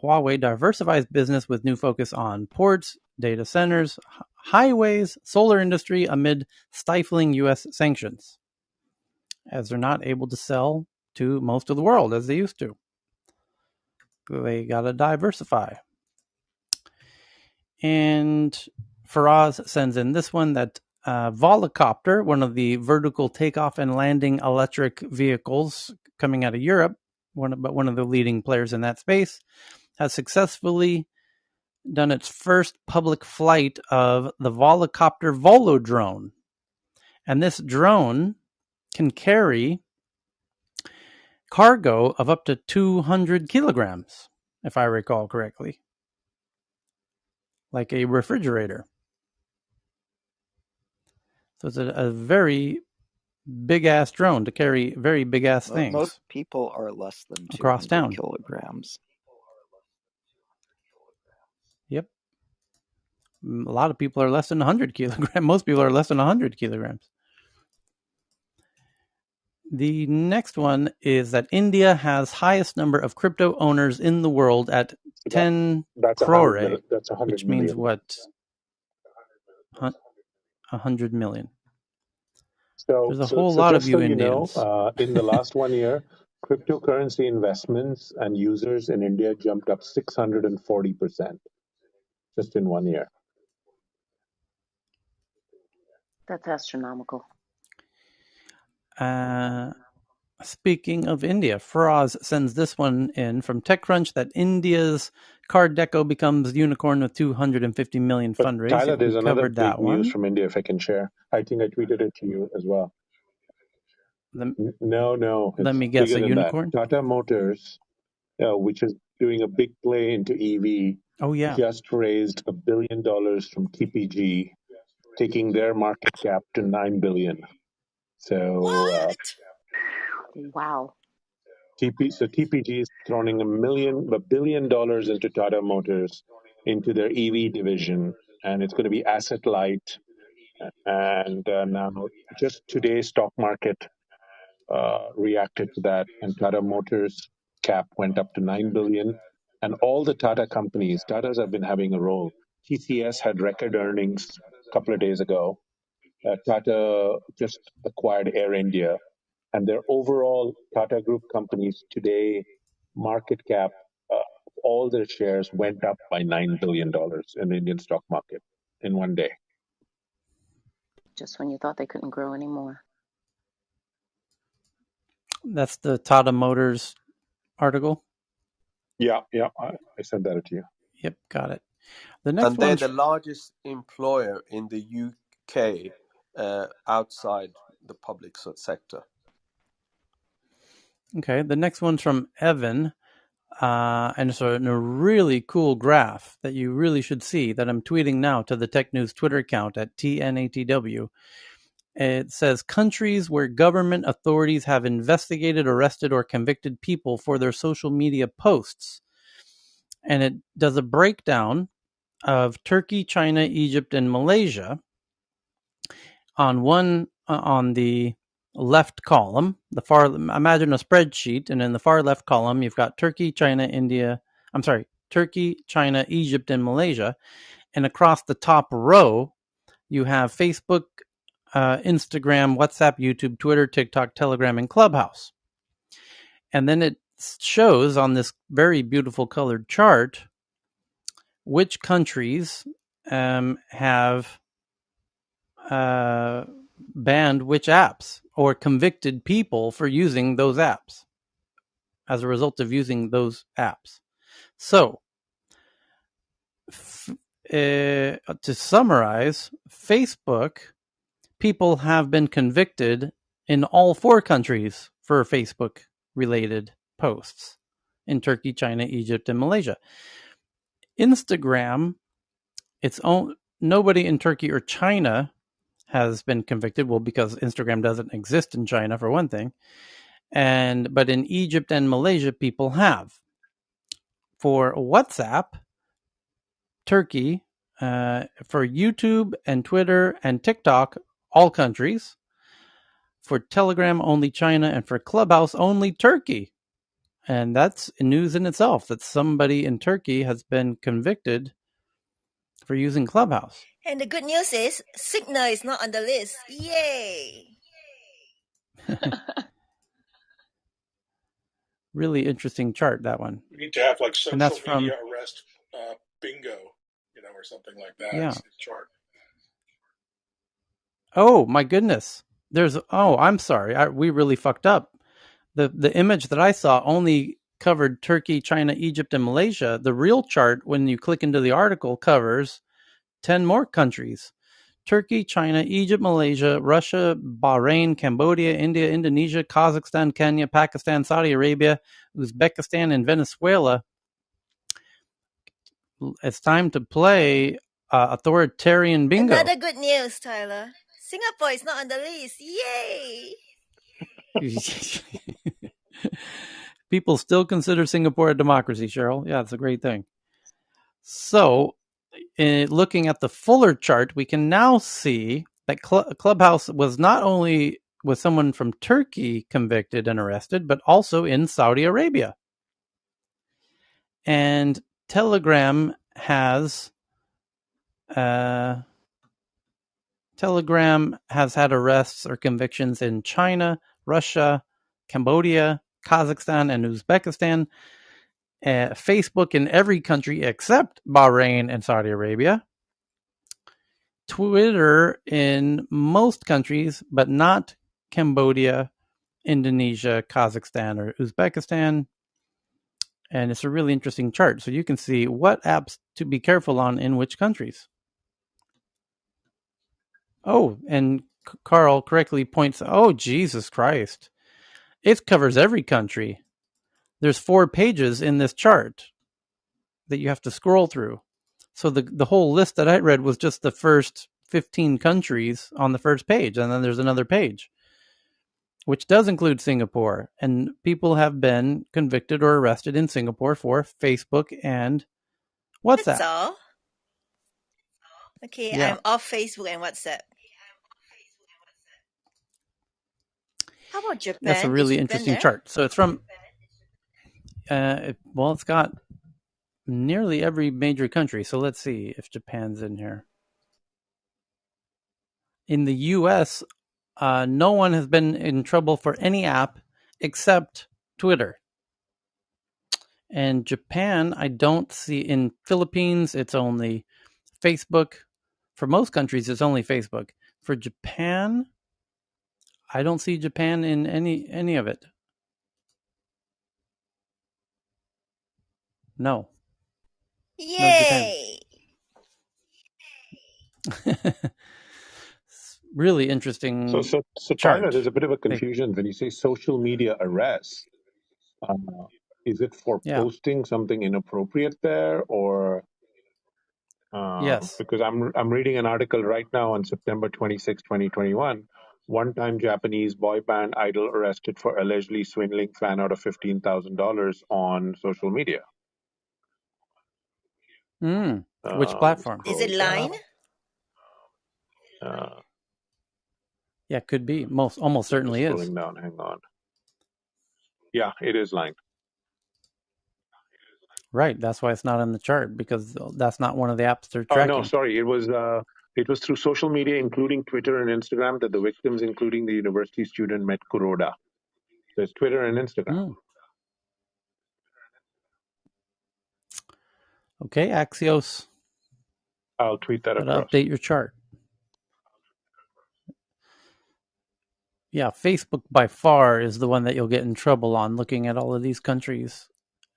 Huawei diversifies business with new focus on ports, data centers, highways, solar industry amid stifling U.S. sanctions, as they're not able to sell to most of the world as they used to. They got to diversify. And Faraz sends in this one that Volocopter, one of the vertical takeoff and landing electric vehicles coming out of Europe, one of the leading players in that space, has successfully done its first public flight of the Volocopter Volodrone. And this drone can carry cargo of up to 200 kilograms, if I recall correctly. Like a refrigerator. So it's a very big-ass drone to carry very big-ass things. Most people are less than 200 kilograms. Yep. A lot of people are less than 100 kilograms. Most people are less than 100 kilograms. The next one is that India has highest number of crypto owners in the world at 10 That's crore, That's 100 which means million. what? 100 million. So, There's a whole lot of just you so Indians. you know, in the last 1 year, cryptocurrency investments and users in India jumped up 640% just in 1 year. That's astronomical. Speaking of India, Faraz sends this one in from TechCrunch that India's Card Deco becomes unicorn with 250 million But fundraise. Tyler, there's another covered that big news one. from India, if I can share. I think I tweeted it to you as well. No, let it's me guess, bigger a than unicorn? that. Tata Motors, which is doing a big play into EV, just raised $1 billion from TPG, taking their market cap to $9 billion. So, wow. TPG is throwing $1 billion into Tata Motors, into their EV division, and it's going to be asset light. And now, just today's stock market reacted to that, and Tata Motors cap went up to $9 billion. And all the Tata companies, Tatas have been having a role. TCS had record earnings a couple of days ago. Tata just acquired Air India, and their overall Tata Group companies today market cap, all their shares went up by $9 billion in the Indian stock market in 1 day. Just when you thought they couldn't grow anymore. That's the Tata Motors article? Yeah, I sent that to you. Yep, got it. The next and they're the largest employer in the UK outside the public sector. Okay, the next one's from Evan, and it's a really cool graph that you really should see that I'm tweeting now to the Tech News Twitter account at TNATW. It says countries where government authorities have investigated, arrested, or convicted people for their social media posts. And it does a breakdown of Turkey, China, Egypt, and Malaysia. On the left column, imagine a spreadsheet, and in the far left column, you've got Turkey, China, Egypt, and Malaysia. And across the top row, you have Facebook, Instagram, WhatsApp, YouTube, Twitter, TikTok, Telegram, and Clubhouse. And then it shows on this very beautiful colored chart which countries have banned which apps or convicted people for using those apps as a result of using those apps. So, to summarize, Facebook, people have been convicted in all 4 countries for Facebook-related posts in Turkey, China, Egypt, and Malaysia. Instagram, nobody in Turkey or China has been convicted. Well, because Instagram doesn't exist in China, for one thing. But in Egypt and Malaysia, people have. For WhatsApp, Turkey, for YouTube and Twitter and TikTok, all countries. For Telegram, only China, and for Clubhouse, only Turkey. And that's news in itself, that somebody in Turkey has been convicted for using Clubhouse. And the good news is, Signal is not on the list. Yay! Really interesting chart, that one. We need to have like social media arrest bingo, or something like that. Yeah. Chart. Oh my goodness! I'm sorry. We really fucked up. The image that I saw only covered Turkey, China, Egypt, and Malaysia. The real chart, when you click into the article, covers 10 more countries: Turkey, China, Egypt, Malaysia, Russia, Bahrain, Cambodia, India, Indonesia, Kazakhstan, Kenya, Pakistan, Saudi Arabia, Uzbekistan, and Venezuela. It's time to play authoritarian bingo. Another good news, Tyler. Singapore is not on the list. Yay! People still consider Singapore a democracy, Cheryl. Yeah, it's a great thing. So, looking at the fuller chart, we can now see that Clubhouse was not only with someone from Turkey convicted and arrested, but also in Saudi Arabia. And Telegram has had arrests or convictions in China, Russia, Cambodia, Kazakhstan, and Uzbekistan. Facebook in every country except Bahrain and Saudi Arabia. Twitter in most countries, but not Cambodia, Indonesia, Kazakhstan, or Uzbekistan. And it's a really interesting chart. So you can see what apps to be careful on in which countries. Oh, and Carl correctly points, oh, Jesus Christ. It covers every country. There's 4 pages in this chart that you have to scroll through. So the whole list that I read was just the first 15 countries on the first page. And then there's another page, which does include Singapore. And people have been convicted or arrested in Singapore for Facebook and WhatsApp. That's all. Okay, yeah. I'm off Facebook and WhatsApp. How about Japan? That's a really interesting chart. So it's from, it's got nearly every major country. So let's see if Japan's in here. In the US, no one has been in trouble for any app except Twitter. And Japan, I don't see. In Philippines, it's only Facebook. For most countries, it's only Facebook. For Japan, I don't see Japan in any of it. No. Yay! No Japan. Really interesting. So Tyler, there's a bit of a confusion when you say social media arrests. Is it for posting something inappropriate there, or? Yes. Because I'm reading an article right now on September 26, 2021. One-time Japanese boy band idol arrested for allegedly swindling fan out of $15,000 on social media. Which platform? Is it Line? Yeah, could be. Almost certainly is. Scrolling down, hang on. Yeah, it is Line. Right, that's why it's not in the chart, because that's not one of the apps they're tracking. Oh no, sorry, it was through social media, including Twitter and Instagram, that the victims, including the university student, met Kuroda. So it's Twitter and Instagram. Okay, Axios. I'll tweet that across. Update your chart. Yeah, Facebook by far is the one that you'll get in trouble on, looking at all of these countries.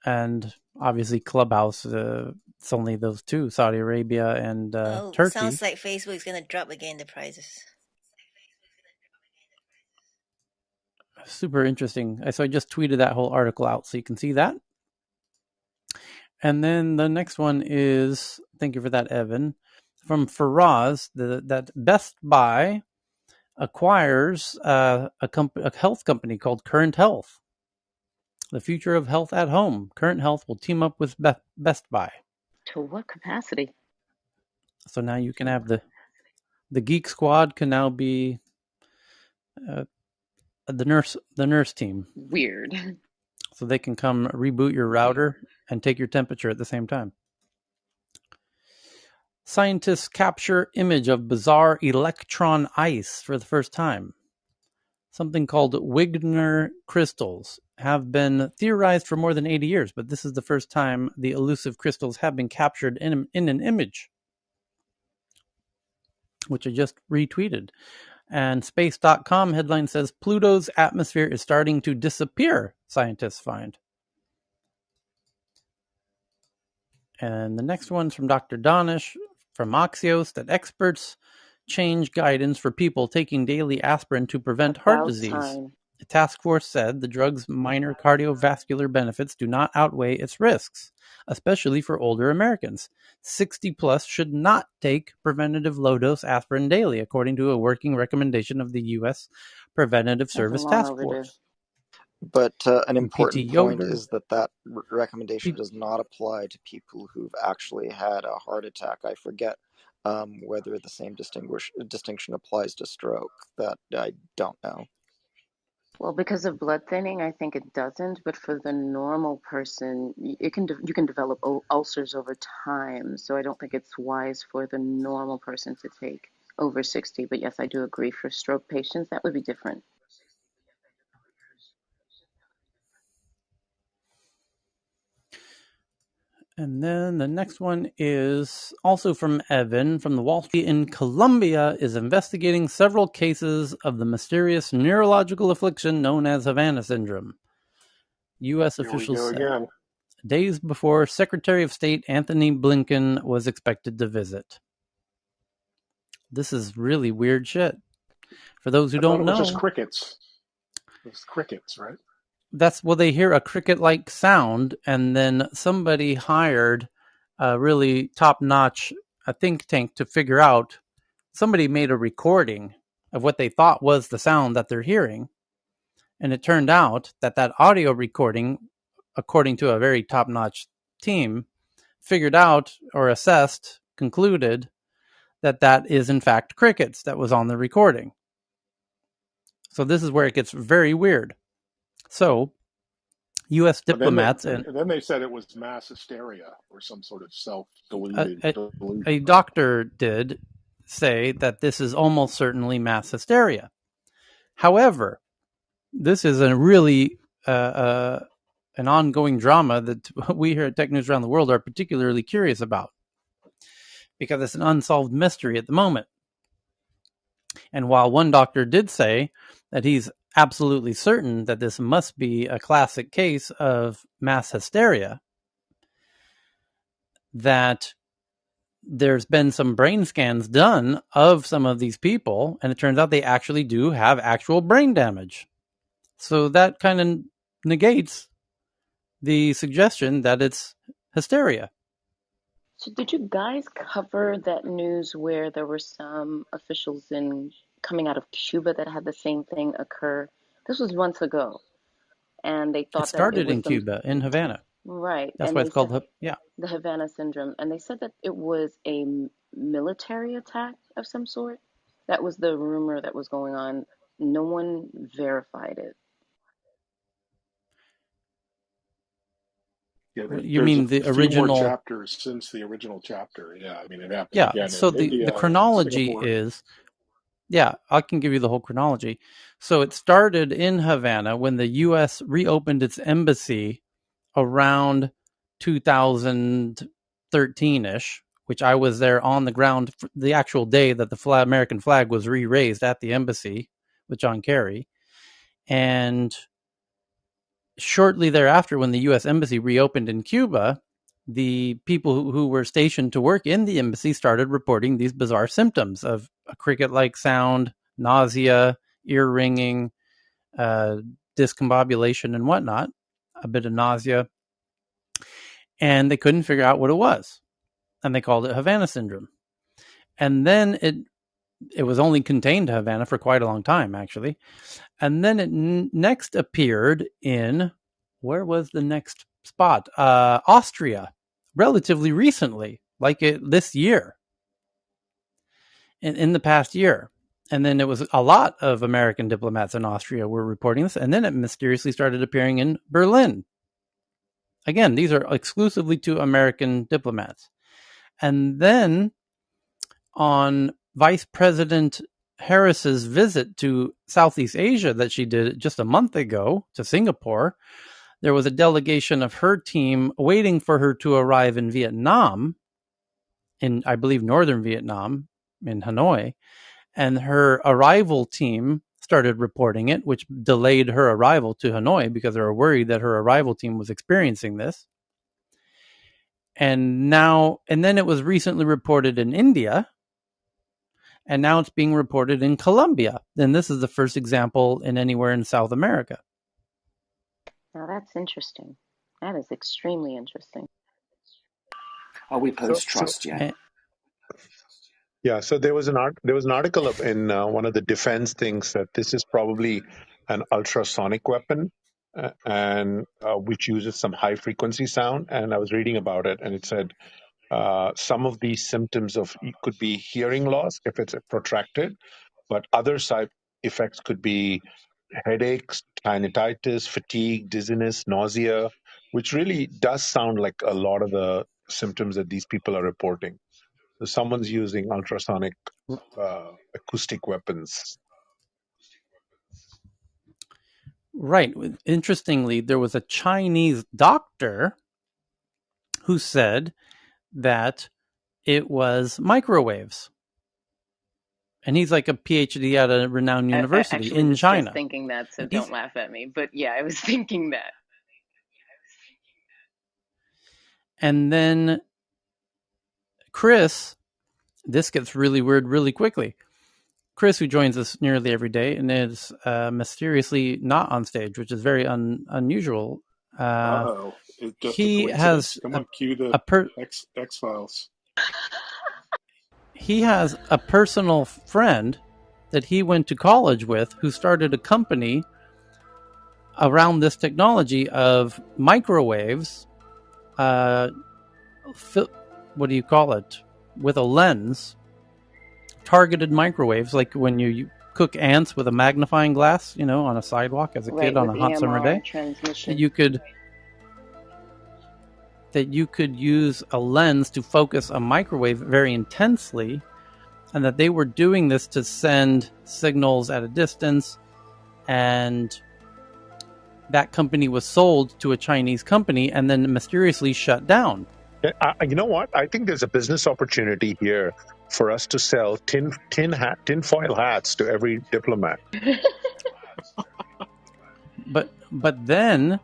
And obviously Clubhouse, it's only those 2, Saudi Arabia and Turkey. Sounds like Facebook is going to drop again the prices. Super interesting. So I just tweeted that whole article out so you can see that. And then the next one is, thank you for that, Evan, from Faraz, that Best Buy acquires a health company called Current Health. The future of health at home. Current Health will team up with Best Buy. To what capacity? So now you can have the Geek Squad can now be the nurse team. Weird. So they can come reboot your router and take your temperature at the same time. Scientists capture image of bizarre electron ice for the first time. Something called Wigner crystals have been theorized for more than 80 years, but this is the first time the elusive crystals have been captured in an image, which I just retweeted. And space.com headline says Pluto's atmosphere is starting to disappear, scientists find. And the next one's from Dr. Donish from Axios, that experts change guidance for people taking daily aspirin to prevent heart disease. Time. The task force said the drug's minor cardiovascular benefits do not outweigh its risks, especially for older Americans. 60 plus should not take preventative low-dose aspirin daily, according to a working recommendation of the U.S. Preventative Service Task Force. But an important point is that recommendation does not apply to people who've actually had a heart attack. I forget whether the same distinction applies to stroke. That I don't know. Well, because of blood thinning, I think it doesn't. But for the normal person, you can develop ulcers over time. So I don't think it's wise for the normal person to take over 60. But yes, I do agree for stroke patients, that would be different. And then the next one is also from Evan from the Wall Street. In Colombia is investigating several cases of the mysterious neurological affliction known as Havana syndrome. U.S. officials said days before Secretary of State Anthony Blinken was expected to visit. This is really weird shit. For those who don't know, it was just crickets. It's crickets, right? That's well, they hear a cricket-like sound, and then somebody hired a really top-notch think tank to figure out. Somebody made a recording of what they thought was the sound that they're hearing, and it turned out that that audio recording, according to a very top-notch team, figured out or assessed, concluded that that is in fact crickets that was on the recording. So this is where it gets very weird. So U.S. diplomats and then they said it was mass hysteria or some sort of self-deluded delusion. A doctor did say that this is almost certainly mass hysteria. However, this is a really an ongoing drama that we here at Tech News Around the World are particularly curious about because it's an unsolved mystery at the moment. And while one doctor did say that he's absolutely certain that this must be a classic case of mass hysteria, that there's been some brain scans done of some of these people, and it turns out they actually do have actual brain damage. So that kind of negates the suggestion that it's hysteria. So did you guys cover that news where there were some officials coming out of Cuba that had the same thing occur? This was months ago, and they thought it started in Cuba, in Havana. Right. That's why it's called, the Havana syndrome. And they said that it was a military attack of some sort. That was the rumor that was going on. No one verified it. Yeah, you mean the original more chapters since the original chapter? Yeah, I mean it happened. Yeah, again so in India, the chronology is, I can give you the whole chronology. So it started in Havana when the U.S. reopened its embassy around 2013-ish, which I was there on the ground the actual day that the American flag was re-raised at the embassy with John Kerry. And shortly thereafter, when the U.S. Embassy reopened in Cuba, the people who were stationed to work in the embassy started reporting these bizarre symptoms of a cricket-like sound, nausea, ear ringing, discombobulation and whatnot, a bit of nausea. And they couldn't figure out what it was. And they called it Havana syndrome. And then it was only contained to Havana for quite a long time, actually. And then it next appeared in, where was the next spot? Austria, relatively recently, this year, in the past year. And then it was a lot of American diplomats in Austria were reporting this. And then it mysteriously started appearing in Berlin. Again, these are exclusively to American diplomats. And then on Vice President Harris's visit to Southeast Asia that she did just a month ago to Singapore, there was a delegation of her team waiting for her to arrive in Vietnam, in, I believe, northern Vietnam, in Hanoi. And her arrival team started reporting it, which delayed her arrival to Hanoi because they were worried that her arrival team was experiencing this. And then it was recently reported in India, and now it's being reported in Colombia. And this is the first example in anywhere in South America. Now that's interesting. That is extremely interesting. Are we post-trust yet? Yeah, so there was an article up in one of the defense things that this is probably an ultrasonic weapon, and which uses some high frequency sound. And I was reading about it, and it said some of these symptoms could be hearing loss if it's protracted, but other side effects could be headaches, tinnitus, fatigue, dizziness, nausea, which really does sound like a lot of the symptoms that these people are reporting. So someone's using ultrasonic acoustic weapons. Right. Interestingly, there was a Chinese doctor who said that it was microwaves. And he's like a PhD at a renowned university Actually in was China. just thinking that, so don't laugh at me. But yeah, I was thinking that. And then Chris, this gets really weird really quickly. Chris, who joins us nearly every day and is mysteriously not on stage, which is very unusual. It's just a he coincidence. has Come on, cue the X-Files. He has a personal friend that he went to college with who started a company around this technology of microwaves, what do you call it, with a lens, targeted microwaves, like when you cook ants with a magnifying glass, on a sidewalk as a kid on a hot summer day, that you could use a lens to focus a microwave very intensely, and that they were doing this to send signals at a distance, and that company was sold to a Chinese company and then mysteriously shut down. You know what? I think there's a business opportunity here for us to sell tinfoil hats to every diplomat. But then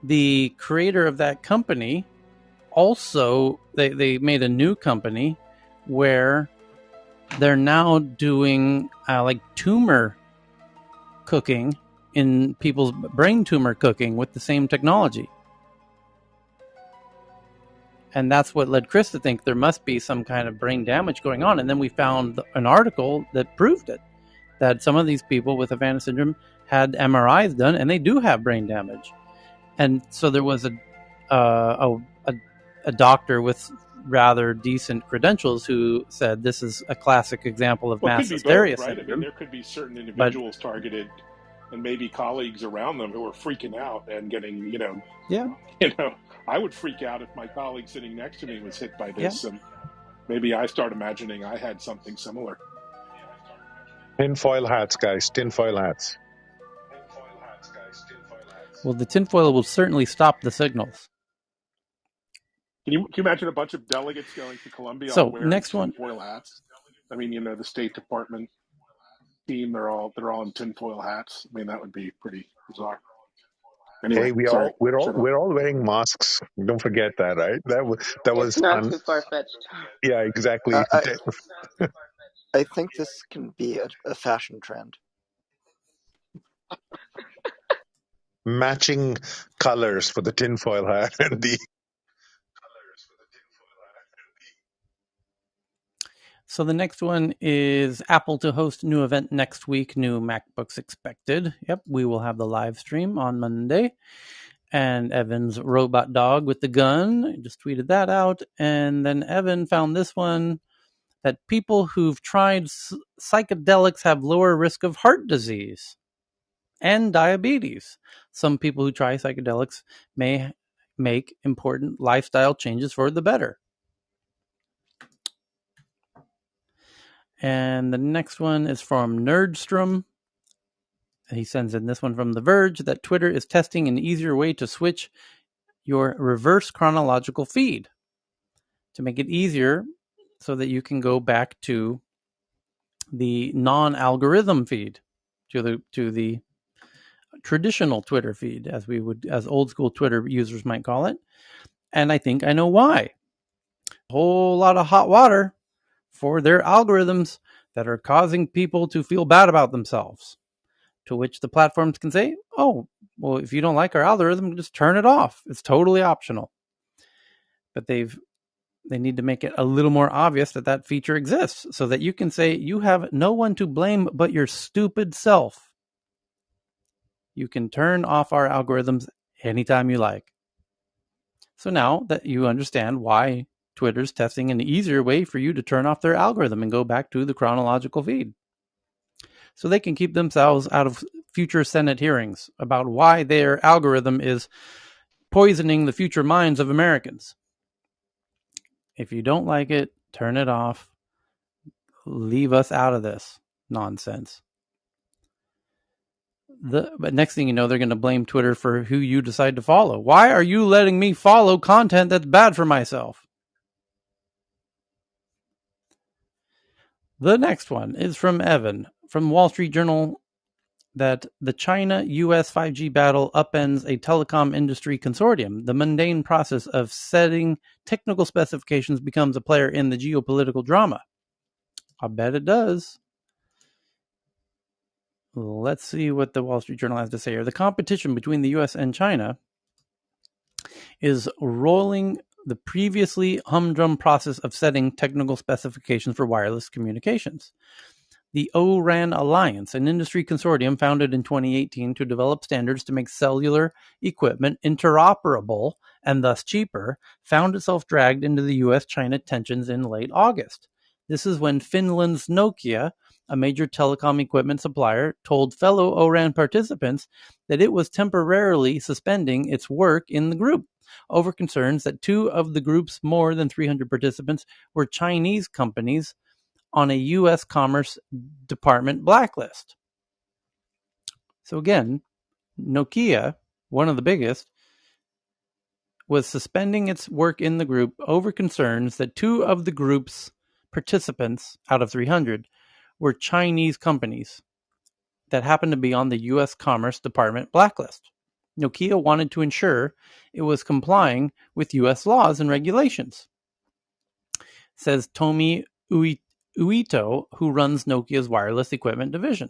the creator of that company also, they made a new company where they're now doing like tumor cooking in people's brain tumor cooking with the same technology. And that's what led Chris to think there must be some kind of brain damage going on. And then we found an article that proved it, that some of these people with Havana syndrome had MRIs done and they do have brain damage. And so there was a doctor with rather decent credentials who said this is a classic example of mass hysteria both, right? syndrome. I mean, there could be certain individuals targeted, and maybe colleagues around them who are freaking out and getting, I would freak out if my colleague sitting next to me was hit by this, and maybe I start imagining I had something similar. Tinfoil hats, guys. Tinfoil hats. Well, the tinfoil will certainly stop the signals. Can you imagine a bunch of delegates going to Colombia all wearing tinfoil hats? I mean, the State Department team, they're all in tinfoil hats. I mean, that would be pretty bizarre. Anyway, hey, we're all wearing masks. Don't forget that, right? That was not too far fetched. Yeah, exactly. I think this can be a fashion trend. Matching colors for the tinfoil hat and the. So the next one is Apple to host new event next week. New MacBooks expected. Yep, we will have the live stream on Monday. And Evan's robot dog with the gun just tweeted that out. And then Evan found this one, that people who've tried psychedelics have lower risk of heart disease and diabetes. Some people who try psychedelics may make important lifestyle changes for the better. And the next one is from Nerdstrom. He sends in this one from The Verge, that Twitter is testing an easier way to switch your reverse chronological feed to make it easier so that you can go back to the non-algorithm feed, to the traditional Twitter feed, as old school Twitter users might call it. And I think I know why. A whole lot of hot water for their algorithms that are causing people to feel bad about themselves. To which the platforms can say, oh, well, if you don't like our algorithm, just turn it off. It's totally optional. But they need to make it a little more obvious that feature exists, so that you can say you have no one to blame but your stupid self. You can turn off our algorithms anytime you like. So now that you understand why Twitter's testing an easier way for you to turn off their algorithm and go back to the chronological feed, so they can keep themselves out of future Senate hearings about why their algorithm is poisoning the future minds of Americans. If you don't like it, turn it off. Leave us out of this nonsense. But next thing you know, they're going to blame Twitter for who you decide to follow. Why are you letting me follow content that's bad for myself? The next one is from Evan from Wall Street Journal, that the China-US 5G battle upends a telecom industry consortium. The mundane process of setting technical specifications becomes a player in the geopolitical drama. I bet it does. Let's see what the Wall Street Journal has to say here. The competition between the US and China is rolling the previously humdrum process of setting technical specifications for wireless communications. The O-RAN Alliance, an industry consortium founded in 2018 to develop standards to make cellular equipment interoperable and thus cheaper, found itself dragged into the US-China tensions in late August. This is when Finland's Nokia, a major telecom equipment supplier, told fellow O-RAN participants that it was temporarily suspending its work in the group over concerns that two of the group's more than 300 participants were Chinese companies on a U.S. Commerce Department blacklist. So again, Nokia, one of the biggest, was suspending its work in the group over concerns that two of the group's participants out of 300 were Chinese companies that happened to be on the U.S. Commerce Department blacklist. Nokia wanted to ensure it was complying with U.S. laws and regulations, says Tomi Uito, who runs Nokia's wireless equipment division.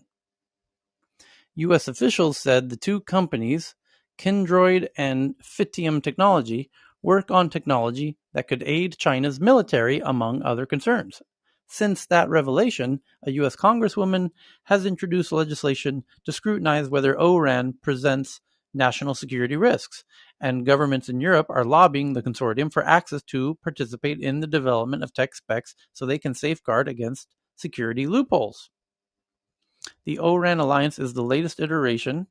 U.S. officials said the two companies, Kindroid and Fitium Technology, work on technology that could aid China's military, among other concerns. Since that revelation, a U.S. Congresswoman has introduced legislation to scrutinize whether O-RAN presents national security risks, and governments in Europe are lobbying the consortium for access to participate in the development of tech specs so they can safeguard against security loopholes. The O-RAN Alliance is the latest iteration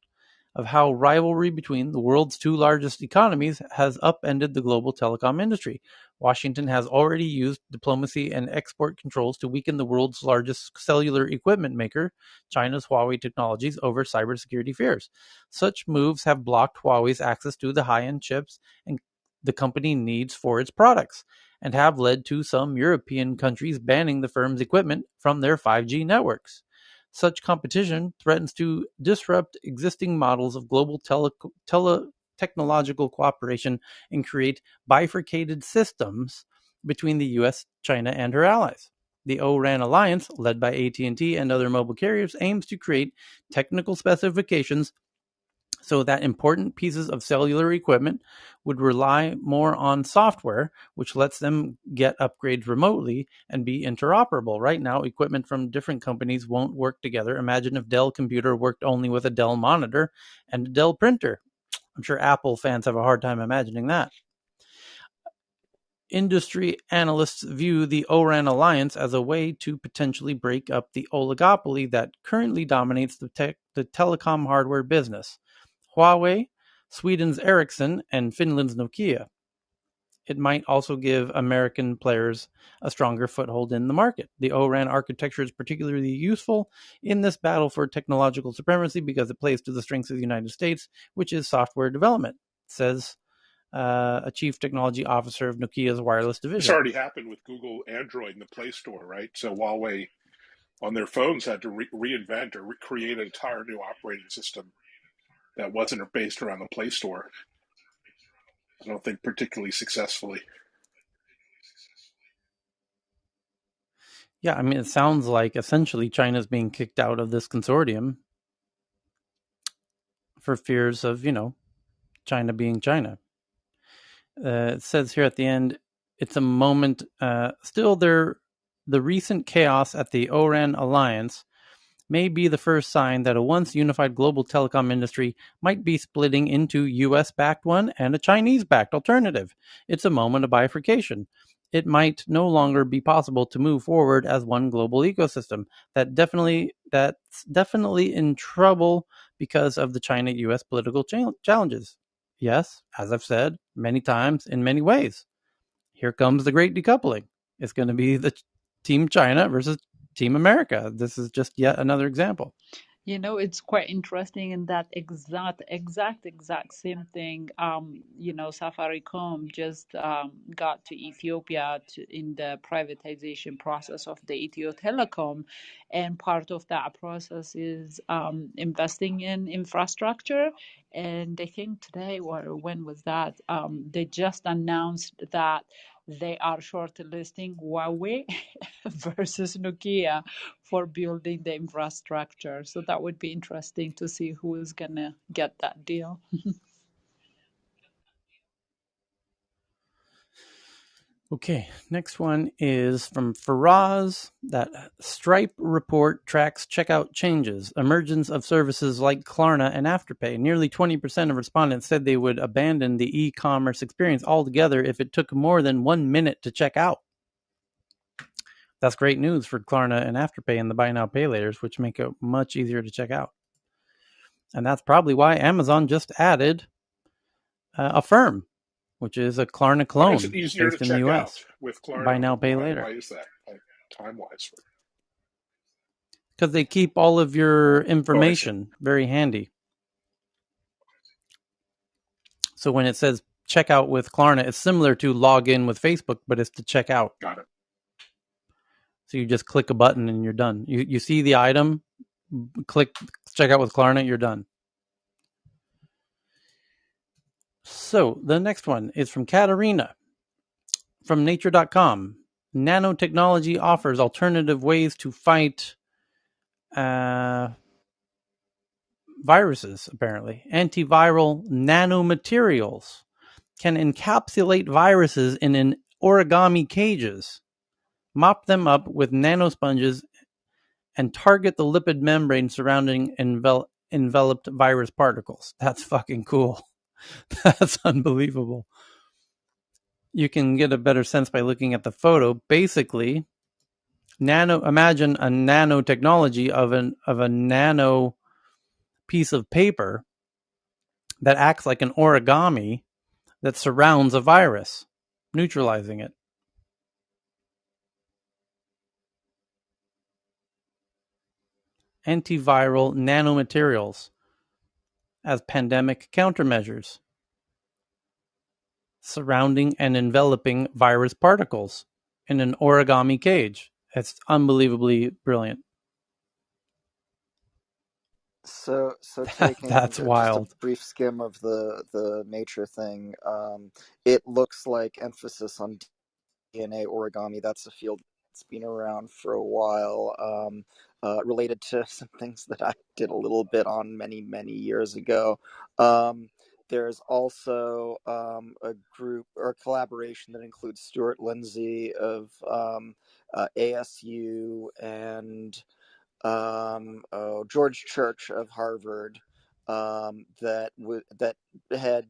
of how rivalry between the world's two largest economies has upended the global telecom industry. Washington has already used diplomacy and export controls to weaken the world's largest cellular equipment maker, China's Huawei Technologies, over cybersecurity fears. Such moves have blocked Huawei's access to the high-end chips and the company needs for its products, and have led to some European countries banning the firm's equipment from their 5G networks. Such competition threatens to disrupt existing models of global technological cooperation and create bifurcated systems between the U.S., China, and her allies. The O-RAN Alliance, led by AT&T and other mobile carriers, aims to create technical specifications so that important pieces of cellular equipment would rely more on software, which lets them get upgrades remotely and be interoperable. Right now, equipment from different companies won't work together. Imagine if Dell computer worked only with a Dell monitor and a Dell printer. I'm sure Apple fans have a hard time imagining that. Industry analysts view the O-RAN Alliance as a way to potentially break up the oligopoly that currently dominates the telecom hardware business. Huawei, Sweden's Ericsson, and Finland's Nokia. It might also give American players a stronger foothold in the market. The O-RAN architecture is particularly useful in this battle for technological supremacy because it plays to the strengths of the United States, which is software development, says a chief technology officer of Nokia's wireless division. This already happened with Google Android in the Play Store, right? So Huawei on their phones had to reinvent or create an entire new operating system that wasn't based around the Play Store. I don't think particularly successfully. Yeah, I mean, it sounds like essentially China's being kicked out of this consortium for fears of, China being China. It says here at the end, it's a moment. Still, the recent chaos at the O-RAN Alliance may be the first sign that a once unified global telecom industry might be splitting into US-backed one and a Chinese-backed alternative. It's a moment of bifurcation. it might no longer be possible to move forward as one global ecosystem. That's definitely in trouble because of the China-US political challenges. Yes, as I've said many times in many ways, here comes the great decoupling. It's going to be the Team China versus Team America. This is just yet another example. You know, it's quite interesting in that exact same thing. You know, Safaricom just got to Ethiopia in the privatization process of the Ethio Telecom, and part of that process is investing in infrastructure. And I think today, or when was that? They just announced that they are shortlisting Huawei versus Nokia for building the infrastructure. So that would be interesting to see who is going to get that deal. Okay, next one is from Faraz. That Stripe report tracks checkout changes, emergence of services like Klarna and Afterpay. Nearly 20% of respondents said they would abandon the e-commerce experience altogether if it took more than 1 minute to check out. That's great news for Klarna and Afterpay and the buy now, pay laters, which make it much easier to check out. And that's probably why Amazon just added Affirm, which is a Klarna clone. Why is it easier to based in the check US. out with Klarna? Buy now, pay later. Why is that, time-wise? Because they keep all of your information very handy. So when it says check out with Klarna, it's similar to log in with Facebook, but it's to check out. Got it. So you just click a button and you're done. You see the item, click check out with Klarna, you're done. So the next one is from Katarina from nature.com. Nanotechnology offers alternative ways to fight viruses, apparently. Antiviral nanomaterials can encapsulate viruses in origami cages, mop them up with nanosponges, and target the lipid membrane surrounding enveloped virus particles. That's fucking cool. That's unbelievable. You can get a better sense by looking at the photo. Basically, imagine a nanotechnology of a nano piece of paper that acts like an origami that surrounds a virus, neutralizing it. Antiviral nanomaterials as pandemic countermeasures, surrounding and enveloping virus particles in an origami cage. It's unbelievably brilliant. So taking That's wild. Just a brief skim of the nature thing, it looks like emphasis on DNA origami. That's a field that's been around for a while, related to some things that I did a little bit on many years ago. There's also a group or a collaboration that includes Stuart Lindsay of ASU and George Church of Harvard, that had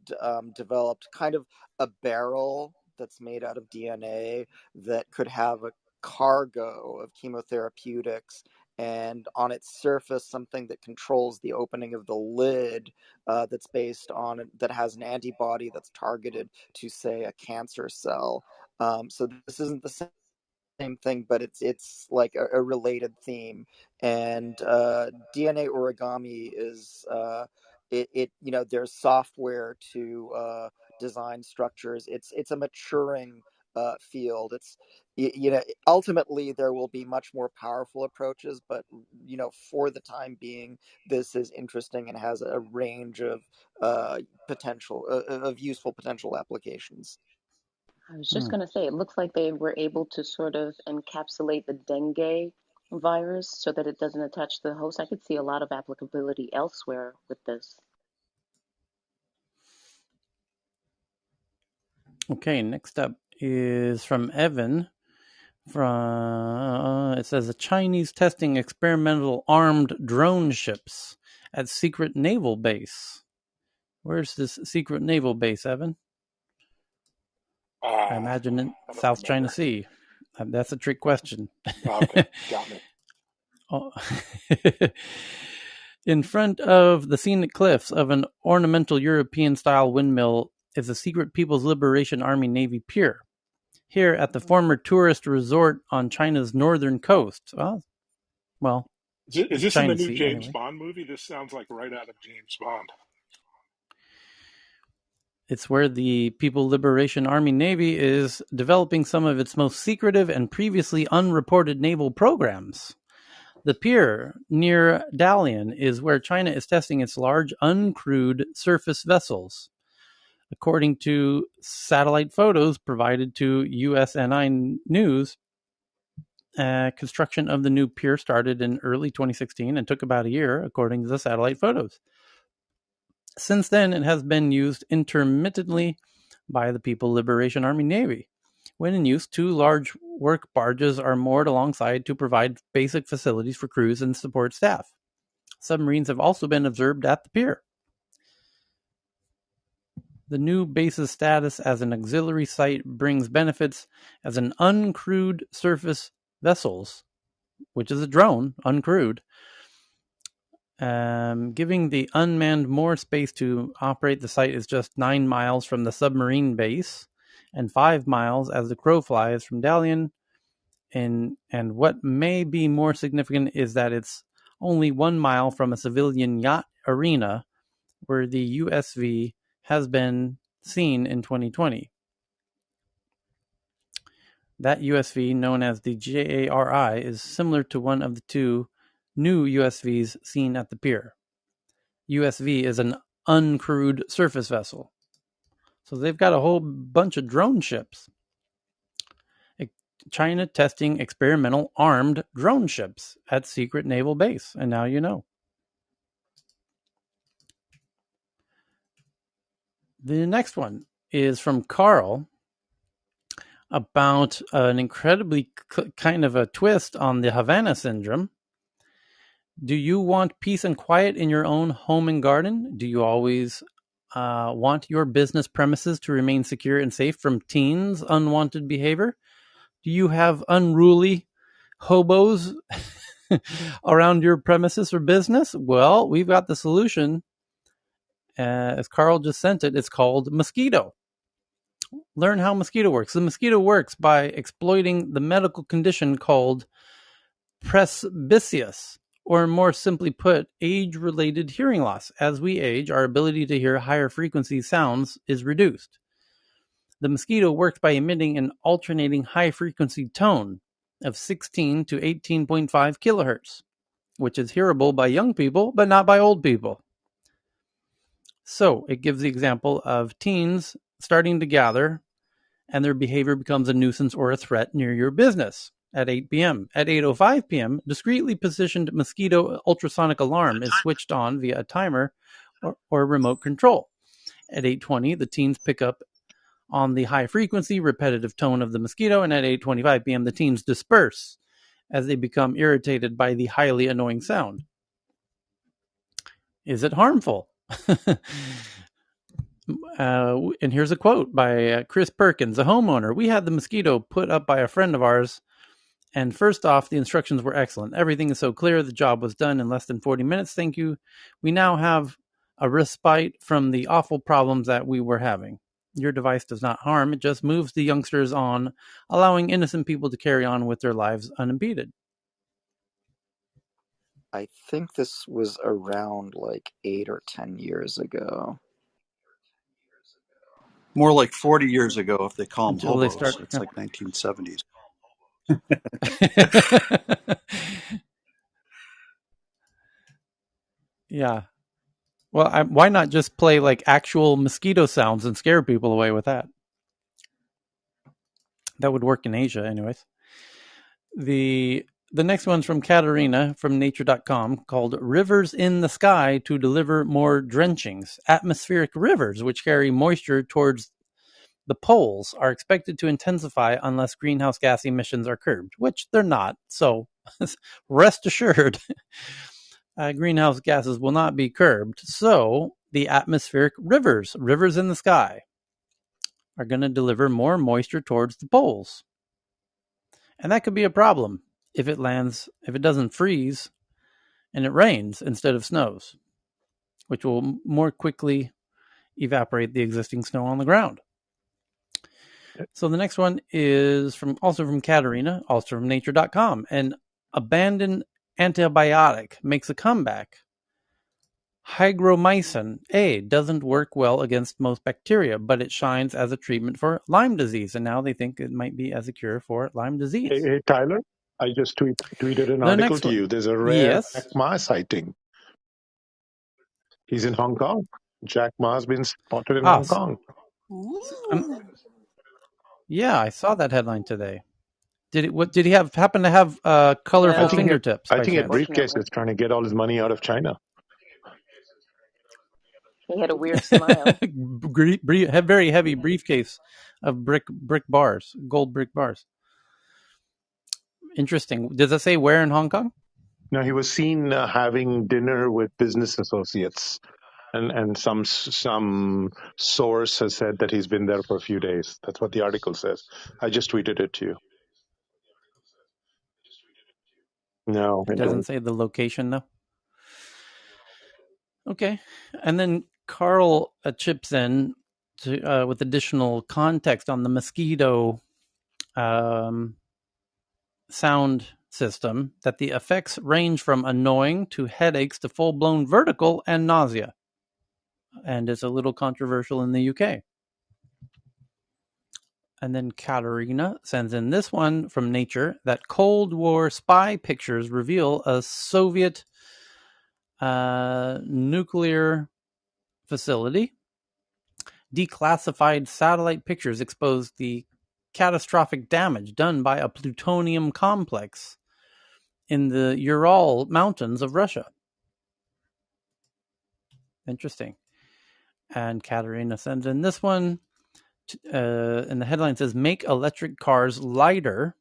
developed kind of a barrel that's made out of DNA that could have a cargo of chemotherapeutics, and on its surface something that controls the opening of the lid, that's based on that has an antibody that's targeted to, say, a cancer cell. So this isn't the same thing, but it's like a related theme. And DNA origami is there's software to design structures. It's a maturing field. It's ultimately there will be much more powerful approaches, but for the time being, this is interesting and has a range of potential of useful potential applications. I was just going to say, it looks like they were able to sort of encapsulate the dengue virus so that it doesn't attach to the host. I could see a lot of applicability elsewhere with this. Okay, next up is from Evan. It says the Chinese testing experimental armed drone ships at secret naval base. Where's this secret naval base, Evan? I imagine in South China Sea. That's a trick question. Okay, got me. Oh. In front of the scenic cliffs of an ornamental European-style windmill is the secret People's Liberation Army Navy pier. Here at the former tourist resort on China's northern coast. Well, Is this in China the new Sea, James anyway. Bond movie? This sounds like right out of James Bond. It's where the People Liberation Army Navy is developing some of its most secretive and previously unreported naval programs. The pier near Dalian is where China is testing its large uncrewed surface vessels. According to satellite photos provided to USNI News, construction of the new pier started in early 2016 and took about a year, according to the satellite photos. Since then, it has been used intermittently by the People Liberation Army Navy. When in use, 2 large work barges are moored alongside to provide basic facilities for crews and support staff. Submarines have also been observed at the pier. The new base's status as an auxiliary site brings benefits as an uncrewed surface vessels, which is a drone, uncrewed, giving the unmanned more space to operate. The site is just 9 miles from the submarine base and 5 miles as the crow flies from Dalian. And what may be more significant is that it's only 1 mile from a civilian yacht arena where the USV has been seen in 2020. That USV, known as the JARI, is similar to one of the 2 new USVs seen at the pier. USV is an uncrewed surface vessel. So they've got a whole bunch of drone ships. China testing experimental armed drone ships at secret naval base. And now you know. The next one is from Carl about an incredibly kind of a twist on the Havana syndrome. Do you want peace and quiet in your own home and garden? Do you always want your business premises to remain secure and safe from teens' unwanted behavior? Do you have unruly hobos around your premises or business? Well, we've got the solution. As Carl just sent it, it's called Mosquito. Learn how Mosquito works. The Mosquito works by exploiting the medical condition called presbyceus, or more simply put, age-related hearing loss. As we age, our ability to hear higher frequency sounds is reduced. The Mosquito works by emitting an alternating high-frequency tone of 16 to 18.5 kilohertz, which is hearable by young people, but not by old people. So it gives the example of teens starting to gather, and their behavior becomes a nuisance or a threat near your business. At 8 p.m. At 8:05 p.m., discreetly positioned Mosquito ultrasonic alarm is switched on via a timer or remote control. At 8:20, the teens pick up on the high-frequency, repetitive tone of the Mosquito, and at 8:25 p.m., the teens disperse as they become irritated by the highly annoying sound. Is it harmful? And here's a quote by Chris Perkins, a homeowner. We had the Mosquito put up by a friend of ours, and first off, the instructions were excellent. Everything is so clear. The job was done in less than 40 minutes. Thank you. We now have a respite from the awful problems that we were having. Your device does not harm. It just moves the youngsters on, allowing innocent people to carry on with their lives unimpeded. I think this was around like 8 or 10 years ago. More like 40 years ago if they call them Until they hobos. start. It's like 1970s. Yeah. Well, why not just play like actual mosquito sounds and scare people away with that? That would work in Asia anyways. The next one's from Katarina from nature.com called Rivers in the Sky to Deliver More Drenchings. Atmospheric rivers, which carry moisture towards the poles, are expected to intensify unless greenhouse gas emissions are curbed, which they're not. So rest assured, greenhouse gases will not be curbed. So the atmospheric rivers in the sky. are going to deliver more moisture towards the poles. And that could be a problem if it doesn't freeze and it rains instead of snows, which will more quickly evaporate the existing snow on the ground. So the next one is also from Katerina, also from nature.com. An abandoned antibiotic makes a comeback. Hygromycin A doesn't work well against most bacteria, but it shines as a treatment for Lyme disease. And now they think it might be as a cure for Lyme disease. Hey, Tyler, I just tweeted an article to you. There's a rare Jack Ma sighting. He's in Hong Kong. Jack Ma's been spotted in Hong Kong. Yeah, I saw that headline today. Did he happen to have colorful fingertips? I think a briefcase is trying to get all his money out of China. He had a weird smile. Very heavy briefcase of brick bars, gold brick bars. Interesting. Does it say where in Hong Kong? No, he was seen having dinner with business associates, and some source has said that he's been there for a few days. That's what the article says. I just tweeted it to you. No, it doesn't say the location though. Okay, and then Carl chips in with additional context on the mosquito sound system, that the effects range from annoying to headaches to full-blown vertigo and nausea. And it's a little controversial in the UK. And then Katerina sends in this one from Nature, that Cold War spy pictures reveal a Soviet nuclear facility. Declassified satellite pictures expose the catastrophic damage done by a plutonium complex in the Ural Mountains of Russia. Interesting. And Katerina sends in this one. And the headline says, make electric cars lighter,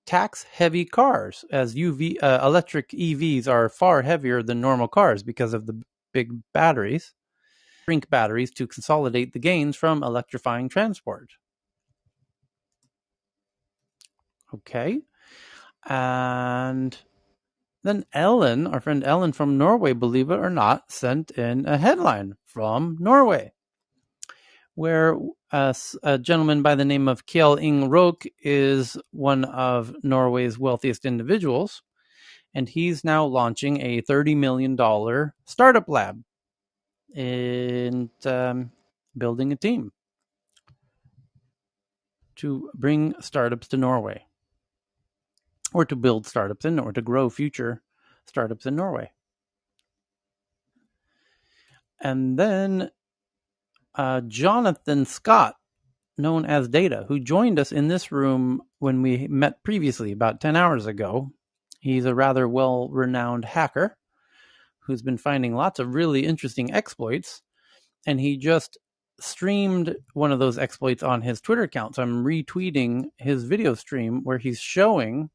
tax heavy cars, as electric EVs are far heavier than normal cars because of the big batteries. Shrink batteries to consolidate the gains from electrifying transport. Okay. And then Ellen, our friend Ellen from Norway, believe it or not, sent in a headline from Norway, where a gentleman by the name of Kjell Ing-Rok is one of Norway's wealthiest individuals, and he's now launching a $30 million startup lab and building a team to bring startups to Norway, or to build startups or to grow future startups in Norway. And then Jonathan Scott, known as Data, who joined us in this room when we met previously about 10 hours ago. He's a rather well-renowned hacker who's been finding lots of really interesting exploits, and he just streamed one of those exploits on his Twitter account. So I'm retweeting his video stream where he's showing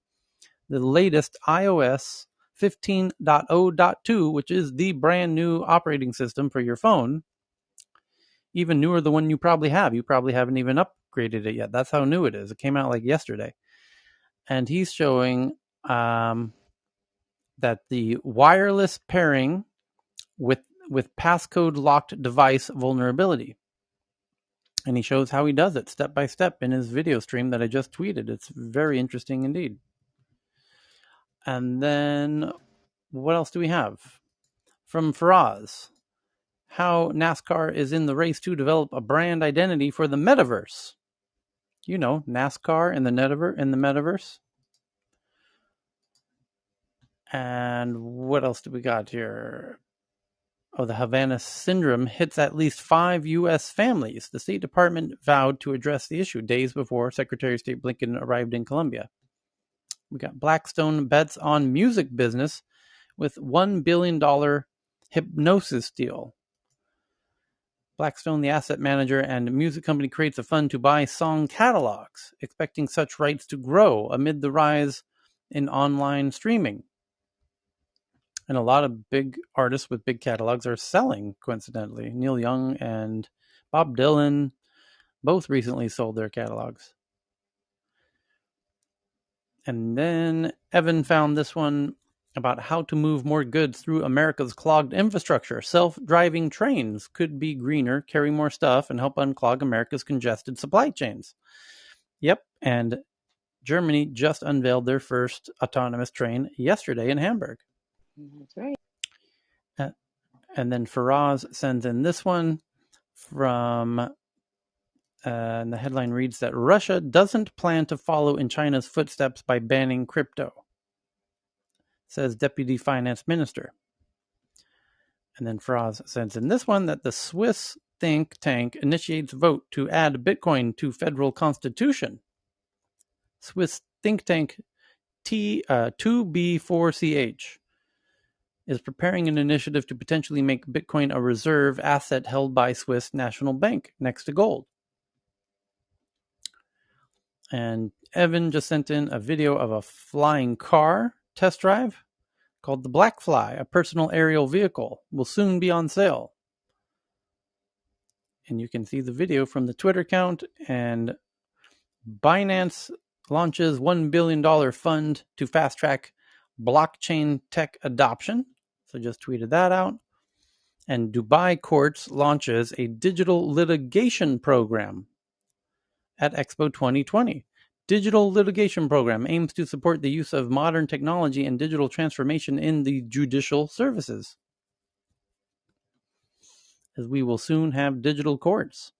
the latest iOS 15.0.2, which is the brand new operating system for your phone. Even newer than one you probably have. You probably haven't even upgraded it yet. That's how new it is. It came out like yesterday. And he's showing that the wireless pairing with passcode locked device vulnerability. And he shows how he does it step by step in his video stream that I just tweeted. It's very interesting indeed. And then what else do we have? From Faraz, how NASCAR is in the race to develop a brand identity for the metaverse. You know, NASCAR in the metaverse. And what else do we got here? Oh, the Havana syndrome hits at least 5 U.S. families. The State Department vowed to address the issue days before Secretary of State Blinken arrived in Colombia. We got Blackstone bets on music business with $1 billion hypnosis deal. Blackstone, the asset manager and music company, creates a fund to buy song catalogs, expecting such rights to grow amid the rise in online streaming. And a lot of big artists with big catalogs are selling, coincidentally. Neil Young and Bob Dylan, Both recently sold their catalogs. And then Evan found this one about how to move more goods through America's clogged infrastructure. Self-driving trains could be greener, carry more stuff, and help unclog America's congested supply chains. Yep, and Germany just unveiled their first autonomous train yesterday in Hamburg. That's right. And then Faraz sends in this one from... and the headline reads that Russia doesn't plan to follow in China's footsteps by banning crypto, says Deputy Finance Minister. And then Faraz sends in this one that the Swiss think tank initiates vote to add Bitcoin to federal constitution. Swiss think tank 2B4CH is preparing an initiative to potentially make Bitcoin a reserve asset held by Swiss National Bank next to gold. And Evan just sent in a video of a flying car test drive called the Blackfly, a personal aerial vehicle. Will soon be on sale. And you can see the video from the Twitter account. And Binance launches $1 billion fund to fast-track blockchain tech adoption. So just tweeted that out. And Dubai Courts launches a digital litigation program at Expo 2020. Digital litigation program aims to support the use of modern technology and digital transformation in the judicial services, as we will soon have digital courts.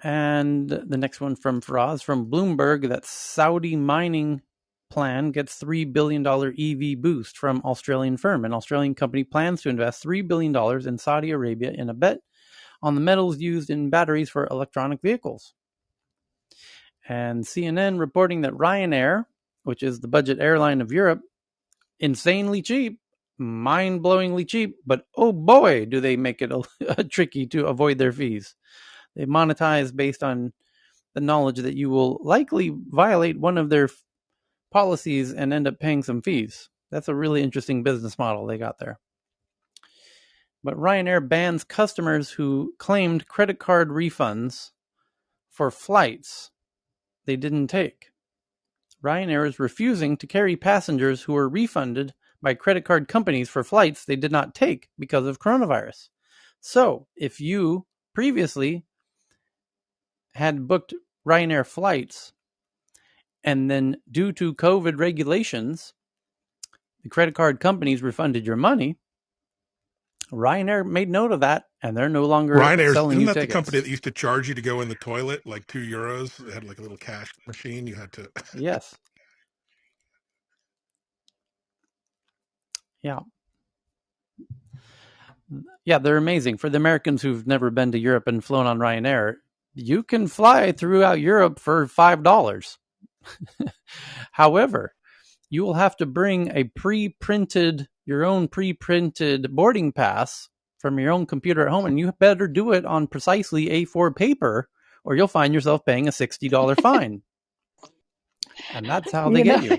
And the next one from Faraz from Bloomberg, that Saudi mining plan gets $3 billion EV boost from Australian firm. An Australian company plans to invest $3 billion in Saudi Arabia in a bet on the metals used in batteries for electronic vehicles. And CNN reporting that Ryanair, which is the budget airline of Europe, insanely cheap, mind-blowingly cheap, but oh boy, do they make it tricky to avoid their fees. They monetize based on the knowledge that you will likely violate one of their policies and end up paying some fees. That's a really interesting business model they got there. But Ryanair bans customers who claimed credit card refunds for flights they didn't take. Ryanair is refusing to carry passengers who were refunded by credit card companies for flights they did not take because of coronavirus. So, if you previously had booked Ryanair flights and then due to COVID regulations, the credit card companies refunded your money, Ryanair made note of that, and they're no longer selling you Isn't that tickets. the company that used to charge you to go in the toilet, like €2? They had like a little cash machine. You had to. Yes. Yeah. Yeah, they're amazing. For the Americans who've never been to Europe and flown on Ryanair, you can fly throughout Europe for $5. However, you will have to bring a your own pre-printed boarding pass from your own computer at home, and you better do it on precisely A4 paper, or you'll find yourself paying a $60 fine. And that's how they get you.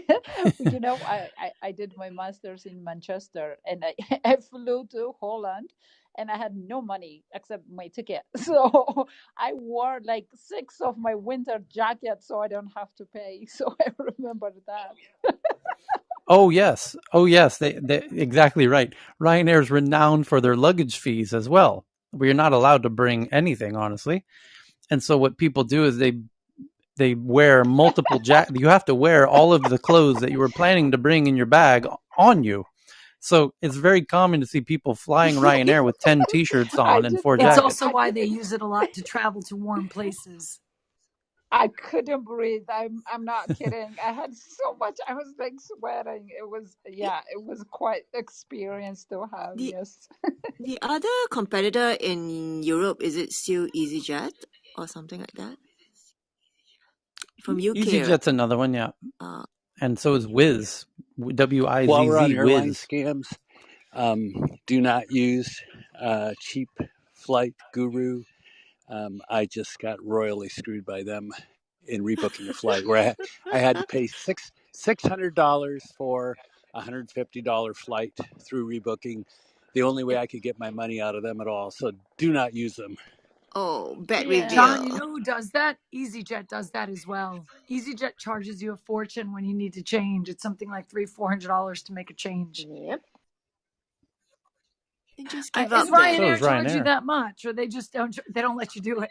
I did my master's in Manchester, and I flew to Holland, and I had no money except my ticket. So I wore like 6 of my winter jackets so I don't have to pay. So I remember that. Oh yes, they exactly right. Ryanair is renowned for their luggage fees as well. We're not allowed to bring anything, honestly. And so what people do is they wear multiple you have to wear all of the clothes that you were planning to bring in your bag on you. So it's very common to see people flying Ryanair with 10 t-shirts on and 4 jackets. It's also why they use it a lot to travel to warm places. I couldn't breathe. I'm not kidding. I had so much. I was like sweating. It was quite experience to have. Yes. The other competitor in Europe, is it still EasyJet or something like that? From UK. EasyJet's another one, yeah. And so is Wizz. WIZZ. While we're on airline Wizz. scams, do not use Cheap Flight Guru. I just got royally screwed by them in rebooking a flight where I had to pay $600 for a $150 flight through rebooking. the only way I could get my money out of them at all. So do not use them. Oh, bad Yeah. John, you reveal. know who does that? EasyJet does that as well. EasyJet charges you a fortune when you need to change. It's something like $300-$400 to make a change. Yep. And just give Is up then. So Ryanair is charge you Ryanair. that much, or they just don't let you do it?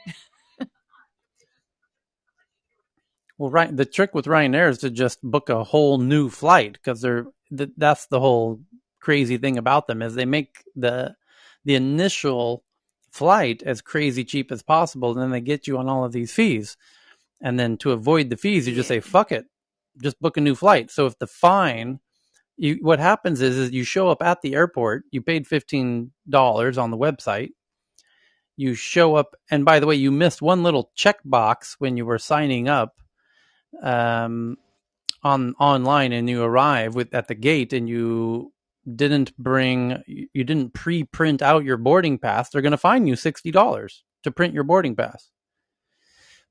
Well, right. The trick with Ryanair is to just book a whole new flight because that's the whole crazy thing about them is they make the initial flight as crazy cheap as possible, and then they get you on all of these fees. And then to avoid the fees, you just say, fuck it, just book a new flight. So if the fine, what happens is you show up at the airport, you paid $15 on the website, you show up, and by the way, you missed one little checkbox when you were signing up online, and you arrive at the gate, and you didn't pre-print out your boarding pass. They're going to fine you $60 to print your boarding pass.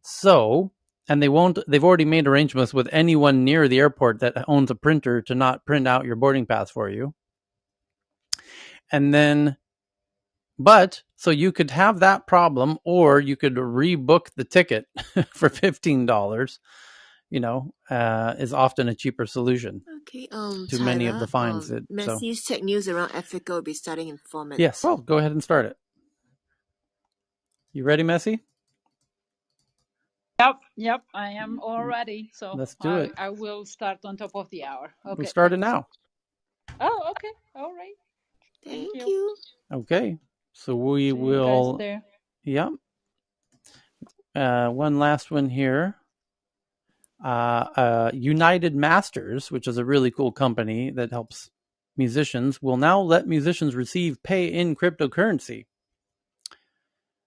So, and they've already made arrangements with anyone near the airport that owns a printer to not print out your boarding pass for you. And then, so you could have that problem, or you could rebook the ticket for $15, is often a cheaper solution. Okay, to many of the fines. Messy's tech news around Africa will be starting in 4 minutes. Yes, well, go ahead and start it. You ready, Messy? Yep, I am all ready. So let's do it. I will start on top of the hour. Okay. We'll start it now. Oh, okay. All right. Thank you. Okay. So we See will. you guys there. Yep. One last one here. United Masters, which is a really cool company that helps musicians, will now let musicians receive pay in cryptocurrency.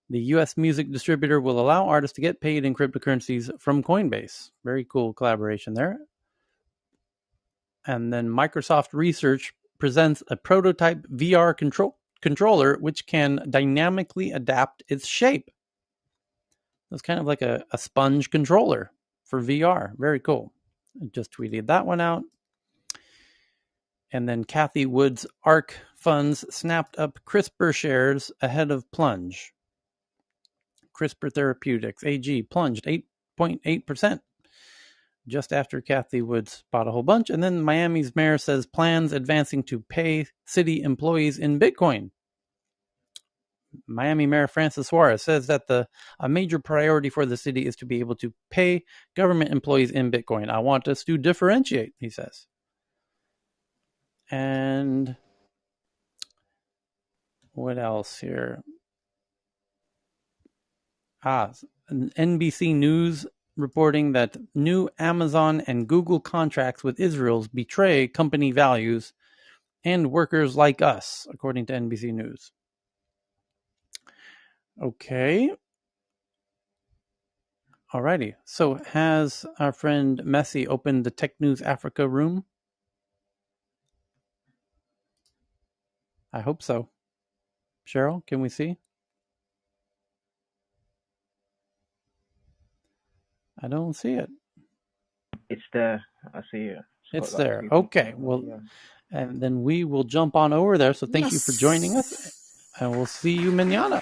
The U.S. music distributor will allow artists to get paid in cryptocurrencies from Coinbase. Very cool collaboration there. And then Microsoft Research presents a prototype VR controller which can dynamically adapt its shape. It's kind of like a sponge controller for VR. Very cool. I just tweeted that one out. And then Kathy Wood's ARK funds snapped up CRISPR shares ahead of plunge. CRISPR Therapeutics, AG, plunged 8.8% just after Kathy Woods bought a whole bunch. And then Miami's mayor says plans advancing to pay city employees in Bitcoin. Miami Mayor Francis Suarez says that a major priority for the city is to be able to pay government employees in Bitcoin. I want us to differentiate, he says. And what else here? NBC News reporting that new Amazon and Google contracts with Israel betray company values and workers like us, according to NBC News. Okay. Alrighty. So has our friend Messi opened the Tech News Africa room? I hope so. Cheryl, can we see? I don't see it. It's there. I see it. It's there. Okay. Well, yeah. And then we will jump on over there. So thank you for joining us. And we'll see you mañana.